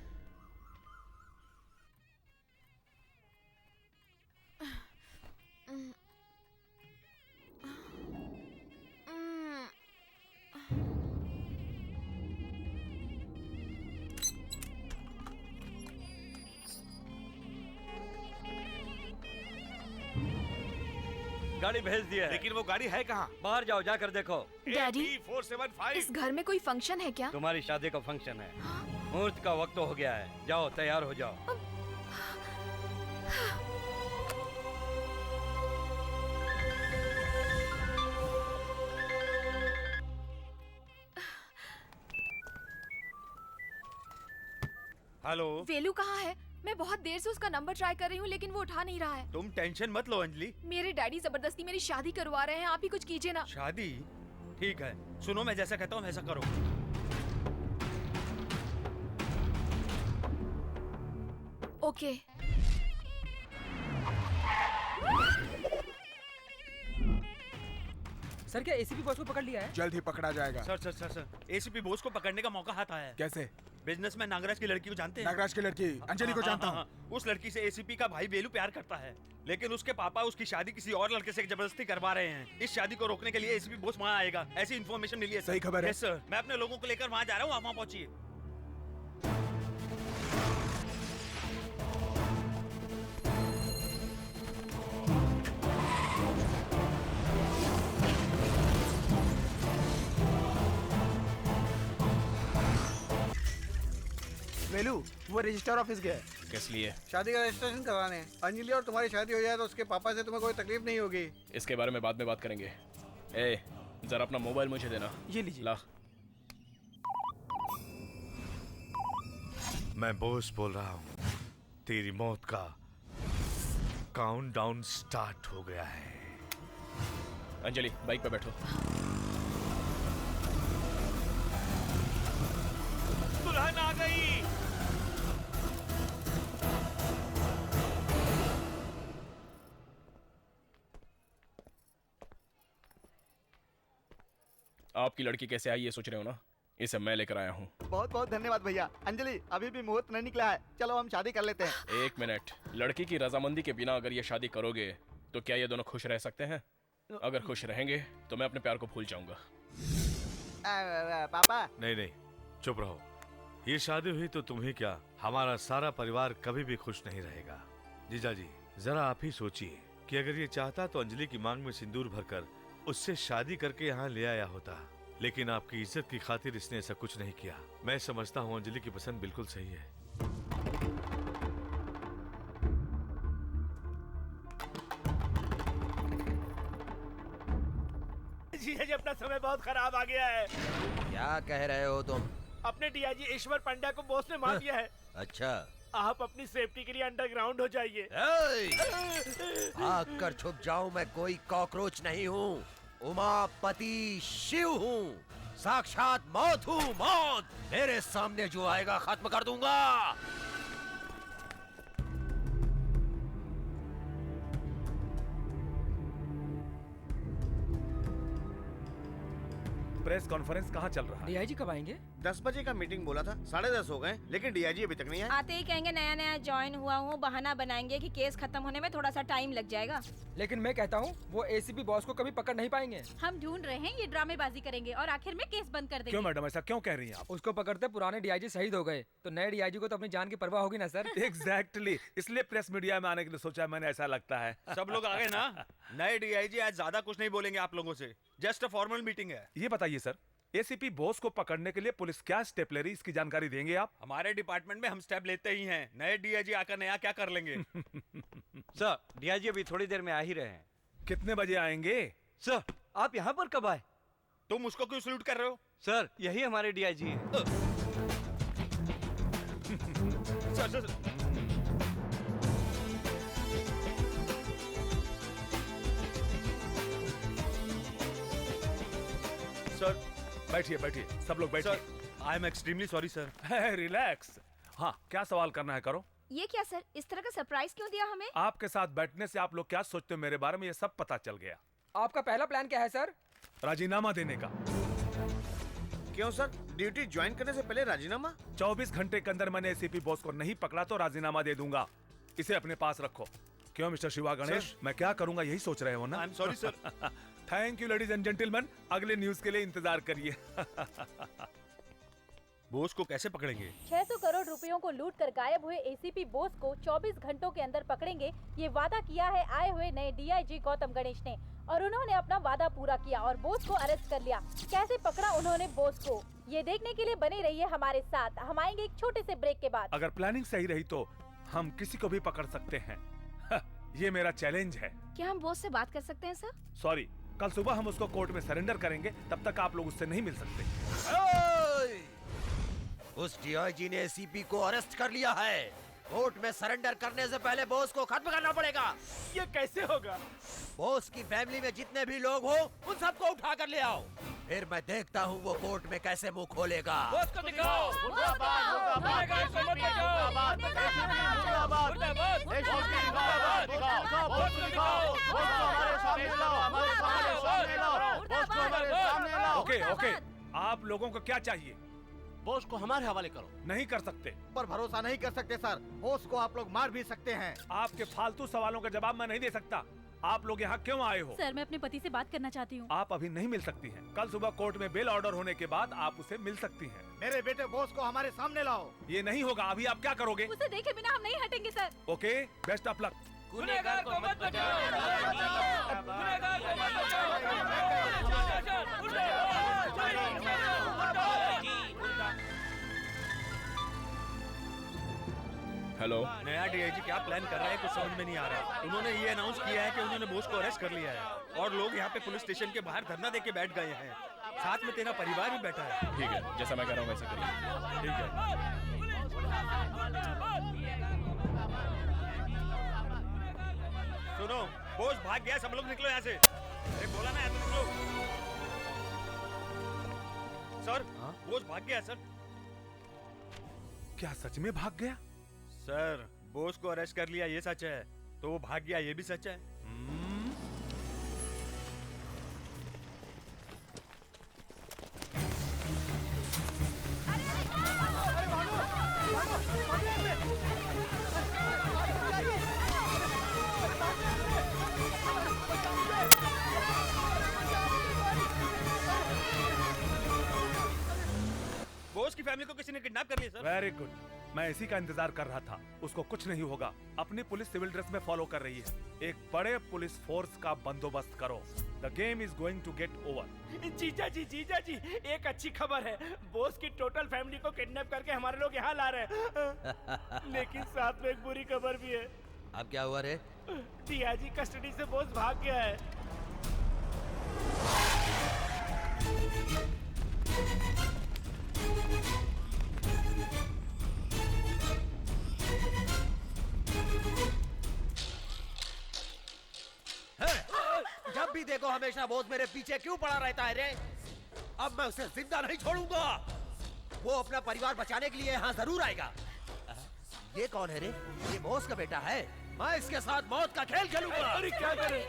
गाड़ी भेज दिया है। लेकिन वो गाड़ी है कहाँ? बाहर जाओ, जाकर देखो। डैडी, 475। इस घर में कोई फंक्शन है क्या? तुम्हारी शादी का फंक्शन है। मुहूर्त का वक्त हो गया है। जाओ, तैयार हो जाओ। हेलो। वेलू कहाँ है? मैं बहुत देर से उसका नंबर ट्राई कर रही हूँ लेकिन वो उठा नहीं रहा है। तुम टेंशन मत लो अंजलि। मेरे डैडी जबरदस्ती मेरी शादी करवा रहे हैं, आप ही कुछ कीजिए ना। शादी? ठीक है, सुनो मैं जैसा कहता हूँ वैसा करो। ओके। सर क्या एसीपी बॉस को पकड़ लिया है? जल्द ही पकड़ा जाएगा। सर एसीपी बोस को पकड़ने का मौका हाथ आया है। कैसे? बिजनेसमैन नागराज की लड़की को जानते हैं? नागराज की लड़की अंजलि को जानता हूँ। उस लड़की से एसीपी का भाई वेलू प्यार करता है, लेकिन उसके पापा उसकी शादी किसी और लड़के से जबरदस्ती करवा रहे हैं। इस शादी को रोकने के लिए एसीपी बोस वहाँ आएगा, ऐसी इन्फॉर्मेशन मिली है। सही खबर है? यस सर, मैं अपने लोगों को लेकर वहाँ जा रहा हूँ, आप वहाँ पहुँचिए। वेलू वो रजिस्टर ऑफिस गया। किस लिए? शादी का रजिस्ट्रेशन करवाने। अंजलि और तुम्हारी शादी हो जाए तो उसके पापा से तुम्हें कोई तकलीफ नहीं होगी। इसके बारे में बाद में बात करेंगे। ए, जरा अपना मोबाइल मुझे देना। ये लीजिए। ला। मैं बोस बोल रहा हूँ। तेरी मौत का काउंटडाउन स्टार्ट हो गया है। अंजलि बाइक पे बैठो। दुल्हन आ गई। आपकी लड़की कैसे आई ये सोच रहे हो ना? इसे मैं लेकर आया हूँ। बहुत बहुत धन्यवाद भैया। अंजलि अभी भी मुहूर्त नहीं निकला है, चलो हम शादी कर लेते हैं। एक मिनट, लड़की की रजामंदी के बिना अगर ये शादी करोगे तो क्या ये दोनों खुश रह सकते हैं? अगर खुश रहेंगे तो मैं अपने प्यार को भूल जाऊंगा। पापा नहीं नहीं, चुप रहो। ये शादी हुई तो तुम ही क्या, हमारा सारा परिवार कभी भी खुश नहीं रहेगा। जीजा जी जरा आप ही सोचिए कि अगर ये चाहता तो अंजलि की मांग में सिंदूर भरकर उससे शादी करके यहाँ ले आया होता, लेकिन आपकी इज्जत की खातिर इसने ऐसा कुछ नहीं किया। मैं समझता हूँ अंजलि की पसंद बिल्कुल सही है। जीजा जी अपना समय बहुत खराब आ गया है। क्या कह रहे हो तुम? अपने डीआईजी ईश्वर पंड्या को बॉस ने मार दिया है। अच्छा, आप अपनी सेफ्टी के लिए अंडरग्राउंड हो जाइए। भाग कर छुप जाऊं, मैं कोई कॉकरोच नहीं हूँ। उमापति शिव हूँ, साक्षात मौत हूँ। मौत मेरे सामने जो आएगा खत्म कर दूंगा। प्रेस कॉन्फ्रेंस कहाँ चल रहा है? डीआईजी कब आएंगे? 10 बजे का मीटिंग बोला था, 10:30 हो गए, लेकिन डीआईजी अभी तक नहीं आए। आते ही कहेंगे नया नया ज्वाइन हुआ हूँ, बहाना बनाएंगे कि केस खत्म होने में थोड़ा सा टाइम लग जाएगा। लेकिन मैं कहता हूँ वो एसीपी बॉस को कभी पकड़ नहीं पाएंगे। हम ढूंढ रहे हैं, ये ड्रामेबाजी करेंगे और आखिर में केस बंद कर देंगे। क्यों मैडम, ऐसा क्यों कह रही हैं आप? उसको पकड़ते पुराने डीआईजी शहीद हो गए, तो नए डीआईजी को तो अपनी जान की परवाह होगी ना सर। एग्जैक्टली, इसलिए प्रेस मीडिया में आने के लिए सोचा मैंने, ऐसा लगता है। सब लोग आ गए ना? नए डीआईजी आज ज्यादा कुछ नहीं बोलेंगे आप लोगों से, जस्ट अ फॉर्मल मीटिंग है। ये बताइए सर, एसीपी बॉस को पकड़ने के लिए पुलिस क्या स्टेप ले रही, इसकी जानकारी देंगे आप? हमारे डिपार्टमेंट में हम स्टेप लेते ही हैं, नए डीआईजी आकर नया क्या कर लेंगे? सर डीआईजी अभी थोड़ी देर में आ ही रहे हैं। कितने बजे आएंगे? सर आप यहाँ पर कब आए? तुम उसको क्यों सल्यूट कर रहे हो? सर यही हमारे डीआईजी हैं। सर सर बैठिए बैठिए, सब लोग बैठिए। I am extremely sorry sir. Relax. हाँ, क्या सवाल करना है करो। ये क्या सर, इस तरह का सरप्राइज क्यों दिया हमें? आपके साथ बैठने से आप लोग क्या सोचते हो मेरे बारे में, ये सब पता चल गया। आपका पहला प्लान क्या है सर? राजीनामा देने का। क्यों सर, ड्यूटी ज्वाइन करने से पहले राजीनामा? 24 घंटे के अंदर मैंने एसीपी बॉस को नहीं पकड़ा तो राजीनामा दे दूंगा। इसे अपने पास रखो। क्यों मिस्टर शिवा गणेश, मैं क्या करूंगा यही सोच रहे हो ना? I am sorry sir. Thank you ladies and gentleman, अगले न्यूज के लिए इंतजार करिए। बोस को कैसे पकड़ेंगे? 600 करोड़ रुपयों को लूट कर गायब हुए एसीपी बोस को 24 घंटों के अंदर पकड़ेंगे, ये वादा किया है आए हुए नए डीआईजी गौतम गणेश ने, और उन्होंने अपना वादा पूरा किया और बोस को अरेस्ट कर लिया। कैसे पकड़ा उन्होंने बोस को, ये देखने के लिए बने रहिए हमारे साथ। हम आएंगे एक छोटे से ब्रेक के बाद। अगर प्लानिंग सही रही तो हम किसी को भी पकड़ सकते हैं। ये मेरा चैलेंज है। क्या हम बॉस से बात कर सकते हैं सर? सॉरी, कल सुबह हम उसको कोर्ट में सरेंडर करेंगे, तब तक आप लोग उससे नहीं मिल सकते। उस डीआईजी ने एसीपी को अरेस्ट कर लिया है। कोर्ट में सरेंडर करने से पहले बॉस को खत्म करना पड़ेगा। ये कैसे होगा? बॉस की फैमिली में जितने भी लोग हो उन सबको उठा कर ले आओ, फिर मैं देखता हूँ वो कोर्ट में कैसे मुंह खोलेगा। बॉस को दिखाओ। ओके ओके, आप लोगों को क्या चाहिए? बॉस को हमारे हवाले करो। नहीं कर सकते। पर भरोसा नहीं कर सकते सर, बॉस को आप लोग मार भी सकते हैं। आपके फालतू सवालों का जवाब मैं नहीं दे सकता। आप लोग यहाँ क्यों आए हो? सर, मैं अपने पति से बात करना चाहती हूँ। आप अभी नहीं मिल सकती हैं। कल सुबह कोर्ट में बेल ऑर्डर होने के बाद आप उसे मिल सकती हैं। मेरे बेटे बॉस को हमारे सामने लाओ। ये नहीं होगा। अभी आप क्या करोगे? उसे देखे बिना हम नहीं हटेंगे sir. Okay, best of luck. गुनहगार को मत बचाओ। गुनहगार को मत हेलो, नया डीआईजी क्या प्लान कर रहा है कुछ समझ में नहीं आ रहा। उन्होंने ये अनाउंस किया है कि उन्होंने बॉस को अरेस्ट कर लिया है और लोग यहाँ पे पुलिस स्टेशन के बाहर धरना देके बैठ गए हैं। साथ में तेरा परिवार भी बैठा है। ठीक है, जैसा मैं कह रहा हूँ वैसे करिए। ठीक है। सुनो, बॉस भाग गया, सब लोग निकलो यहाँ से। अरे बोला ना, यहाँ से निकलो। सर, बॉस भाग गया सर। क्या सच में भाग गया? सर, बॉस को अरेस्ट कर लिया ये सच है, तो वो भाग गया ये भी सच है। बॉस की फैमिली को किसी ने किडनैप कर लिया सर। वेरी गुड, मैं इसी का इंतजार कर रहा था। उसको कुछ नहीं होगा। अपनी पुलिस सिविल ड्रेस में फॉलो कर रही है। एक बड़े पुलिस फोर्स का बंदोबस्त करो। The game is going to get over. जीजा जी, एक अच्छी खबर है। बॉस की टोटल फैमिली को किडनैप करके हमारे लोग यहाँ ला रहे हैं। लेकिन साथ में एक बुरी खबर भी है। अब क्या हुआ रे? डीआईजी कस्टडी से बॉस भाग गया है। जब भी देखो हमेशा बॉस मेरे पीछे क्यों पड़ा रहता है रे? अब मैं उसे जिंदा नहीं छोड़ूंगा। वो अपना परिवार बचाने के लिए यहाँ जरूर आएगा। ये कौन है रे? ये बॉस का बेटा है। मैं इसके साथ मौत का खेल खेलूंगा। अरे क्या करें?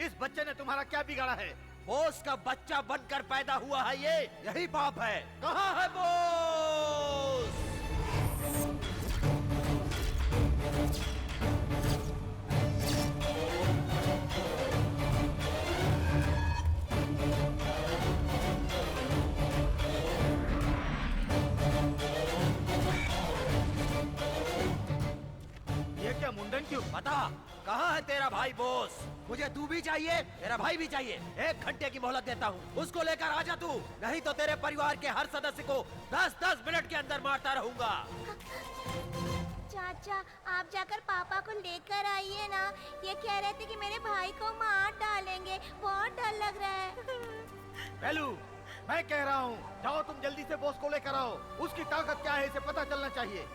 इस बच्चे ने तुम्हारा क्या बिगाड़ा है? बॉस का बच्चा बनकर पैदा हुआ है ये, यही पाप है। कहाँ है बॉस? ये क्या मुंडन क्यों? बता, कहाँ है तेरा भाई बॉस? मुझे तू भी चाहिए, तेरा भाई भी चाहिए। 1 घंटे की मोहलत देता हूँ, उसको लेकर आजा तू, नहीं तो तेरे परिवार के हर सदस्य को 10-10 मिनट के अंदर मारता रहूंगा। चाचा, आप जाकर पापा को लेकर आइए ना। ये कह रहे थे कि मेरे भाई को मार डालेंगे। बहुत डर लग रहा है। बेलू, मैं कह रहा हूँ जाओ, तुम जल्दी से बॉस को लेकर आओ। उसकी ताकत क्या है इसे पता चलना चाहिए।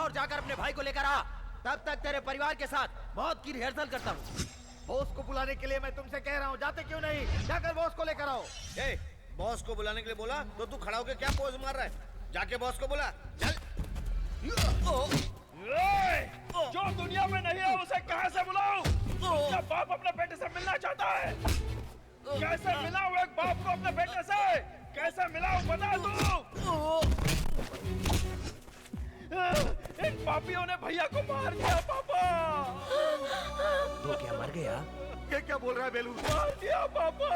जाकर अपने भाई को लेकर आ। तब तक तेरे परिवार के साथ मौत की रिहर्सल करता हूँ। बॉस को बुलाने के लिए मैं तुमसे कह रहा हूँ, जाते क्यों नहीं? जाकर बॉस को लेकर आओ। बॉस को बुलाने के लिए बोला तो तू खड़ा होकर क्या पोज मार रहा है? जाके बॉस को बुला, चल। जो दुनिया में नहीं है उसे कहाँ से बुलाऊं? क्या बाप अपने बेटे से मिलना चाहता है? कैसे मिलाऊं एक बाप को अपने बेटे से? कैसे मिलाऊं बता दो। इन पापियों ने भैया को मार दिया पापा। तो क्या मर गया? ये क्या बोल रहा है बेलू? मार दिया पापा।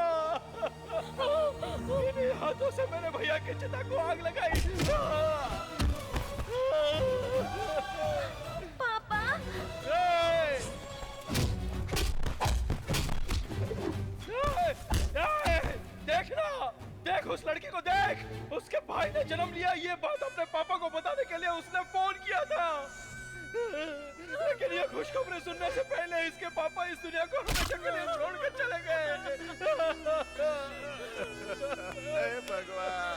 इन्हीं हाथों से मेरे भैया की चिता को आग लगाई। पापा देखना, देख उस लड़की को देख। उसके भाई ने जन्म लिया, ये बात अपने पापा को बताने के लिए उसने फोन किया था। लेकिन ये खुशखबरी सुनने से पहले इसके पापा इस दुनिया को हमेशा के लिए छोड़ कर चले गए। हे भगवान।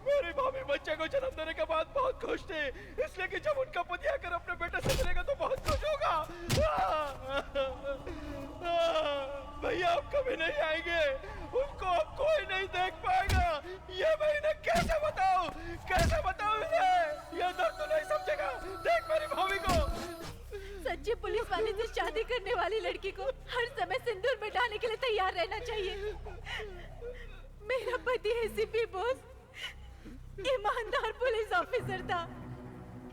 मेरी भाभी बच्चे को जन्म देने के बाद बहुत खुश थी, इसलिए कि जब उनका पति आकर अपने बेटे से मिलेगा तो बहुत खुश होगा। भैया अब कभी नहीं आएंगे, उनको अब कोई नहीं देख पाएगा। ये मैं इन्हें कैसे बताऊं, कैसे बताऊं इन्हें? ये दर्द तो नहीं समझेगा। देख मेरी भाभी को। सच्ची पुलिस वाले से शादी करने वाली लड़की को हर समय सिंदूर मिटाने के लिए तैयार रहना चाहिए। मेरा पति एसीपी बोस ईमानदार पुलिस ऑफिसर था।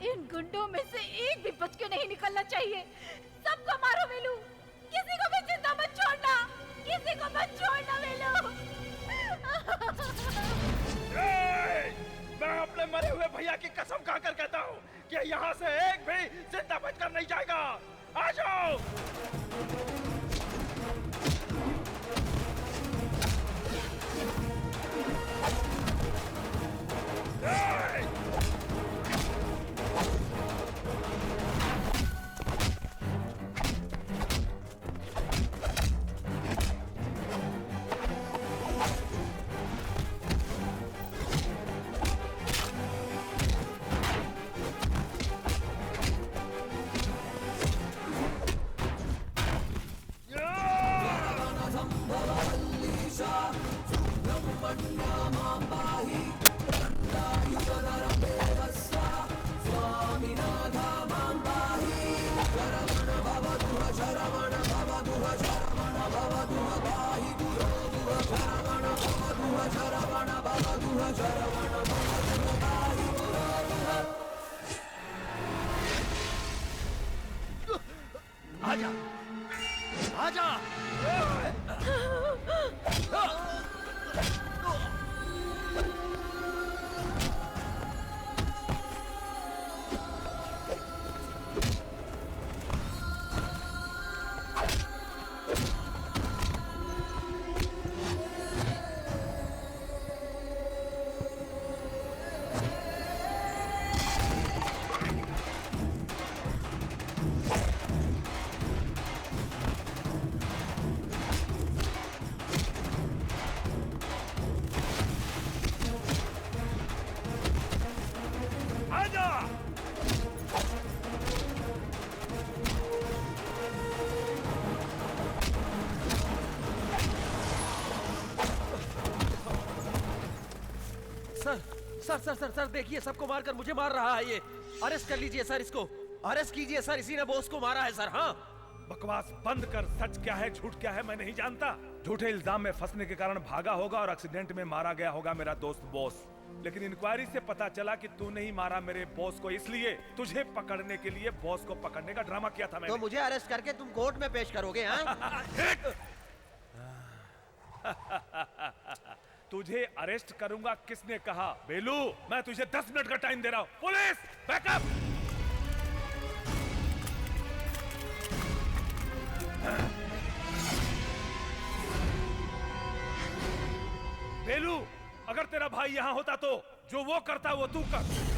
इन गुंडों में से एक भी बच के नहीं निकलना चाहिए। सबको मारो वेलू, किसी को भी जिंदा मत छोड़ना, किसी को मत छोड़ना वेलू। मैं अपने मरे हुए भैया की कसम खाकर कहता हूँ कि यहाँ से एक भी जिंदा बचकर नहीं जाएगा। आ जाओ। आजा, आजा। सर देखिए, सबको मारकर मुझे मार रहा है ये। अरेस्ट कर लीजिए सर, इसको अरेस्ट कीजिए सर, इसी ने बॉस को मारा है सर। हाँ, बकवास बंद कर। सच क्या है झूठ क्या है मैं नहीं जानता। झूठे इल्जाम में फंसने के कारण भागा होगा और एक्सीडेंट में मारा गया होगा मेरा दोस्त बॉस। लेकिन इंक्वायरी से पता चला कि तू नहीं मारा मेरे बॉस को, इसलिए तुझे पकड़ने के लिए बॉस को पकड़ने का ड्रामा किया था मैंने। तो मुझे अरेस्ट करके तुम कोर्ट में पेश करोगे? तुझे अरेस्ट करूंगा किसने कहा? बेलू, मैं तुझे 10 मिनट का टाइम दे रहा हूं। Police backup. बेलू, अगर तेरा भाई यहां होता तो जो वो करता वो तू कर।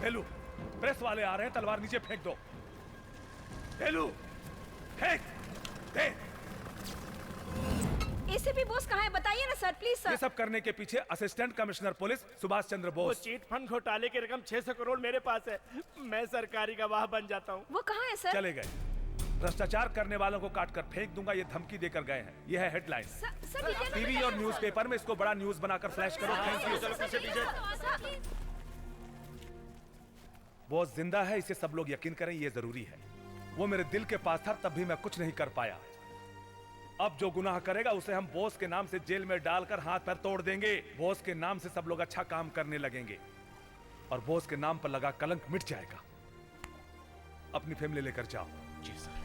बेलू, प्रेस वाले आ रहे हैं, तलवार नीचे फेंक दो। बेलू, फेंक दे। एसीपी बोस कहाँ है? बताइए ना सर, प्लीज ये सर। सब करने के पीछे assistant commissioner police Subhash Chandra वो बोस। चीट फंड घोटाले की रकम 600 करोड़ मेरे पास है। मैं सरकारी गवाह बन जाता हूँ। वो कहाँ है सर? चले गए। भ्रष्टाचार करने वालों को काट कर फेंक दूंगा, ये धमकी देकर गए हैं। ये है हेडलाइन। टीवी और न्यूज़पेपर में इसको बड़ा न्यूज बनाकर फ्लैश करो। Thank you. बॉस जिंदा है, इसे सब लोग यकीन करें, ये जरूरी है। वो मेरे दिल के पास था, तब भी मैं कुछ नहीं कर पाया। अब जो गुनाह करेगा उसे हम बॉस के नाम से जेल में डालकर हाथ पैर तोड़ देंगे। बॉस के नाम से सब लोग अच्छा काम करने लगेंगे और बॉस के नाम पर लगा कलंक मिट जाएगा। अपनी फैमिली लेकर जाओ। जी सर।